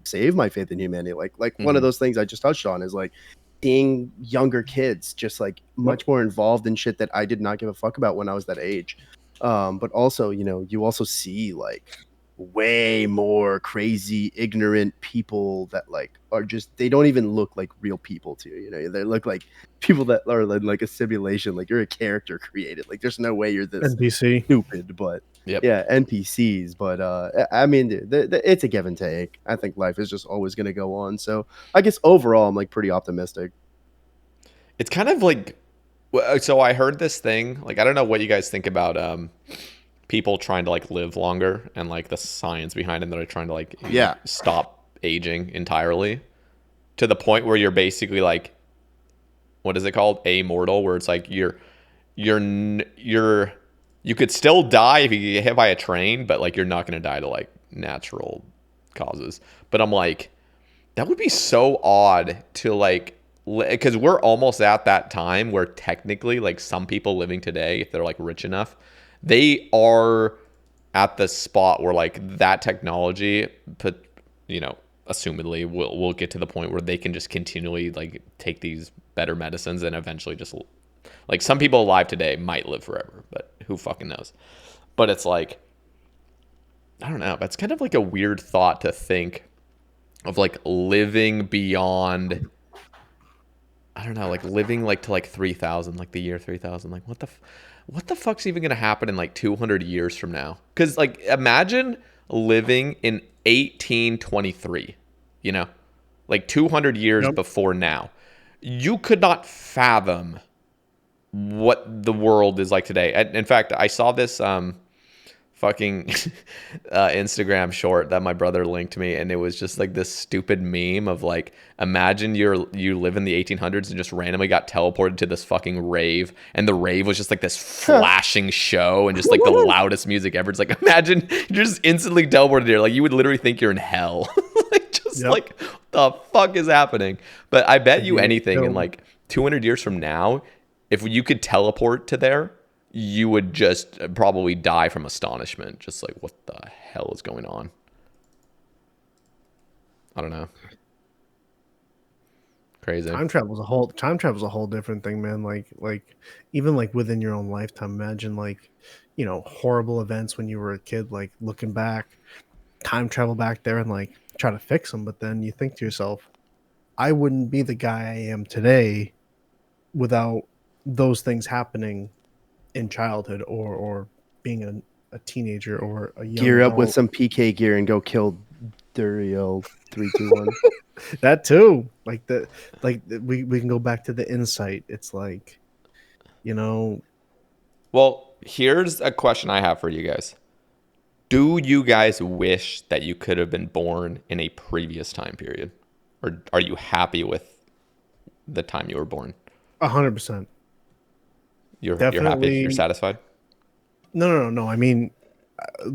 save my faith in humanity. Like one of those things I just touched on is like seeing younger kids just like much more involved in shit that I did not give a fuck about when I was that age. But also, you know, you also see like way more crazy, ignorant people that like are just, they don't even look like real people to you. You know, they look like people that are in like a simulation. Like you're a character created. Like there's no way you're this NPC. stupid. But Yep. yeah, NPCs. But I mean, it's a give and take. I think life is just always going to go on. So I guess overall, I'm like pretty optimistic. It's kind of like, so I heard this thing, like, I don't know what you guys think about people trying to like live longer and like the science behind it, that are trying to like stop aging entirely to the point where you're basically like, what is it called? Amortal, where it's like you could still die if you get hit by a train, but like you're not going to die to like natural causes. But I'm like, that would be so odd to like, because we're almost at that time where technically like some people living today, if they're like rich enough, they are at the spot where like that technology put, you know, assumedly will get to the point where they can just continually like take these better medicines and eventually just, like, some people alive today might live forever, but who fucking knows. But it's like, I don't know, that's kind of like a weird thought to think of, like living beyond, I don't know, like living like to like 3000, like the year 3000. Like what the fuck's even gonna happen in like 200 years from now? Because like imagine living in 1823, you know, like 200 years before now. You could not fathom what the world is like today. In fact, I saw this fucking Instagram short that my brother linked me, and it was just like this stupid meme of like, imagine you live in the 1800s and just randomly got teleported to this fucking rave, and the rave was just like this flashing show and just like the loudest music ever. It's like, imagine you're just instantly teleported here, like you would literally think you're in hell. Like just like, what the fuck is happening? But I bet you anything in like 200 years from now, if you could teleport to there, you would just probably die from astonishment. Just like, what the hell is going on? I don't know. Crazy. Time travel's a whole different thing, man. Like even like within your own lifetime, imagine like, you know, horrible events when you were a kid, like looking back, time travel back there and like try to fix them. But then you think to yourself, I wouldn't be the guy I am today without those things happening in childhood or being a teenager or a young Gear up adult. with some PK gear and go kill Duriel 321. That too. We can go back to the insight. It's like, you know. Well, here's a question I have for you guys. Do you guys wish that you could have been born in a previous time period? Or are you happy with the time you were born? 100%. You're happy? You're satisfied? No. I mean,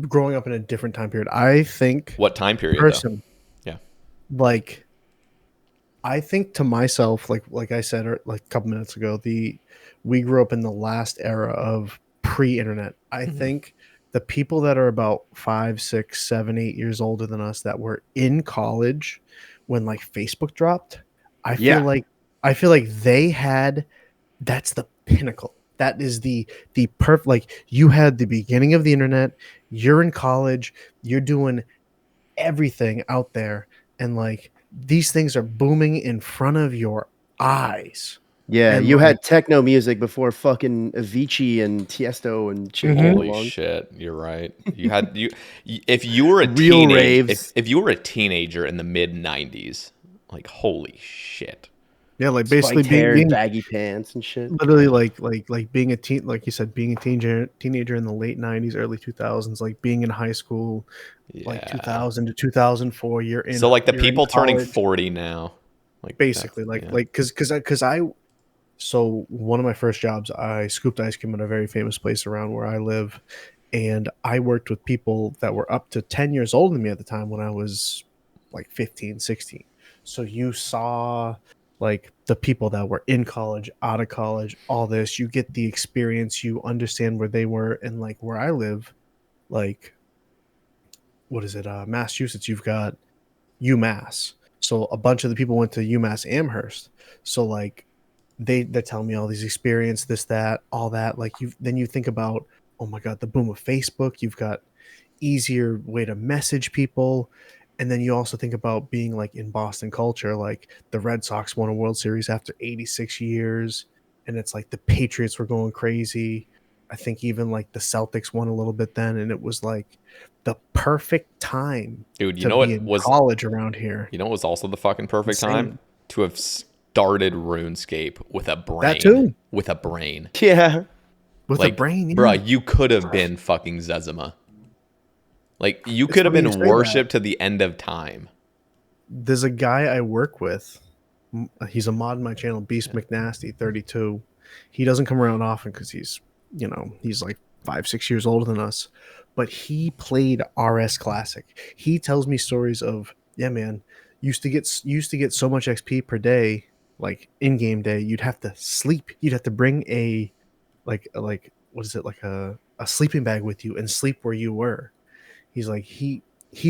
growing up in a different time period. I think. What time period? Though? Yeah. Like, I think to myself, like I said, like a couple minutes ago, we grew up in the last era of pre-internet. I think the people that are about 5, 6, 7, 8 years older than us that were in college when like Facebook dropped, I feel like they had, that's the pinnacle. That is the perfect, like you had the beginning of the internet, you're in college, you're doing everything out there, and like these things are booming in front of your eyes. Yeah, and you like, had techno music before fucking Avicii and Tiesto and shit. Holy shit, you're right. You had if you were a real raves. If you were a teenager in the mid 90s, like holy shit. Yeah, like basically being baggy pants and shit. Literally, like being a teen, like you said, being a teenager in the late 90s, early 2000s, like being in high school, like 2000 to 2004. You're in. So like the people turning 40 now, like basically, because so one of my first jobs, I scooped ice cream at a very famous place around where I live, and I worked with people that were up to 10 years older than me at the time when I was like 15, 16. So you saw like the people that were in college, out of college, all this, you get the experience, you understand where they were. And like where I live, like, what is it? Massachusetts, you've got UMass. So a bunch of the people went to UMass Amherst. So like they're telling me all these experience, this, that, all that. Like then you think about, oh my God, the boom of Facebook. You've got easier way to message people. And then you also think about being like in Boston culture, like the Red Sox won a World Series after 86 years. And it's like the Patriots were going crazy. I think even like the Celtics won a little bit then. And it was like the perfect time Dude, you to know be what in was college around here. you know what was also the fucking perfect Insane. time? To have started RuneScape with a brain. That too. With a brain. Yeah. With Like, a brain, yeah. bruh, you could have been fucking Zezima. Like, you It's could have funny been you say worshipped to the end of time. There's a guy I work with. He's a mod in my channel, Beast McNasty 32. He doesn't come around often because he's like 5-6 years older than us. But he played RS Classic. He tells me stories of, yeah, man, used to get so much XP per day, like in-game day. You'd have to sleep. You'd have to bring a what is it, like a sleeping bag with you and sleep where you were. He's like, he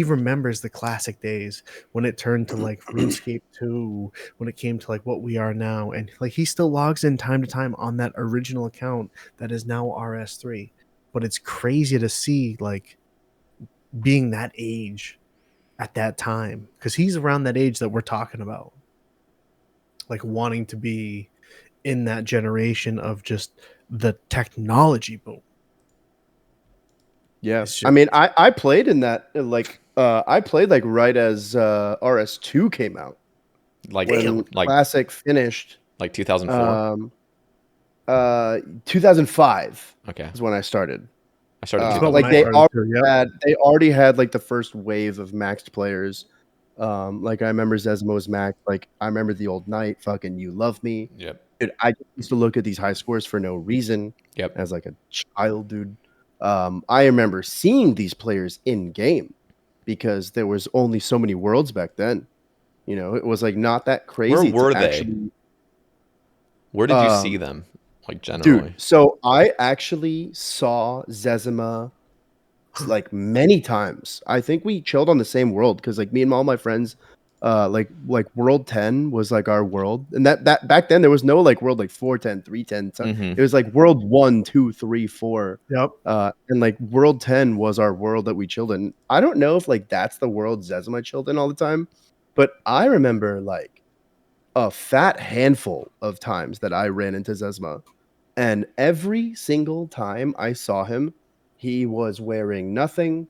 remembers the classic days when it turned to like RuneScape 2, when it came to like what we are now. And like he still logs in time to time on that original account that is now RS3. But it's crazy to see like being that age at that time, because he's around that age that we're talking about. Like wanting to be in that generation of just the technology boom. Yeah. It's just- I mean, I played in that, I played like right as RS2 came out. Like, When Classic finished. Like 2004? 2005 Okay. is when I started. I started about Like when I they started too, yep. already had like the first wave of maxed players. Like I remember Zezima was maxed. Like I remember the old Knight, fucking You Love Me. Yep. Dude, I used to look at these high scores for no reason. Yep. As like a child, dude. I remember seeing these players in game because there was only so many worlds back then. You know, it was like not that crazy. Where were to they? actually, Where did you see them? Like generally? dude, so I actually saw Zezima like many times. I think we chilled on the same world because like me and all my friends, like World 10 was like our world, and that back then there was no like world like 410, 310. Mhm. It was like World 1, 2, 3, 4. Yep. And like World 10 was our world that we chilled in. I don't know if like that's the world Zezima chilled in all the time, but I remember like a fat handful of times that I ran into Zezima. And every single time I saw him, he was wearing nothing,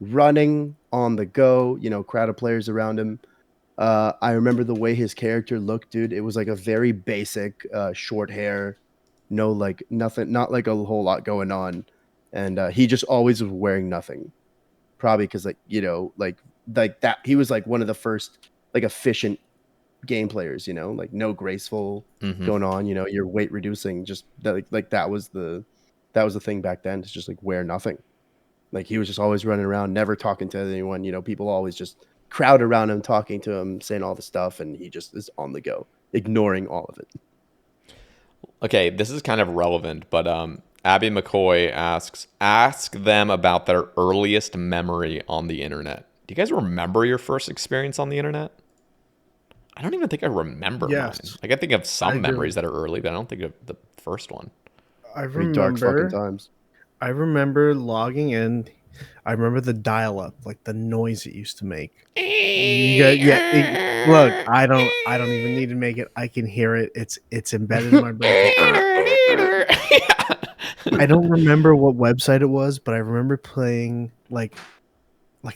running on the go, you know, crowd of players around him. I remember the way his character looked, dude. It was like a very basic short hair, no like nothing, not like a whole lot going on. And he just always was wearing nothing. Probably because like, you know, like that he was like one of the first like efficient game players, you know, like no graceful Mhm. going on, you know, you're weight reducing, just that like that was the thing back then, to just like wear nothing. Like he was just always running around, never talking to anyone, you know, people always just crowd around him, talking to him, saying all the stuff, and he just is on the go, ignoring all of it. Okay, this is kind of relevant, but Abby McCoy asks, ask them about their earliest memory on the internet. Do you guys remember your first experience on the internet? I don't even think I remember mine. Like I think of some memories that are early, but I don't think of the first one. Pretty dark fucking times. I remember logging in. I remember the dial-up, like the noise it used to make. Look, I don't even need to make it. I can hear it. It's embedded in my brain. I don't remember what website it was, but I remember playing like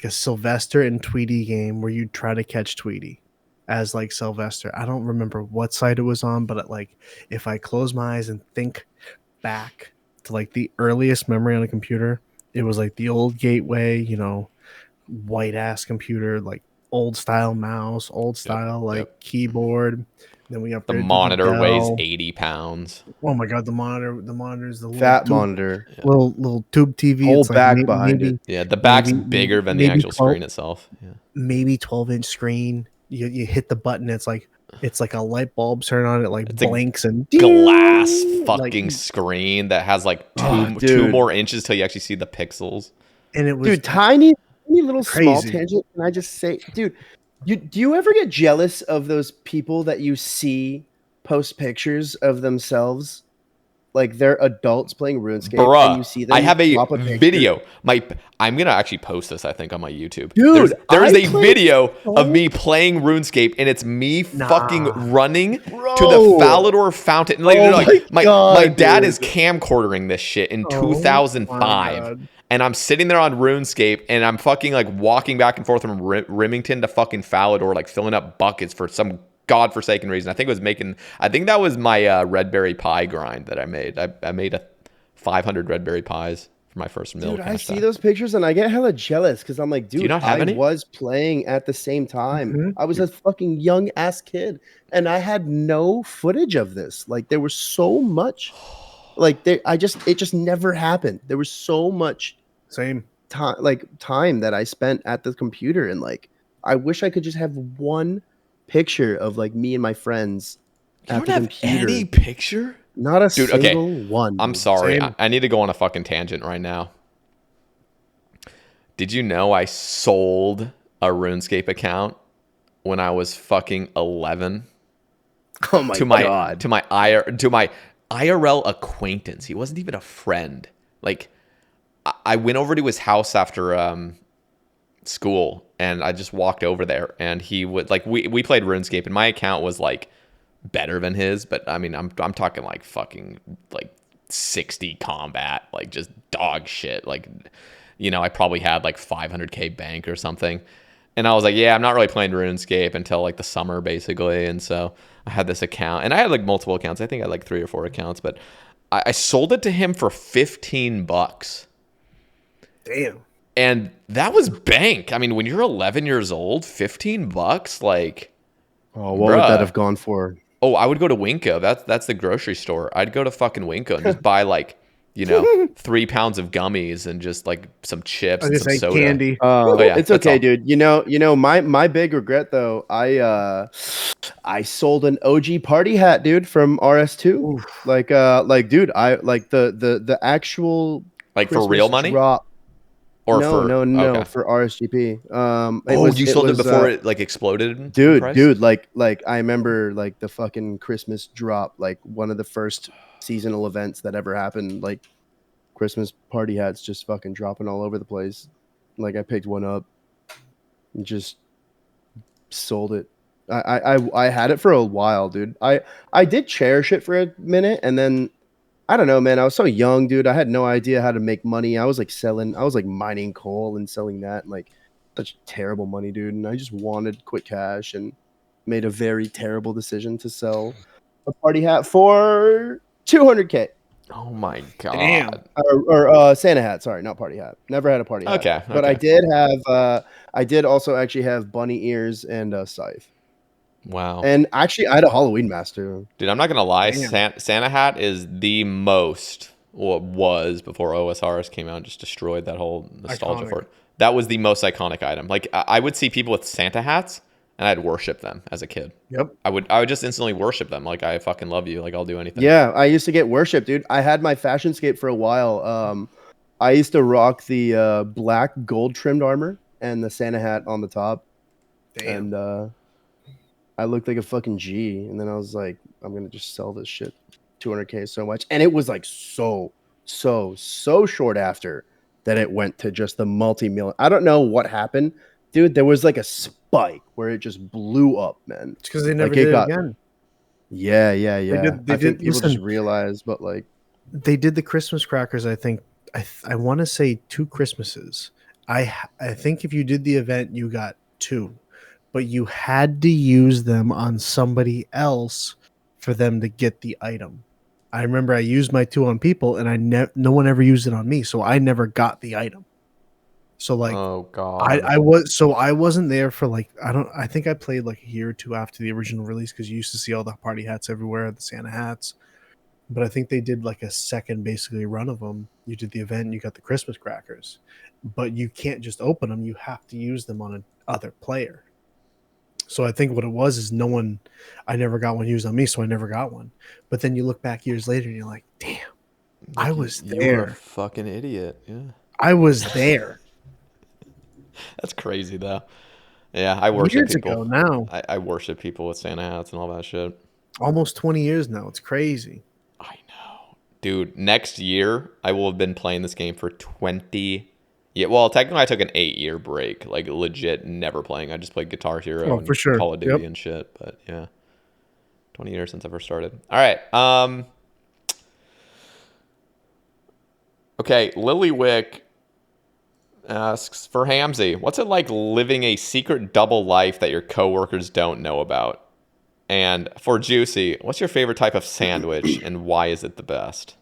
a Sylvester and Tweety game where you'd try to catch Tweety as like Sylvester. I don't remember what site it was on, but like if I close my eyes and think back to like the earliest memory on a computer, it was like the old Gateway, you know, white ass computer, like old style mouse, old style like keyboard. Then we upgraded. The monitor weighs 80 pounds. Oh my god, the monitor's the fat little monitor, little tube TV. whole it's back like behind it. Yeah, the back's bigger than the actual screen itself. Yeah. Maybe 12-inch screen. You hit the button, it's like a light bulb turn on, it like blinks and glass fucking screen that has like two more inches till you actually see the pixels. And it was dude, tiny little crazy. Small tangent. Can I just say, dude, do you ever get jealous of those people that you see post pictures of themselves like they're adults playing RuneScape, Bruh, and you see them. I have a drop picture. video. I'm gonna actually post this, I think, on my YouTube. Dude, there is I a played video so- of me playing RuneScape, and it's me fucking running Bro. to the Falador fountain. Like, Oh like, my my God, dad dude. is camcordering this shit in Oh my 2005. God. And I'm sitting there on RuneScape, and I'm fucking like walking back and forth from Remington to fucking Falador, like filling up buckets for some godforsaken reason. I think that was my red berry pie grind that I made. I made 500 red berry pies for my first meal. Dude, I see those pictures and I get hella jealous because I'm like, dude, you not have I any? was playing at the same time. Mhm. I was a fucking young ass kid, and I had no footage of this. Like, there was so much. Like, it just never happened. There was so much Same. time that I spent at the computer, and like, I wish I could just have one picture of like me and my friends You at don't the have computer. any picture? Not a Dude, okay. single one. I'm dude. sorry. Same. I need to go on a fucking tangent right now. Did you know I sold a RuneScape account when I was fucking 11 Oh my to my god. to my IRL acquaintance? He wasn't even a friend. Like, I went over to his house after school, and I just walked over there, and he would like we played RuneScape, and my account was like better than his, but I mean I'm talking like fucking like 60 combat, like just dog shit. Like, you know, I probably had like 500k bank or something. And I was like, yeah, I'm not really playing RuneScape until like the summer, basically. And so I had this account, and I had like multiple accounts. I think I had like 3 or 4 accounts, but I sold it to him for $15. Damn. And that was bank. I mean, when you're 11 years old, $15, like, Oh, what would that bruh. have gone for? Oh, I would go to Winco. That's the grocery store. I'd go to fucking Winco and just buy like, you know, 3 pounds of gummies and just like some chips I and was some gonna say soda. candy. Oh, yeah, It's that's okay, all. dude. My big regret though, I sold an OG party hat, dude, from RS2. Oof. Like dude, I like the actual Like for Christmas real money? drop. Or no, for no, okay. for RSGP. You sold it before it like exploded in price? Dude, like I remember like the fucking Christmas drop, like one of the first seasonal events that ever happened, like Christmas party hats just fucking dropping all over the place. Like, I picked one up and just sold it. I had it for a while, dude. I did cherish it for a minute, and then I don't know, man. I was so young, dude. I had no idea how to make money. I was like mining coal and selling that, and like such terrible money, dude. And I just wanted quick cash and made a very terrible decision to sell a party hat for 200K. Oh my god. Damn. Or Santa hat. Sorry, not party hat. Never had a party hat. Okay. But I did also actually have bunny ears and a scythe. Wow. And actually, I had a Halloween mask too. Dude, I'm not gonna lie. Damn. Santa hat is the most, well, it was before OSRS came out and just destroyed that whole nostalgia Iconic. for it. That was the most iconic item. Like, I would see people with Santa hats, and I'd worship them as a kid. Yep. I would just instantly worship them. Like, I fucking love you. Like, I'll do anything. Yeah, I used to get worship, dude. I had my fashion scape for a while. I used to rock the black gold trimmed armor and the Santa hat on the top. Damn. And I looked like a fucking G. And then I was like, I'm gonna just sell this shit 200K so much. And it was like so short after that it went to just the multi-million. I don't know what happened, dude. There was like a spike where it just blew up, man. It's because they never Like, did it again. Yeah. they I think did- people just listen. realized, but like, They did the Christmas crackers. I think I want to say 2 Christmases. I think if you did the event, you got 2, but you had to use them on somebody else for them to get the item. I remember I used my 2 on people, and no one ever used it on me, so I never got the item. So like, Oh god. I wasn't there for like I think I played like a year or 2 after the original release because you used to see all the party hats everywhere, the Santa hats. But I think they did like a second basically run of them. You did the event, and you got the Christmas crackers, but you can't just open them. You have to use them on another player. So I think what it was is I never got one used on me, so I never got one. But then you look back years later and you're like, damn, I was You were a there. fucking idiot. Yeah. I was there. That's crazy though. Yeah, I worship Years people. ago now. I worship people with Santa hats and all that shit. Almost 20 years now. It's crazy. I know. Dude, next year I will have been playing this game for 20. Yeah, well, technically I took an 8-year break, like legit never playing. I just played Guitar Hero Oh, and for sure. Call of Duty Yep. and shit. But yeah, 20 years since I first started. All right. Okay, Lilywick asks for Hamsey, what's it like living a secret double life that your coworkers don't know about? And for Juicy, what's your favorite type of sandwich and why is it the best?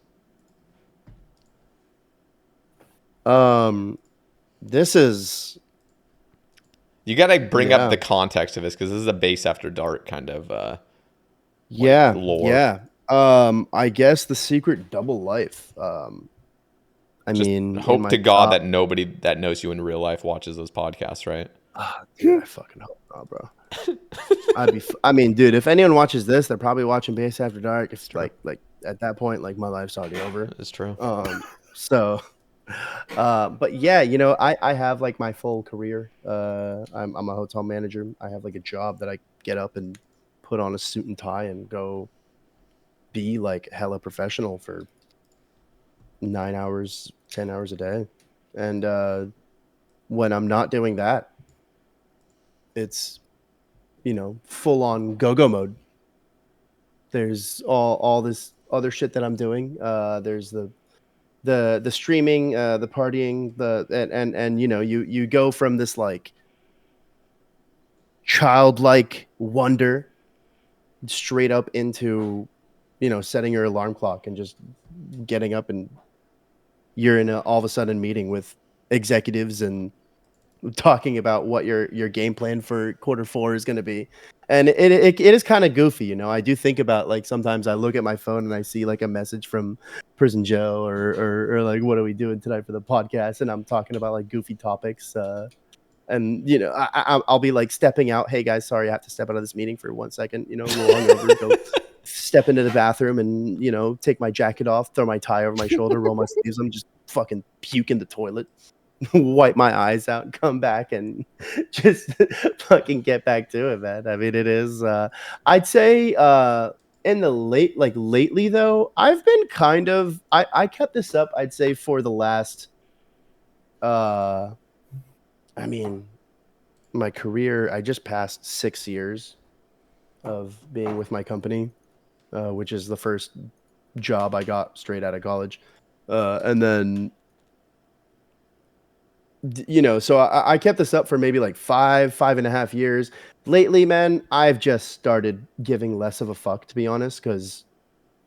This is You gotta bring up yeah. the context of this because this is a base after dark kind of Yeah, lore. yeah. I guess the secret double life. I Just mean, in hope my to God top, that nobody that knows you in real life watches those podcasts, right? dude, I fucking hope not, bro. I mean, dude, if anyone watches this, they're probably watching Base After Dark. It's like at that point, like my life's already over. It's true. So, but yeah, you know, I have like my full career. I'm a hotel manager. I have like a job that I get up and put on a suit and tie and go be like hella professional for 9 hours, 10 hours a day. And when I'm not doing that, it's, you know, full on go-go mode. There's all this other shit that I'm doing. There's the streaming, the partying, and you know, you go from this like childlike wonder straight up into, you know, setting your alarm clock and just getting up, and you're in a all of a sudden meeting with executives and talking about what your game plan for quarter 4 is going to be. And it is kind of goofy, you know. I do think about, like, sometimes I look at my phone and I see like a message from Prison Joe or like, what are we doing tonight for the podcast, and I'm talking about like goofy topics, and you know, I'll be like stepping out, hey guys, sorry, I have to step out of this meeting for 1 second, you know, a little hungover, go step into the bathroom and, you know, take my jacket off, throw my tie over my shoulder, roll my sleeves, I'm just fucking puke in the toilet, wipe my eyes out, and come back and just fucking get back to it, man. I mean, it is I'd say in the lately though, I've been kind of I kept this up, I'd say, for the last I mean, my career, I just passed 6 years of being with my company, which is the first job I got straight out of college. And then, you know, so I kept this up for maybe like 5.5 years. Lately, man, I've just started giving less of a fuck, to be honest, because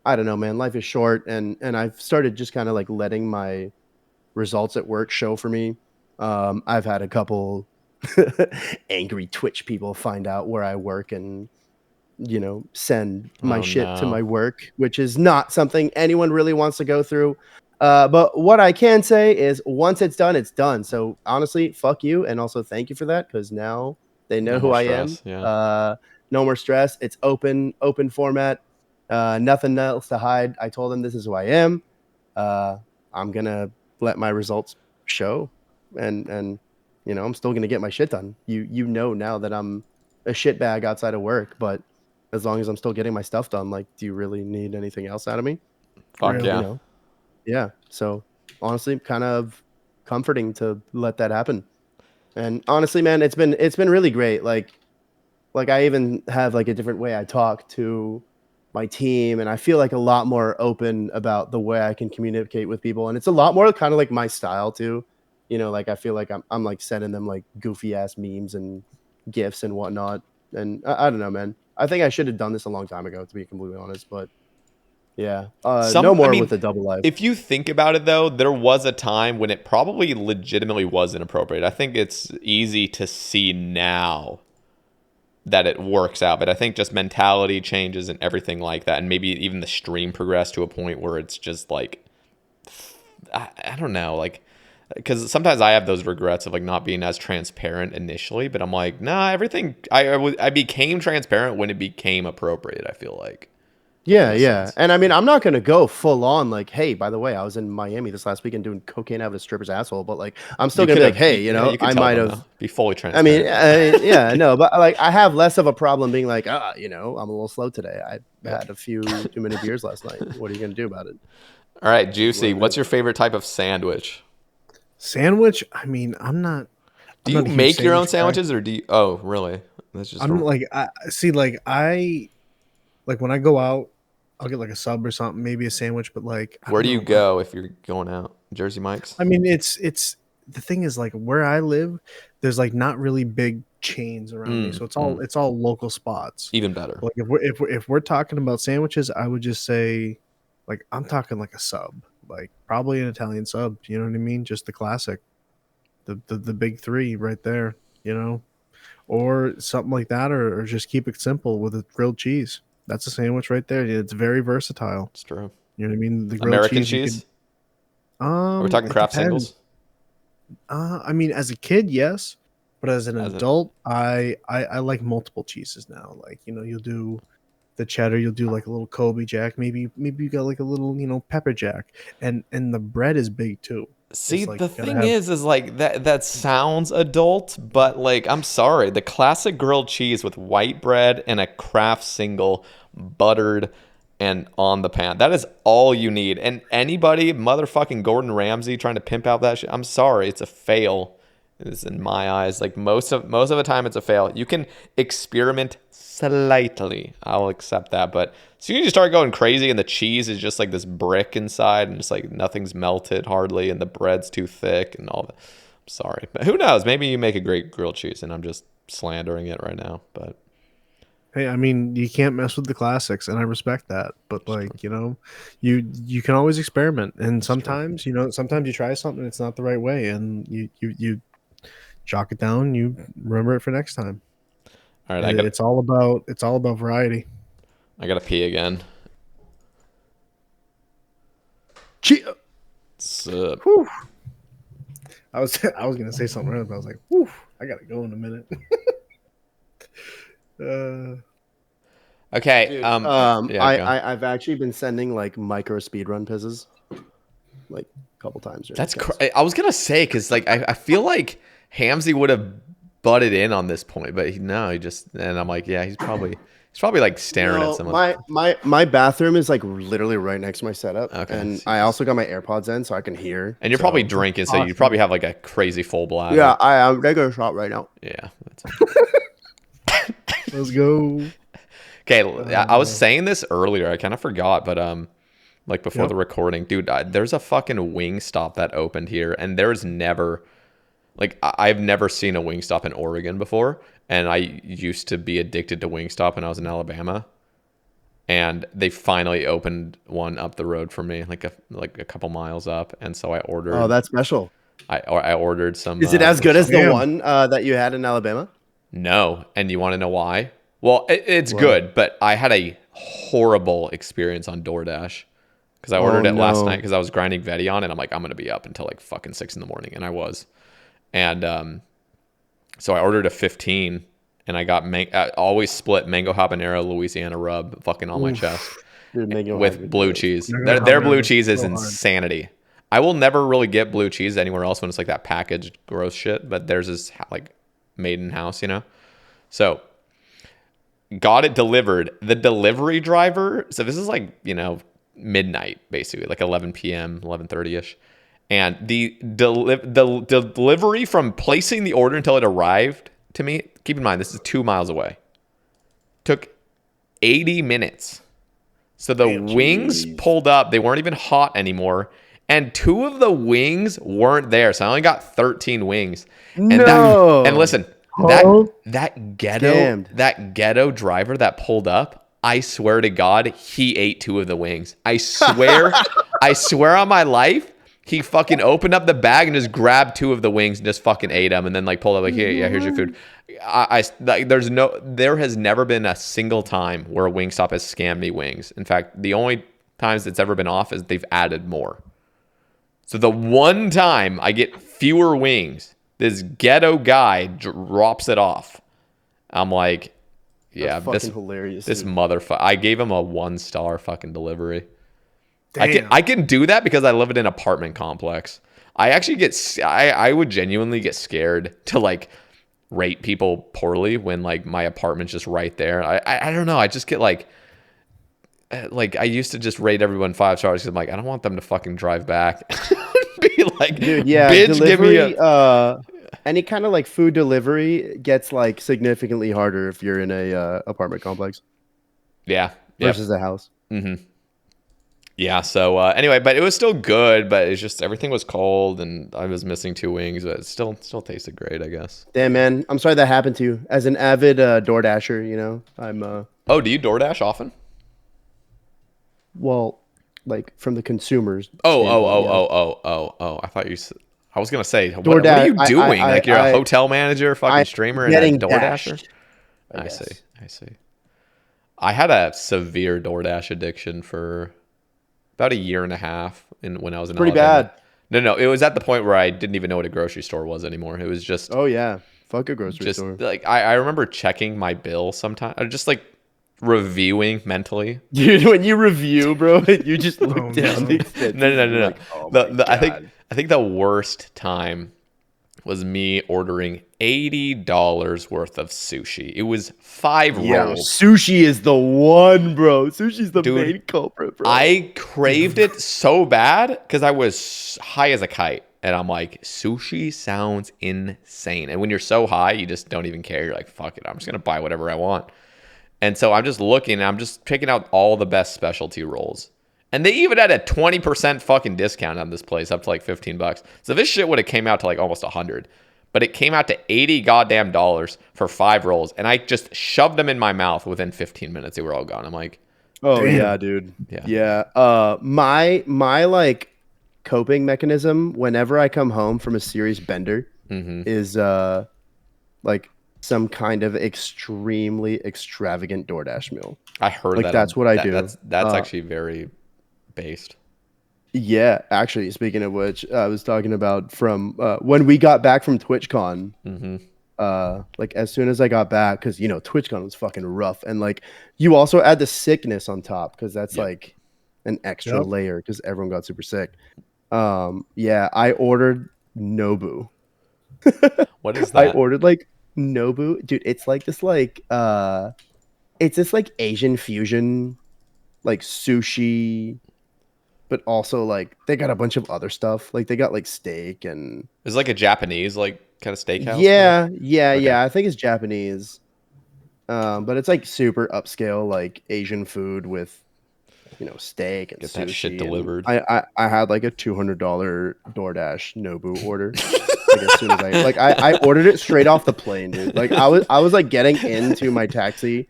I don't know, man, life is short, and I've started just kind of like letting my results at work show for me. I've had a couple angry Twitch people find out where I work and, you know, send my shit to my work, which is not something anyone really wants to go through. But what I can say is once it's done, it's done. So honestly, fuck you. And also thank you for that, because now they know who I am. Yeah. No more stress. It's open format. Nothing else to hide. I told them this is who I am. I'm going to let my results show. And you know, I'm still going to get my shit done. You know now that I'm a shitbag outside of work, but as long as I'm still getting my stuff done, like, do you really need anything else out of me? Fuck Really? yeah. You know? Yeah. So honestly, kind of comforting to let that happen. And honestly, man, it's been really great. Like I even have like a different way I talk to my team, and I feel like a lot more open about the way I can communicate with people, and it's a lot more kind of like my style too. You know, like I feel like I'm like sending them like goofy ass memes and gifs and whatnot. And I don't know, man. I think I should have done this a long time ago, to be completely honest. But yeah, no more with the double life. If you think about it, though, there was a time when it probably legitimately was inappropriate. I think it's easy to see now that it works out, but I think just mentality changes and everything like that, and maybe even the stream progressed to a point where it's just like, I don't know, like, because sometimes I have those regrets of like not being as transparent initially, but I'm like, nah, everything, I became transparent when it became appropriate, I feel like. Yeah, yeah. And I mean, I'm not going to go full on like, hey, by the way, I was in Miami this last weekend doing cocaine out of a stripper's asshole. But like, I'm still going to be like, hey, you know, I might have. Be fully I transparent. mean, yeah, no, but like, I have less of a problem being like, you know, I'm a little slow today. I had a few too many beers last night. What are you going to do about it? All right, Juicy. What's your favorite type of sandwich? Sandwich? I mean, I'm not. Do I'm you not a huge make your own sandwich guy. sandwiches, or do you? Oh, really? That's just. I'm like, I see, like when I go out, I'll get like a sub or something, maybe a sandwich, but like, I Where don't do you know. go if you're going out? Jersey Mike's? I mean, it's the thing is like where I live, there's like not really big chains around me, so it's all local spots. Even better. Like if we're talking about sandwiches, I would just say, like I'm talking like a sub, like probably an Italian sub. You know what I mean? Just the classic, the big three right there. You know, or something like that, or just keep it simple with a grilled cheese. That's a sandwich right there. It's very versatile. It's true. You know what I mean? The grilled American cheese. cheese? Are we talking It craft depends. singles? I mean, as a kid, yes, but as an adult, I like multiple cheeses now. Like you'll do the cheddar, you'll do like a little Kobe Jack, maybe you got like a little pepper jack, and the bread is big too. See, like, the thing is like that sounds adult, but like I'm sorry, the classic grilled cheese with white bread and a craft single, buttered and on the pan. That is all you need. And anybody, motherfucking Gordon Ramsay trying to pimp out that shit, I'm sorry, it's a fail. It's in my eyes. Like most of the time it's a fail. You can experiment slightly. I'll accept that. But as soon as you start going crazy and the cheese is just like this brick inside and just like nothing's melted hardly and the bread's too thick and all that. I'm sorry. But who knows? Maybe you make a great grilled cheese and I'm just slandering it right now. But hey, I mean, you can't mess with the classics, and I respect that. But like, you can always experiment, and sometimes, sometimes you try something, it's not the right way, and you jot it down, you remember it for next time. All right, it's all about variety. I gotta pee again. Sup? I was gonna say something else, but I was like, whew, I gotta go in a minute. Okay. Dude, yeah, I've actually been sending like micro speedrun pizzes like a couple times. That's I was gonna say because like I feel like Hamsey would have butted in on this point, but he just and I'm like, yeah, he's probably like staring at someone. My bathroom is like literally right next to my setup, and geez. I also got my AirPods in so I can hear. And you're probably drinking, so you probably have like a crazy full bladder. Yeah, I'm gonna go shot right now. Yeah. Let's go. Okay, I was saying this earlier. I kind of forgot, but like before the recording, dude, there's a fucking Wingstop that opened here, and there's never, like, I've never seen a Wingstop in Oregon before, and I used to be addicted to Wingstop when I was in Alabama, and they finally opened one up the road from me, like a couple miles up, and so I ordered. Oh, that's special. I ordered some. Is it as good as the one that you had in Alabama? No, and you want to know why? Well, it's good, but I had a horrible experience on DoorDash because I ordered it last night because I was grinding Veti on, and I'm like, I'm going to be up until like fucking 6 a.m, and I was. And so I ordered a 15, and I got always split mango habanero Louisiana rub fucking on my chest with blue cheese. Their blue cheese is insanity. I will never really get blue cheese anywhere else when it's like that packaged gross shit, but theirs is like made in house, So got it delivered. The delivery driver, so this is like, midnight, basically, like 11 p.m., 11:30-ish. And the delivery from placing the order until it arrived to me, keep in mind, this is 2 miles away, took 80 minutes. So the wings pulled up. They weren't even hot anymore. And 2 of the wings weren't there. So I only got 13 wings. And listen, that ghetto driver that pulled up, I swear to God, he ate 2 of the wings. I swear on my life, he fucking opened up the bag and just grabbed 2 of the wings and just fucking ate them and then like pulled up like, here's your food. There has never been a single time where Wingstop has scammed me wings. In fact, the only times it's ever been off is they've added more. So the one time I get fewer wings, this ghetto guy drops it off. I'm like, yeah, that's fucking hilarious. This motherfucker. I gave him a 1-star fucking delivery. Damn. I can do that because I live in an apartment complex. I actually I would genuinely get scared to like rate people poorly when like my apartment's just right there. I don't know. I just get like, like I used to just rate everyone 5 stars because I'm like, I don't want them to fucking drive back. Be like, dude, yeah, bitch, delivery, give me a. any kind of like food delivery gets like significantly harder if you're in a apartment complex. Yeah. Versus a house. Mm-hmm. Yeah. So anyway, but it was still good, but it's just everything was cold and I was missing 2 wings, but it still tasted great, I guess. Damn, man, I'm sorry that happened to you. As an avid DoorDasher, you know, I'm. Oh, do you DoorDash often? Well, like from the consumers. Oh. I thought you. I was gonna say, what are you doing? Like you're a hotel manager, fucking streamer, and a DoorDasher. I see. I had a severe DoorDash addiction for about 1.5 years when I was in pretty Alabama. bad. No, it was at the point where I didn't even know what a grocery store was anymore. It was just oh yeah, fuck a grocery store. Like I remember checking my bill sometimes, or just like reviewing mentally. Dude, when you review, bro, you just look down the expenses. No. Like, oh my God. I think the worst time was me ordering $80 worth of sushi. It was 5 rolls. Sushi is the one, bro. Sushi's the main culprit, bro. I craved it so bad because I was high as a kite. And I'm like, sushi sounds insane. And when you're so high, you just don't even care. You're like, fuck it. I'm just going to buy whatever I want. And so I'm just looking, and I'm just picking out all the best specialty rolls. And they even had a 20% fucking discount on this place, up to like $15. So this shit would have came out to like almost 100. But it came out to $80 goddamn dollars for 5 rolls. And I just shoved them in my mouth within 15 minutes. They were all gone. I'm like, oh, damn. Yeah, dude. Yeah. My like coping mechanism whenever I come home from a serious bender is like some kind of extremely extravagant DoorDash meal. I heard like that's what I do. That's actually very based. Yeah, actually, speaking of which, I was talking about from when we got back from TwitchCon. Like as soon as I got back, because you know TwitchCon was fucking rough, and like you also add the sickness on top because that's like an extra layer because everyone got super sick. Yeah, I ordered Nobu. What is that? I ordered like Nobu, dude. It's like this it's this like Asian fusion, like sushi, but also like they got a bunch of other stuff. Like they got like steak and it's like a Japanese like kind of steakhouse. Yeah. I think it's Japanese, but it's like super upscale like Asian food with steak and get sushi. That shit delivered. I had like a $200 DoorDash Nobu order. Like as soon as I ordered it straight off the plane, dude. Like I was like getting into my taxi,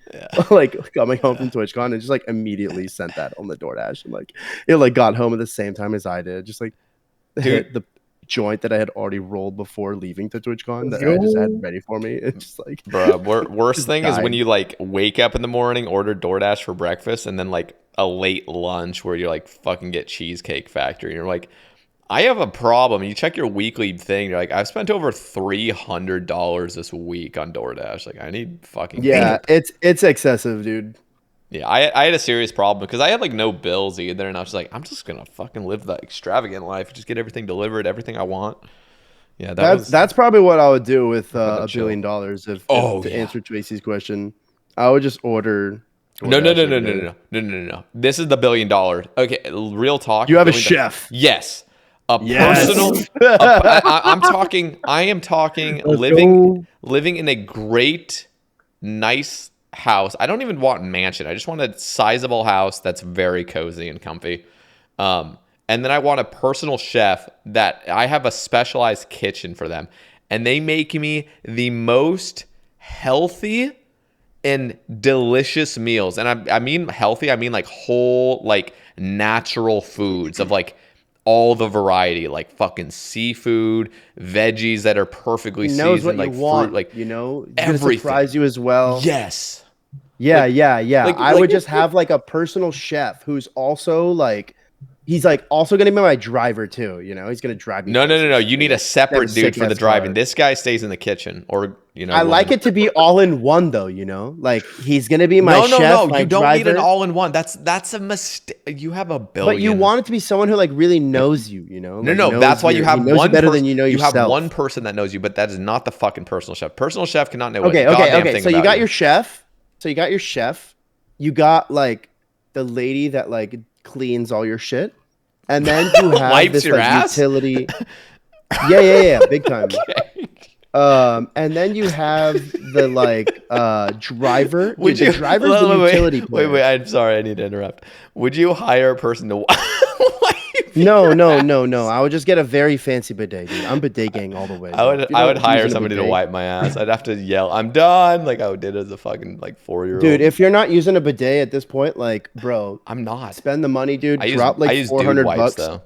like coming home from TwitchCon, and just like immediately sent that on the DoorDash, and like it like got home at the same time as I did. Just like hit the joint that I had already rolled before leaving to TwitchCon that I just had ready for me. It's just like, bro, worst thing is when you like wake up in the morning, order DoorDash for breakfast, and then like a late lunch where you're like fucking get Cheesecake Factory, and you're like, I have a problem. You check your weekly thing. You're like, I've spent over $300 this week on DoorDash. Like, I need fucking. Yeah, it's excessive, dude. Yeah, I had a serious problem because I had like no bills either, and I was like, I'm just gonna fucking live the extravagant life, just get everything delivered, everything I want. Yeah, that's probably what I would do with $1 billion if to answer Tracy's question. I would just order. No. This is the $1 billion. Okay, real talk. You have a chef. Yes. Personal. I am talking living in a great, nice house. I don't even want mansion. I just want a sizable house that's very cozy and comfy. And then I want a personal chef that I have a specialized kitchen for them. And they make me the most healthy and delicious meals. And I mean healthy, I mean like whole, like natural foods of like all the variety, like fucking seafood, veggies that are perfectly seasoned, what like you want, fruit, like it's everything. Gonna surprise you as well. Yes. Yeah. I would just have like a personal chef who's also like, he's like also gonna be my driver too. He's gonna drive me. No. You need a separate dude for the driving. This guy stays in the kitchen, or I like it to be all in one though. Like he's gonna be my chef. No. You don't need an all in one. That's a mistake. You have $1 billion. But you want it to be someone who like really knows you. No. That's why you have one better than you know yourself. You have one person that knows you, but that is not the fucking personal chef. Personal chef cannot know. Okay. So you got your chef. You got like the lady that like cleans all your shit, and then you have Wipes this your like ass? utility. Yeah, big time. Okay. And then you have the like driver. Would Dude, you? the driver's the utility player. Wait. I'm sorry. I need to interrupt. Would you hire a person to wipe? No. I would just get a very fancy bidet, dude. I'm bidet gang all the way. I would. If you're I not would hire using a somebody to bidet- wipe my ass. I'd have to yell, "I'm done!" Like I did as a fucking like 4-year-old. Dude, if you're not using a bidet at this point, like, bro, I'm not. spend the money, dude. I Drop like use 400 dude wipes, bucks. though.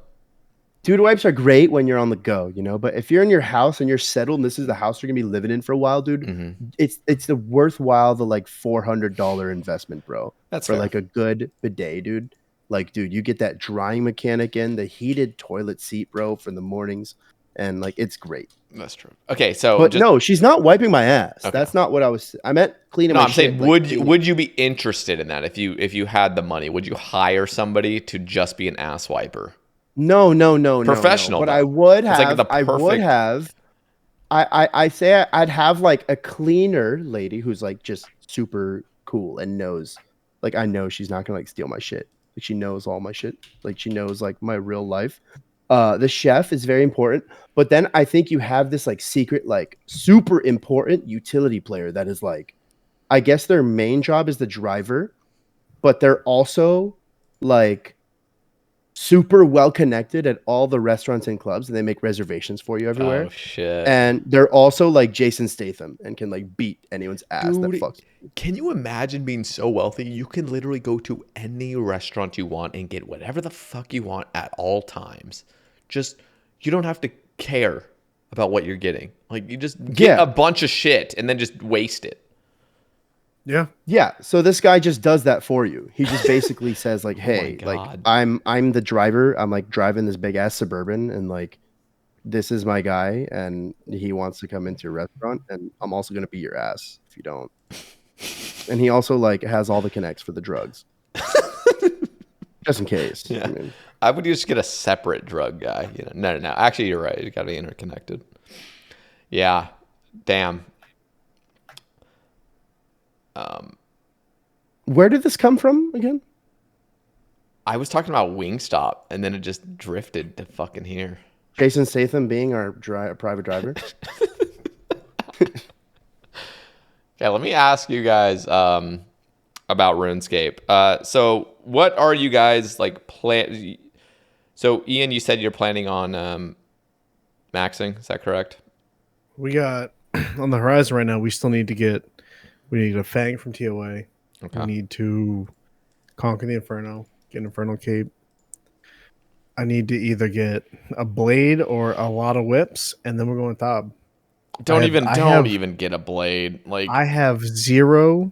Dude wipes are great when you're on the go, you know. But if you're in your house and you're settled, and this is the house you're gonna be living in for a while, dude, Mm-hmm. it's the worthwhile the like $400 investment, bro. That's for fair. like a good bidet, dude. Like, dude, you get that drying mechanic in, the heated toilet seat, bro, for the mornings, and like it's great. That's true. Okay, so But no, she's not wiping my ass. Okay. That's not what I meant cleaning No, my I'm shit. saying, like, would you be interested in that if you had the money? Would you hire somebody to just be an ass wiper? No. Professional, But though. I would It's like have. the I would perfect- have. I say I'd have like a cleaner lady who's like just super cool and knows, like I know she's not gonna like steal my shit. Like she knows all my shit. Like she knows like my real life. The chef is very important, but then I think you have this like secret, like super important utility player that is like, I guess their main job is the driver, but they're also like super well connected at all the restaurants and clubs, and they make reservations for you everywhere. Oh shit! And they're also like Jason Statham and can like beat anyone's ass that Dude, fucks. Can you imagine being so wealthy you can literally go to any restaurant you want and get whatever the fuck you want at all times? Just you don't have to care about what you're getting. Like you just get a bunch of shit and then just waste it. Yeah. Yeah, so this guy just does that for you. He just basically says like, "Hey, like God. I'm the driver. I'm like driving this big ass Suburban, and like this is my guy, and he wants to come into your restaurant, and I'm also gonna beat your ass if you don't." And he also like has all the connects for the drugs, just in case. Yeah. I mean, I would just get a separate drug guy. You know, no. Actually, you're right. It's got to be interconnected. Yeah. Damn. where did this come from again? I was talking about Wingstop, and then it just drifted to fucking here. Jason Statham being our private driver. Okay, let me ask you guys about RuneScape. So, what are you guys like plan? So, Ian, you said you're planning on maxing. Is that correct? We got on the horizon right now. We still need to get. We need a Fang from TOA. Okay. We need to conquer the Inferno. Get Infernal Cape. I need to either get a blade or a lot of whips, and then we're going top. Don't I even get a blade. Like I have zero.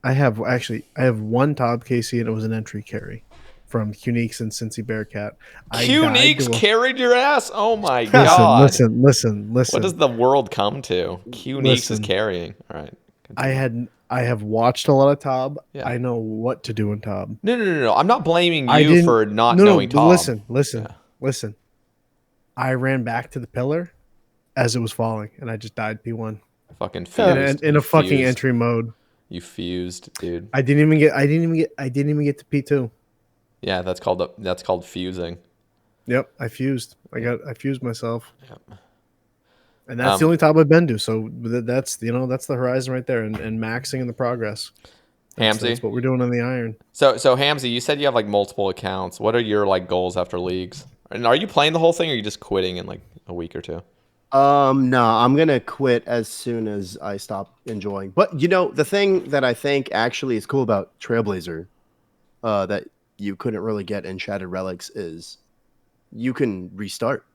I have one top KC, and it was an entry carry from Qneeks and Cincy Bearcat. Qneeks carried your ass. Oh my god! Listen. What does the world come to? Qneeks is Listen. carrying. All right. I have watched a lot of Tob. Yeah. I know what to do in Tob. No. I'm not blaming you for not knowing but Tob. Listen. I ran back to the pillar as it was falling, and I just died P1 Fucking fused. in a fucking Fused. entry mode. You fused, dude. I didn't even get to P2. Yeah, that's called fusing. Yep, I fused. I fused myself. Yep. And that's the only top I've been to. So that's the horizon right there, and maxing in the progress. That's Hamsey? what we're doing on the iron. So Hamsey, you said you have like multiple accounts. What are your like goals after leagues? And are you playing the whole thing, or are you just quitting in like a week or two? No, I'm gonna quit as soon as I stop enjoying. But you know, the thing that I think actually is cool about Trailblazer, that you couldn't really get in Shattered Relics is you can restart,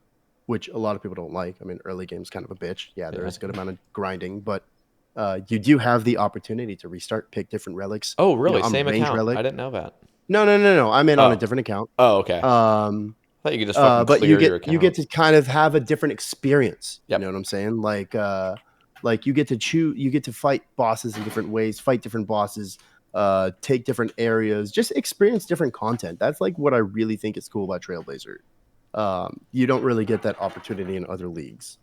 which a lot of people don't like. I mean, early game's kind of a bitch. Yeah, there is a good amount of grinding, but you do have the opportunity to restart, pick different relics. Oh, really? I'm Same range account? relic. I didn't know that. No. I'm in on a different account. Oh, okay. I thought you could just fucking but clear your account. you get to kind of have a different experience. Yep. You know what I'm saying? Like you get to choose, you get to fight bosses in different ways, fight different bosses, take different areas, just experience different content. That's like what I really think is cool about Trailblazer. You don't really get that opportunity in other leagues.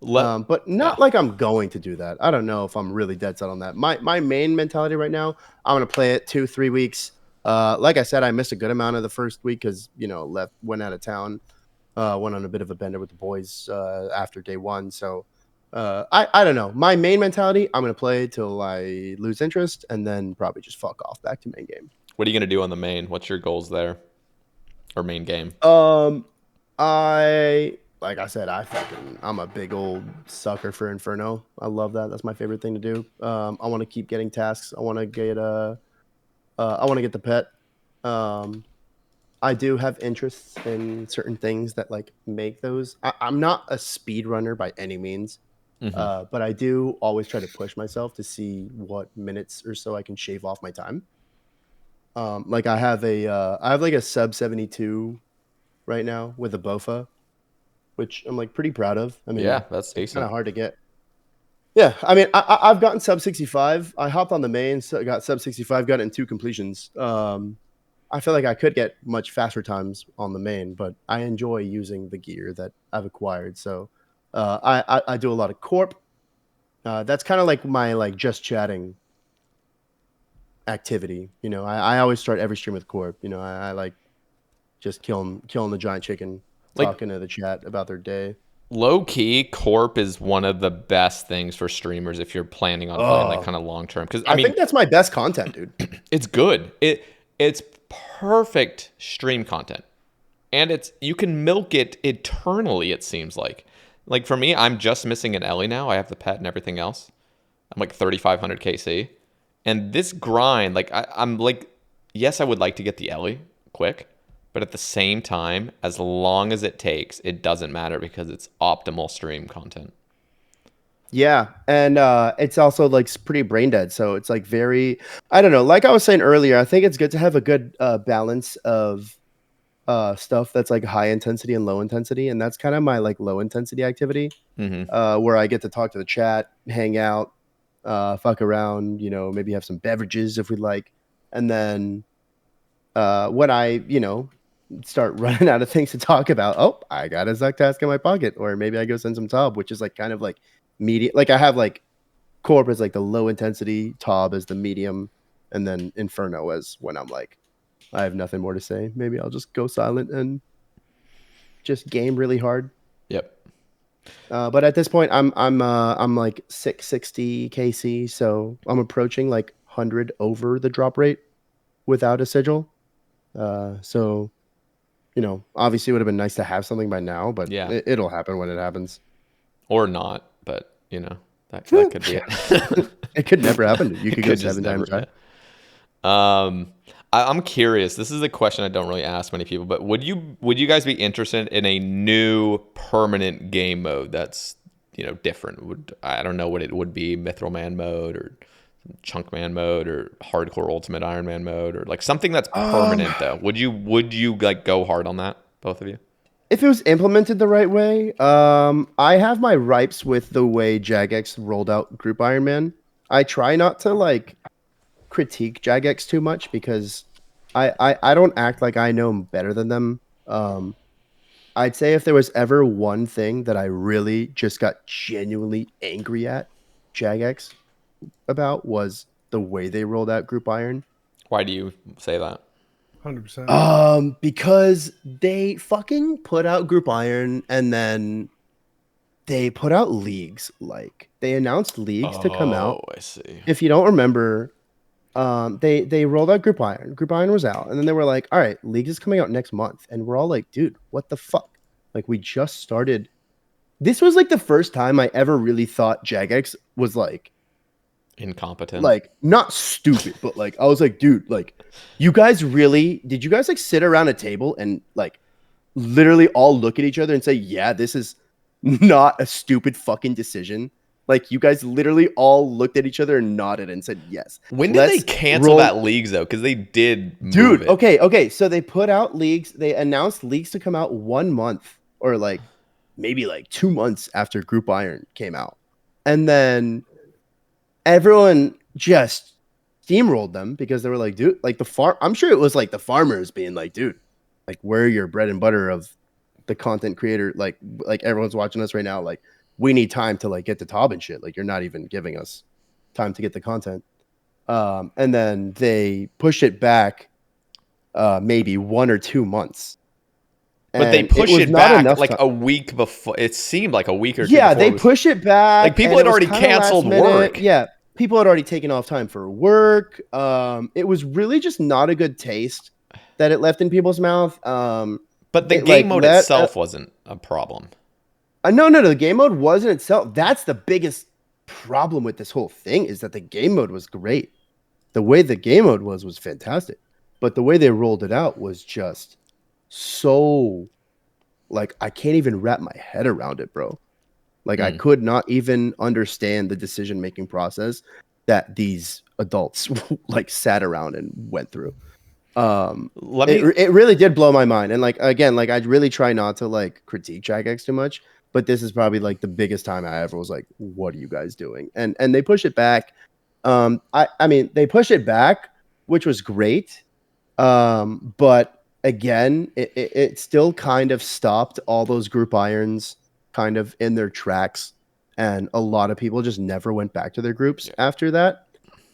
But not like I'm going to do that. I don't know if I'm really dead set on that. My main mentality right now, I'm gonna play it 2-3 weeks, Like I said, I missed a good amount of the first week because went out of town, went on a bit of a bender with the boys after day one. So I don't know. My main mentality, I'm gonna play till I lose interest, and then probably just fuck off back to main game. What are you gonna do on the main? What's your goals there, or main game? Like I said, I'm a big old sucker for Inferno. I love that. That's my favorite thing to do. I want to keep getting tasks. I want to get the pet. I do have interests in certain things that like make those. I'm not a speed runner by any means, but I do always try to push myself to see what minutes or so I can shave off my time. Like I have like a sub 72 right now with a Bofa, which I'm like pretty proud of. I mean, yeah, that's kind decent. of hard to get. Yeah, I mean, I've gotten sub 65. I hopped on the main, so got sub 65, got it in 2 completions. I feel like I could get much faster times on the main, but I enjoy using the gear that I've acquired. So I do a lot of corp. That's kind of like my like just chatting activity. I always start every stream with corp. I like just killing the giant chicken, talking to the chat about their day. Low key, corp is one of the best things for streamers if you're planning on playing like kind of long term. Because I mean, think that's my best content, dude. It's good. It's perfect stream content, and you can milk it eternally. It seems like for me, I'm just missing an Ellie now. I have the pet and everything else. I'm like 3,500 KC, and this grind, like I'm like, yes, I would like to get the Ellie quick. But at the same time, as long as it takes, it doesn't matter because it's optimal stream content. Yeah, and it's also like pretty brain dead. So it's like very, I don't know. Like I was saying earlier, I think it's good to have a good balance of stuff that's like high intensity and low intensity, and that's kind of my like low intensity activity, where I get to talk to the chat, hang out, fuck around, maybe have some beverages if we like, and then when I start running out of things to talk about, I got a Zuck task in my pocket, or maybe I go send some Tob, which is like kind of like medium. Like I have like corp as like the low intensity, Tob as the medium, and then Inferno as when I'm like, I have nothing more to say. Maybe I'll just go silent and just game really hard. Yep. But at this point, I'm like 660 KC, so I'm approaching like 100 over the drop rate without a sigil. So obviously it would have been nice to have something by now, but yeah, it'll happen when it happens. Or not, but that could be it. It could never happen. You could go 7 times high. I'm curious. This is a question I don't really ask many people, but would you guys be interested in a new permanent game mode that's different? I don't know what it would be, Mithril Man mode or Chunk Man mode or hardcore Ultimate Ironman mode, or like something that's permanent though. Would you like go hard on that, both of you? If it was implemented the right way, I have my ripes with the way Jagex rolled out Group Ironman. I try not to like critique Jagex too much because I don't act like I know better than them. I'd say if there was ever one thing that I really just got genuinely angry at Jagex about was the way they rolled out Group Iron. Why do you say that? 100%. Because they fucking put out Group Iron and then they put out leagues. Like they announced leagues to come out. Oh, I see. If you don't remember, they rolled out Group Iron. Group Iron was out, and then they were like, "All right, leagues is coming out next month," and we're all like, "Dude, what the fuck?" Like we just started. This was like the first time I ever really thought Jagex was like incompetent, like not stupid, but like I was like, dude, like you guys did you guys like sit around a table and like literally all look at each other and say, yeah, this is not a stupid fucking decision? Like you guys literally all looked at each other and nodded and said yes. When did they cancel that leagues though? Because they did move it. Okay, so they put out leagues, they announced leagues to come out 1 month or like maybe like 2 months after Group Iron came out, and then everyone just steamrolled them because they were like, dude, like I'm sure it was like the farmers being like, dude, like we're your bread and butter of the content creator. Like everyone's watching us right now. Like we need time to like get the Tob and shit. Like you're not even giving us time to get the content. And then they pushed it back maybe 1 or 2 months. But they And push was it not back enough like time. a week before. It seemed like a week or two Yeah, before. they It was- push it back. Like, people and had it was already kinda canceled last minute. work. Yeah, people had already taken off time for work. It was really just not a good taste that it left in people's mouth. But the it, game like, mode let- itself wasn't a problem. No, the game mode wasn't itself. That's the biggest problem with this whole thing, is that the game mode was great. The way the game mode was fantastic. But the way they rolled it out was just so, like, I can't even wrap my head around it, bro. Like, I could not even understand the decision-making process that these adults like sat around and went through. It really did blow my mind. And like, again, like, I really try not to like critique Jagex too much, but this is probably like the biggest time I ever was like, what are you guys doing? And they push it back. I mean, they push it back, which was great. But again, it still kind of stopped all those group irons kind of in their tracks. And a lot of people just never went back to their groups after that.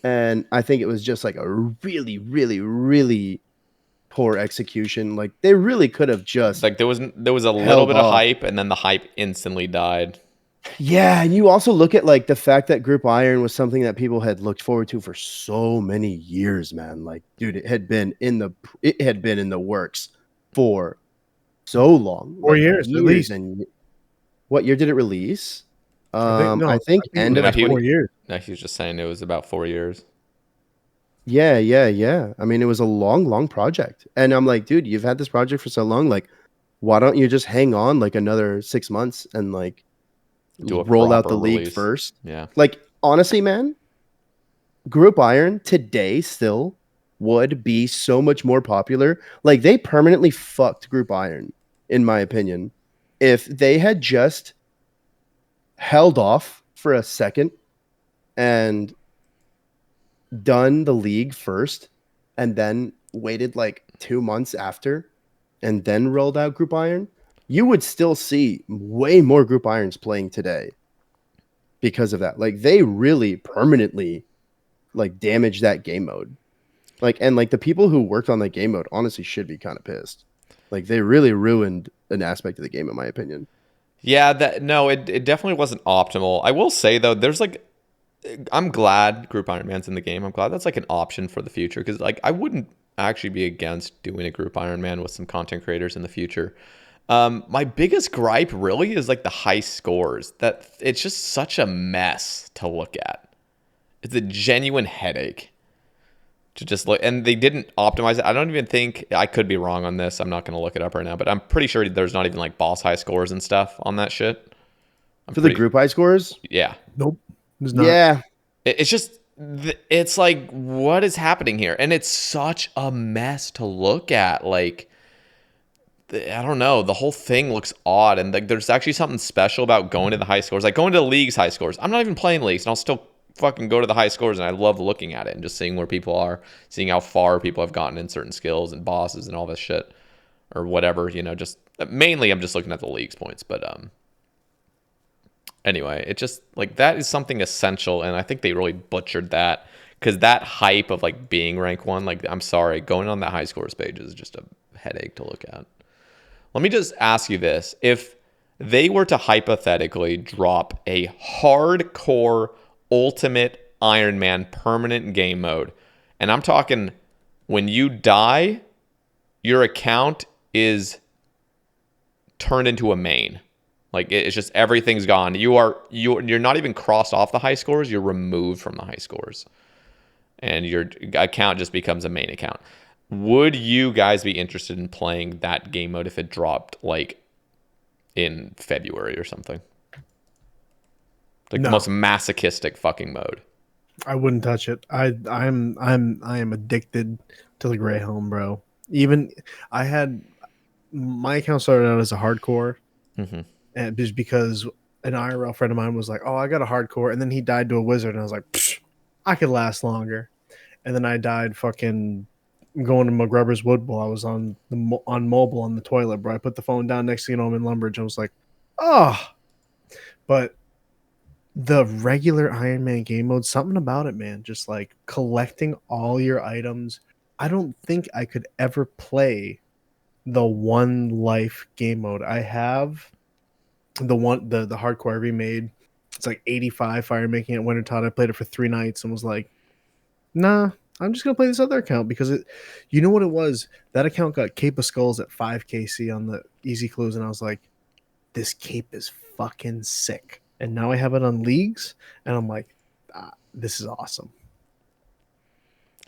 And I think it was just like a really, really, really poor execution. Like, they really could have just Like, there was a little bit of hype, and then the hype instantly died. Yeah, and you also look at like the fact that Group Iron was something that people had looked forward to for so many years, man. Like, dude, it had been in the works for so long. 4 years at least. And what year did it release? I think it end was of like 4 years. No, he was just saying it was about 4 years. Yeah. I mean, it was a long project. And I'm like, dude, you've had this project for so long. Like, why don't you just hang on like another 6 months and like roll out the league first? Yeah. Like, honestly, man, Group Iron today still would be so much more popular. Like, they permanently fucked Group Iron, in my opinion, if they had just held off for a second and done the league first and then waited like 2 months after and then rolled out Group Iron. You would still see way more Group Irons playing today because of that. Like, they really permanently like damaged that game mode. Like, and like the people who worked on that game mode honestly should be kind of pissed. Like, they really ruined an aspect of the game, in my opinion. Yeah, it definitely wasn't optimal. I will say though, I'm glad Group Iron Man's in the game. I'm glad that's like an option for the future, because like I wouldn't actually be against doing a Group Iron Man with some content creators in the future. My biggest gripe really is like the high scores. That it's just such a mess to look at. It's a genuine headache to just look, and they didn't optimize it. I don't even think, I could be wrong on this. I'm not going to look it up right now, but I'm pretty sure there's not even like boss high scores and stuff on that shit. The group high scores? Yeah. Nope. There's not. Yeah. It's just, it's like, what is happening here? And it's such a mess to look at. Like, I don't know. The whole thing looks odd. And like, there's actually something special about going to the high scores. Like going to the league's high scores. I'm not even playing leagues, and I'll still fucking go to the high scores, and I love looking at it and just seeing where people are, seeing how far people have gotten in certain skills and bosses and all this shit or whatever, you know. Just mainly I'm just looking at the league's points, but anyway, it just like that is something essential, and I think they really butchered that, because that hype of like being rank 1, like, I'm sorry, going on that high scores page is just a headache to look at. Let me just ask you this: if they were to hypothetically drop a hardcore ultimate Ironman permanent game mode, and I'm talking when you die, your account is turned into a main. Like, it's just everything's gone. You're not even crossed off the high scores. You're removed from the high scores, and your account just becomes a main account. Would you guys be interested in playing that game mode if it dropped like in February or something? Like, no. The most masochistic fucking mode. I wouldn't touch it. I am addicted to the Grey Helm, bro. Even my account started out as a hardcore, and just because an IRL friend of mine was like, "Oh, I got a hardcore," and then he died to a wizard, and I was like, "I could last longer." And then I died fucking going to McGruber's Wood Bowl. I was on mobile on the toilet, bro. I put the phone down, next thing you know, I'm in Lumbridge. I was like, "Oh," but the regular Iron Man game mode, something about it, man. Just like collecting all your items. I don't think I could ever play the one life game mode. I have the hardcore I remade. It's like 85 fire making at Wintertod. I played it for 3 nights and was like, nah, I'm just gonna play this other account because you know what it was? That account got Cape of Skulls at 5 KC on the easy clues, and I was like, this cape is fucking sick. And now I have it on leagues, and I'm like, this is awesome.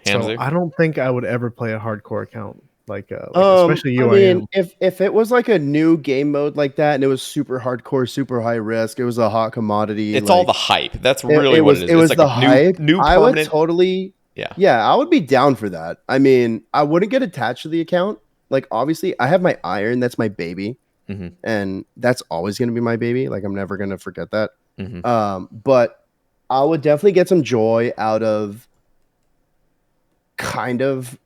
Hamsey? So I don't think I would ever play a hardcore account like especially you. I mean, if it was like a new game mode like that and it was super hardcore, super high risk, it was a hot commodity. It's all the hype. That's really what it is. It was like the hype. New I permanent. would totally. Yeah, I would be down for that. I mean, I wouldn't get attached to the account. Like, obviously, I have my Iron. That's my baby, and that's always going to be my baby. Like, I'm never going to forget that. But I would definitely get some joy out of kind of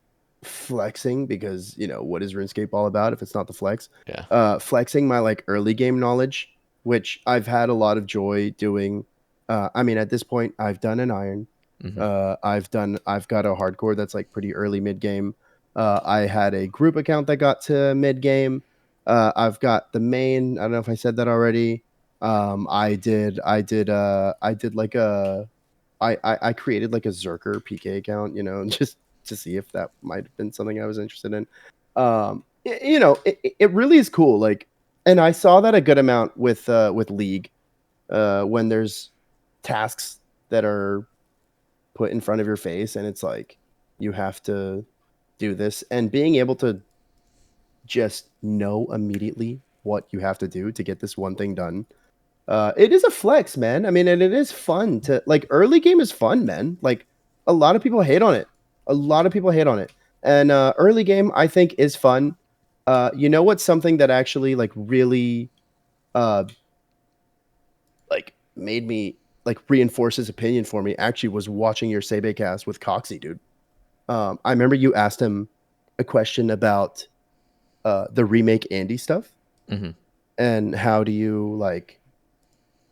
flexing, because what is RuneScape all about if it's not the flex? Flexing my like early game knowledge, which I've had a lot of joy doing. I mean, at this point, I've done an Iron. I've got a hardcore that's like pretty early mid game. I had a group account that got to mid game. I've got the main. I don't know if I said that already. I created like a Zerker PK account, just to see if that might have been something I was interested in. It really is cool. Like, and I saw that a good amount with League, when there's tasks that are put in front of your face and it's like, you have to do this, and being able to just know immediately what you have to do to get this one thing done. It is a flex, man. I mean, and it is fun to like, early game is fun, man. Like, a lot of people hate on it. And early game, I think, is fun. What's something that actually like really like made me like reinforce his opinion for me actually was watching your Sae Bae cast with Coxie, dude. I remember you asked him a question about the remake Andy stuff, and how do you like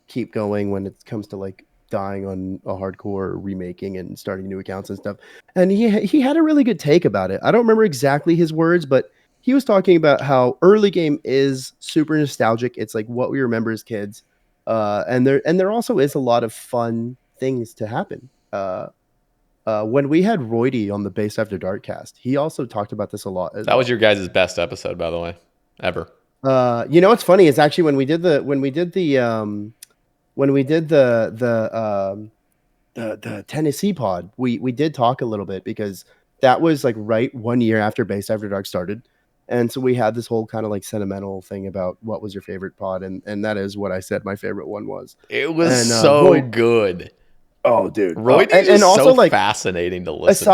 keep going when it comes to like dying on a hardcore, remaking and starting new accounts and stuff. And he had a really good take about it. I don't remember exactly his words, but he was talking about how early game is super nostalgic. It's like what we remember as kids. And there also is a lot of fun things to happen. When we had Roydy on the Base After Dark cast, he also talked about this a lot. That was your guys' best episode, by the way, ever. What's funny is actually when we did the Tennessee pod, we did talk a little bit, because that was like right 1 year after Base After Dark started. And so we had this whole kind of like sentimental thing about what was your favorite pod. And that is what I said my favorite one was. It was so good. Oh, dude. Roy is also so like fascinating to listen to.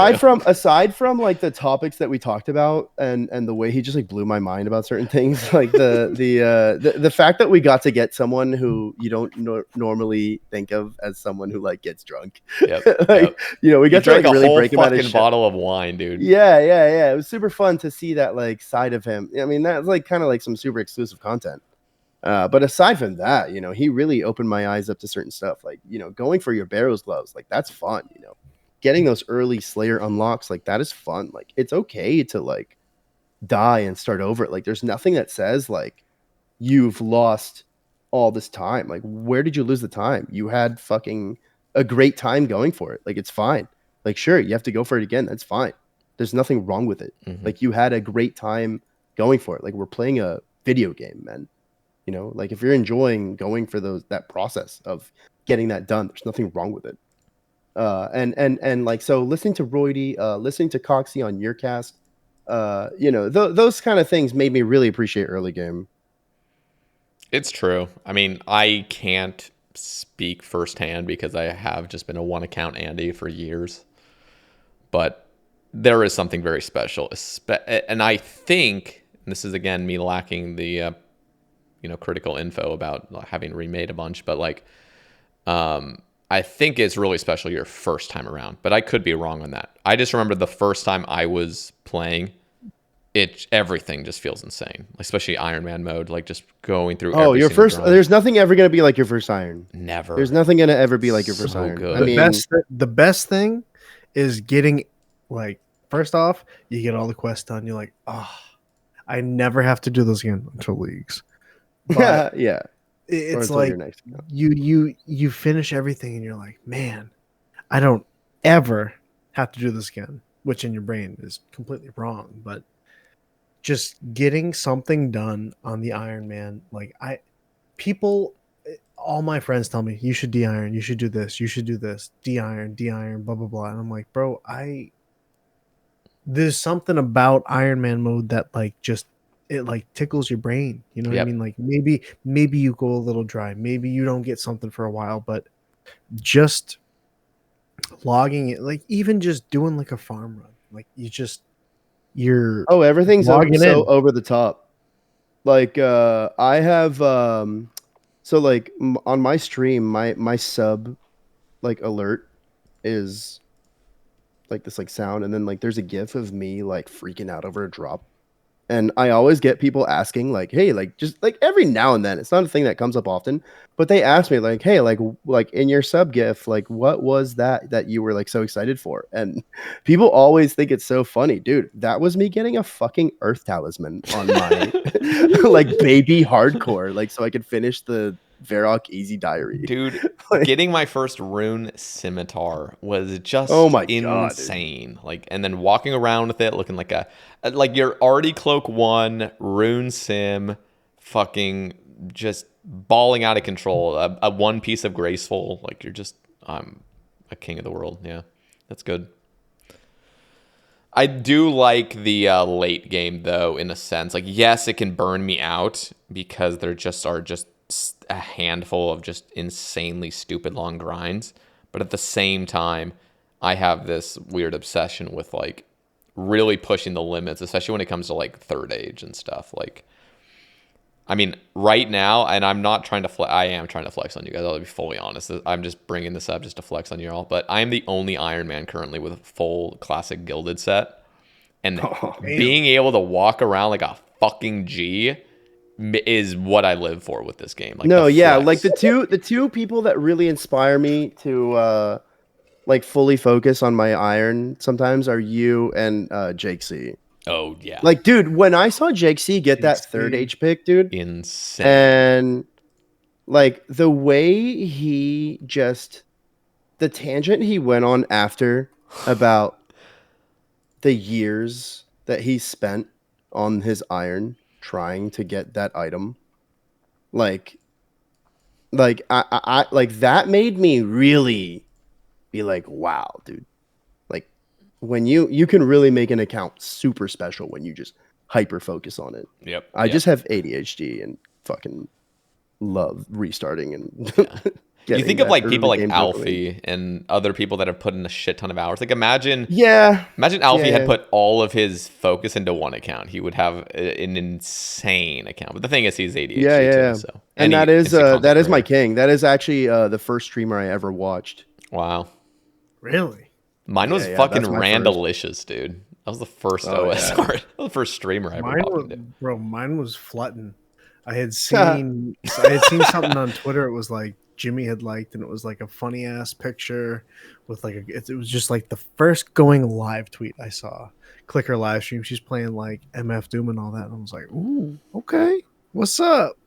Aside from like the topics that we talked about and the way he just like blew my mind about certain things, like the fact that we got to get someone who you don't normally think of as someone who like gets drunk. We got to like really break him out his bottle of wine, dude. Yeah. It was super fun to see that like side of him. I mean, that's like kind of like some super exclusive content. But aside from that, he really opened my eyes up to certain stuff. Like, going for your Barrows gloves, like that's fun. Getting those early Slayer unlocks, like that is fun. Like, it's okay to like die and start over. Like, there's nothing that says like you've lost all this time. Like, where did you lose the time? You had fucking a great time going for it. Like, it's fine. Like, sure, you have to go for it again. That's fine. There's nothing wrong with it. Like, you had a great time going for it. Like, we're playing a video game, man. Like if you're enjoying going for that process of getting that done, there's nothing wrong with it. And like, so listening to Roydy, listening to Coxie on your cast, those kind of things made me really appreciate early game. It's true. I mean, I can't speak firsthand because I have just been a one account Andy for years, but there is something very special. And I think, and this is again, me lacking the, critical info about having remade a bunch, but like, I think it's really special your first time around, but I could be wrong on that. I just remember the first time I was playing it, everything just feels insane, especially Ironman mode, like just going through. Oh, your first, grind. There's nothing ever going to be like your first Iron. Never. There's nothing going to ever be like your first Iron. Good. I mean, the best thing is getting like first off, you get all the quests done. You're like, oh, I never have to do those again until leagues. But yeah. it's like you finish everything and you're like, man, I don't ever have to do this again, which in your brain is completely wrong. But just getting something done on the Ironman, like all my friends tell me, you should de-iron, you should do this, de-iron, blah blah blah, and I'm like, bro, there's something about Ironman mode that like just it like tickles your brain, you know what I mean? Like maybe you go a little dry, maybe you don't get something for a while, but just logging it, like even just doing like a farm run, like you're everything's so in. over the top. Like I have so like on my stream, my sub like alert is like this like sound, and then like there's a gif of me like freaking out over a drop. And I always get people asking like, hey, like just like every now and then, it's not a thing that comes up often, but they ask me like, hey, like in your sub gif, like what was that you were like so excited for? And people always think it's so funny, dude. That was me getting a fucking earth talisman on my like baby hardcore, like so I could finish the Varrock Easy Diary. Dude, like, getting my first rune scimitar was just insane. God, like, and then walking around with it looking like your Artie Cloak 1 rune sim, fucking just balling out of control. A one piece of graceful, like you're just I'm a king of the world. Yeah, that's good. I do like the late game though, in a sense. Like, yes, it can burn me out because there just are just a handful of just insanely stupid long grinds, but at the same time I have this weird obsession with like really pushing the limits, especially when it comes to like third age and stuff. Like, I mean, right now, and I'm not trying to I am trying to flex on you guys, I'll be fully honest, I'm just bringing this up just to flex on you all, but I am the only Iron Man currently with a full classic gilded set, and being able to walk around like a fucking G is what I live for with this game. Like, no, yeah, like the two people that really inspire me to like fully focus on my iron sometimes are you and Jake C. Oh yeah, like dude, when I saw Jake C get that third H pick, dude, insane. And like the way he just the tangent he went on after about the years that he spent on his iron trying to get that item, like I like that made me really be like, wow, dude, like when you can really make an account super special when you just hyper focus on it. I just have ADHD and fucking love restarting and you think of like people like Alfie and other people that have put in a shit ton of hours. Like imagine Alfie had put all of his focus into one account. He would have an insane account. But the thing is, he's ADHD too. So and that is my king. That is actually the first streamer I ever watched. Wow, really? Mine was fucking Randalicious, dude. That was the first OSR. That was the first streamer I ever popped into. Bro, mine was Flutton. I had seen something on Twitter. It was like Jimmy had liked, and it was like a funny ass picture with like it was just like the first going live tweet I saw. Clicker live stream. She's playing like MF Doom and all that, and I was like, ooh, okay, what's up?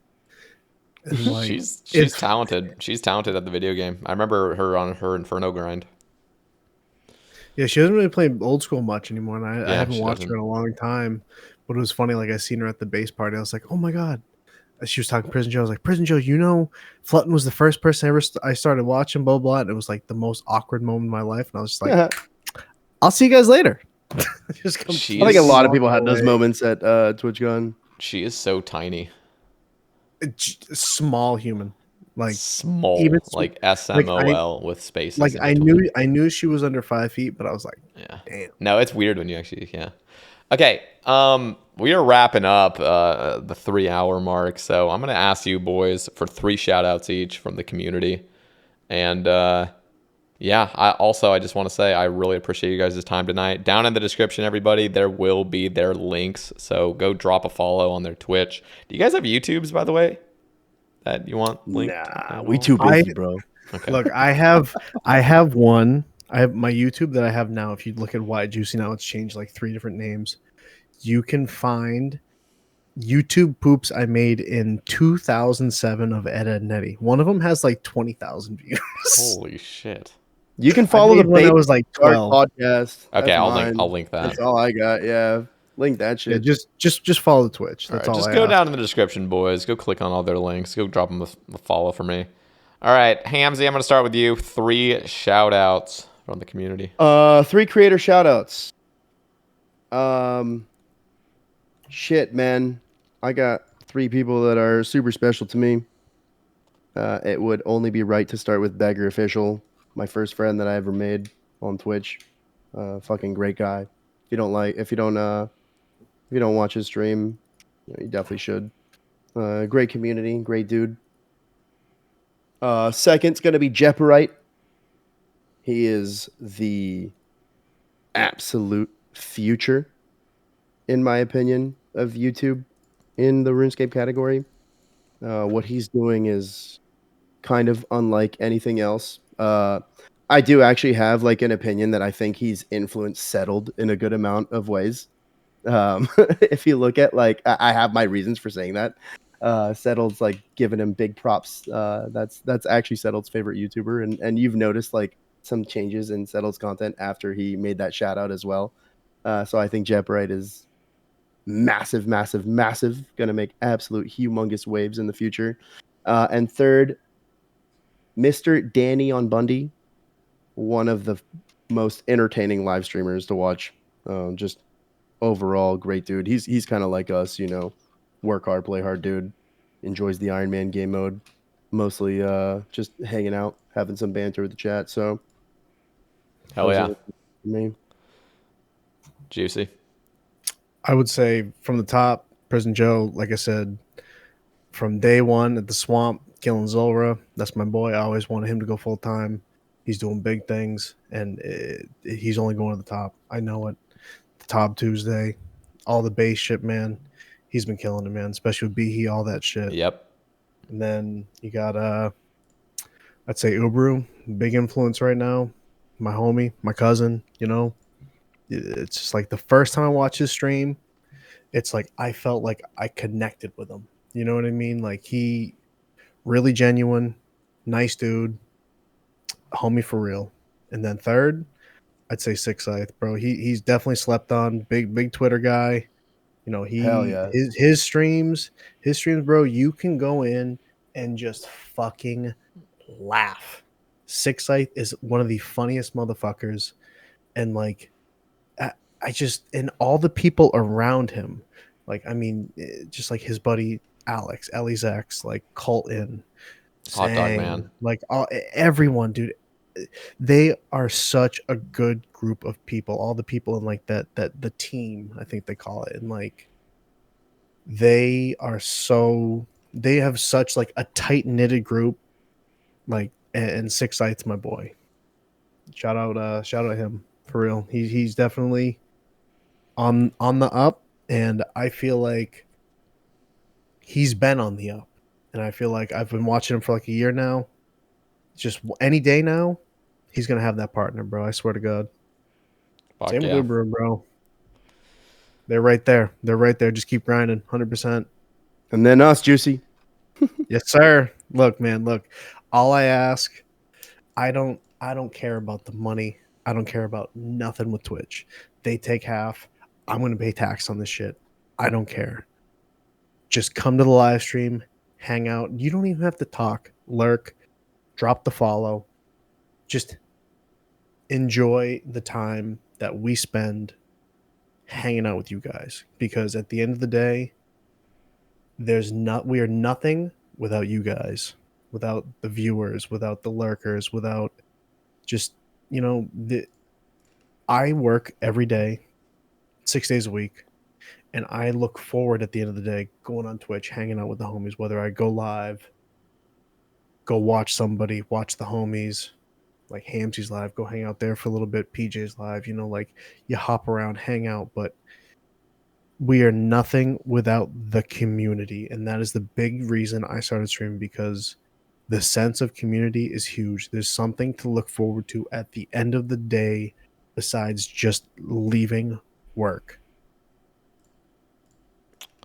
And like, she's talented. She's talented at the video game. I remember her on her Inferno grind. Yeah, she doesn't really play old school much anymore, and I haven't watched her in a long time. But it was funny, like I seen her at the base party. I was like, oh my god. She was talking Prison Joe. I was like, Prison Joe, you know, Flutton was the first person I started watching, blah, blah. And it was like the most awkward moment in my life. And I was just like, I'll see you guys later. I think a lot of people had those moments at TwitchCon. She is so tiny. Small human. Like small, even like SMOL with spaces. Like I knew she was under 5 feet, but I was like, damn. No, it's weird when you actually, Okay, we are wrapping up the 3 hour mark, so I'm gonna ask you boys for 3 shout outs each from the community. And I just want to say I really appreciate you guys' time tonight. Down in the description, everybody, there will be their links, so go drop a follow on their Twitch. Do you guys have YouTubes, by the way, that you want linked? Nah, we too busy, bro. Okay. Look, I have one. I have my YouTube that I have now. If you look at WideJuicy now, it's changed like 3 different names. You can find YouTube poops I made in 2007 of Ed, Ed and Eddie. One of them has like 20,000 views. Holy shit. You can I follow the made when I Baby was like Shark 12. podcast. Okay, That's I'll mine. link that. That's all I got. Yeah, link that Yeah, shit. just follow the Twitch. All That's right, all just I go ask. down in the description, boys. Go click on all their links. Go drop them a follow for me. All right, Hamsey, I'm going to start with you. 3 shout-outs from the community. 3 creator shoutouts. Shit, man. I got 3 people that are super special to me. It would only be right to start with Beggar Official, my first friend that I ever made on Twitch. Fucking great guy. If you don't watch his stream, you definitely should. Great community, great dude. Second's gonna be Jeoparite. He is the absolute future, in my opinion, of YouTube in the RuneScape category. What he's doing is kind of unlike anything else. I do actually have like an opinion that I think he's influenced Settled in a good amount of ways. If you look at like, I have my reasons for saying that. Settled's like giving him big props. That's actually Settled's favorite YouTuber, and you've noticed like some changes in Settled's content after he made that shout out as well. So I think Jeoparite is massive, massive, massive. Going to make absolute humongous waves in the future. And third, Mr. Danny on Bundy, one of the most entertaining live streamers to watch. Just overall great dude. He's kind of like us, you know, work hard, play hard dude. Enjoys the Ironman game mode. Mostly just hanging out, having some banter with the chat. So Hell yeah. Me. Juicy. I would say from the top, Prison Joe, like I said, from day one at the swamp, killing Zulra. That's my boy. I always wanted him to go full time. He's doing big things, and he's only going to the top. I know it. The top Tuesday, all the base shit, man. He's been killing it, man. Especially with Behe, all that shit. Yep. And then you got I'd say Ubru, big influence right now. My homie, my cousin, you know. It's just like the first time I watched his stream, it's like I felt like I connected with him. You know what I mean? Like he really genuine, nice dude, homie for real. And then third, I'd say Sixth, bro. He's definitely slept on. Big Twitter guy. You know, Hell yeah. his streams, bro, you can go in and just fucking laugh. Sixth is one of the funniest motherfuckers. And like I just, and all the people around him, like, I mean, just like his buddy Alex, Ellie's ex, like Colton, Hot dog man. like everyone, dude. They are such a good group of people. All the people in like that the team, I think they call it, and like they have such like a tight knitted group. Like, and Six Sight's my boy. Shout out him for real. He's definitely on the up, and I feel like he's been on the up, and I feel like I've been watching him for like a year now. Just any day now, he's gonna have that partner, bro. I swear to God. Fuck Same yeah. with Uber, bro. They're right there. Just keep grinding, 100%. And then us, Juicy. Yes, sir. Look, man. Look, all I ask, I don't care about the money. I don't care about nothing with Twitch. They take half. I'm gonna pay tax on this shit. I don't care. Just come to the live stream, hang out. You don't even have to talk. Lurk, drop the follow. Just enjoy the time that we spend hanging out with you guys. Because at the end of the day, we are nothing without you guys, without the viewers, without the lurkers, without just, you know, I work every day, 6 days a week, and I look forward at the end of the day going on Twitch, hanging out with the homies, whether I go live, go watch somebody, watch the homies, like Hamsey's live, go hang out there for a little bit, PJ's live, you know, like you hop around, hang out, but we are nothing without the community. And that is the big reason I started streaming, because The sense of community is huge. There's something to look forward to at the end of the day besides just leaving work.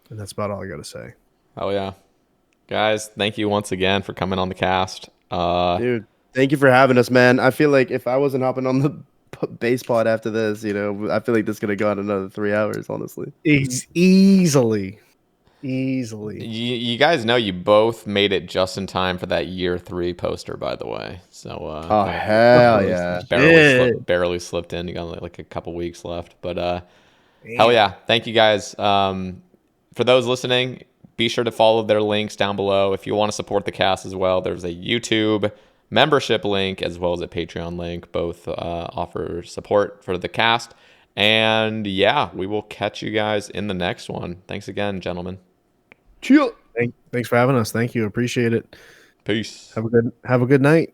And that's about all I got to say. Oh, yeah. Guys, thank you once again for coming on the cast. Dude, thank you for having us, man. I feel like if I wasn't hopping on the base pod after this, I feel like this could have gone another 3 hours, honestly. Easily. You guys know you both made it just in time for that year 3 poster, by the way. So oh hell yeah, barely slipped in. You got like a couple weeks left, but hell yeah, thank you guys. For those listening, be sure to follow their links down below. If you want to support the cast as well, there's a YouTube membership link as well as a Patreon link. Both offer support for the cast. And yeah, we will catch you guys in the next one. Thanks again, gentlemen. Chill. Thanks for having us. Thank you. Appreciate it. Peace. Have a good night.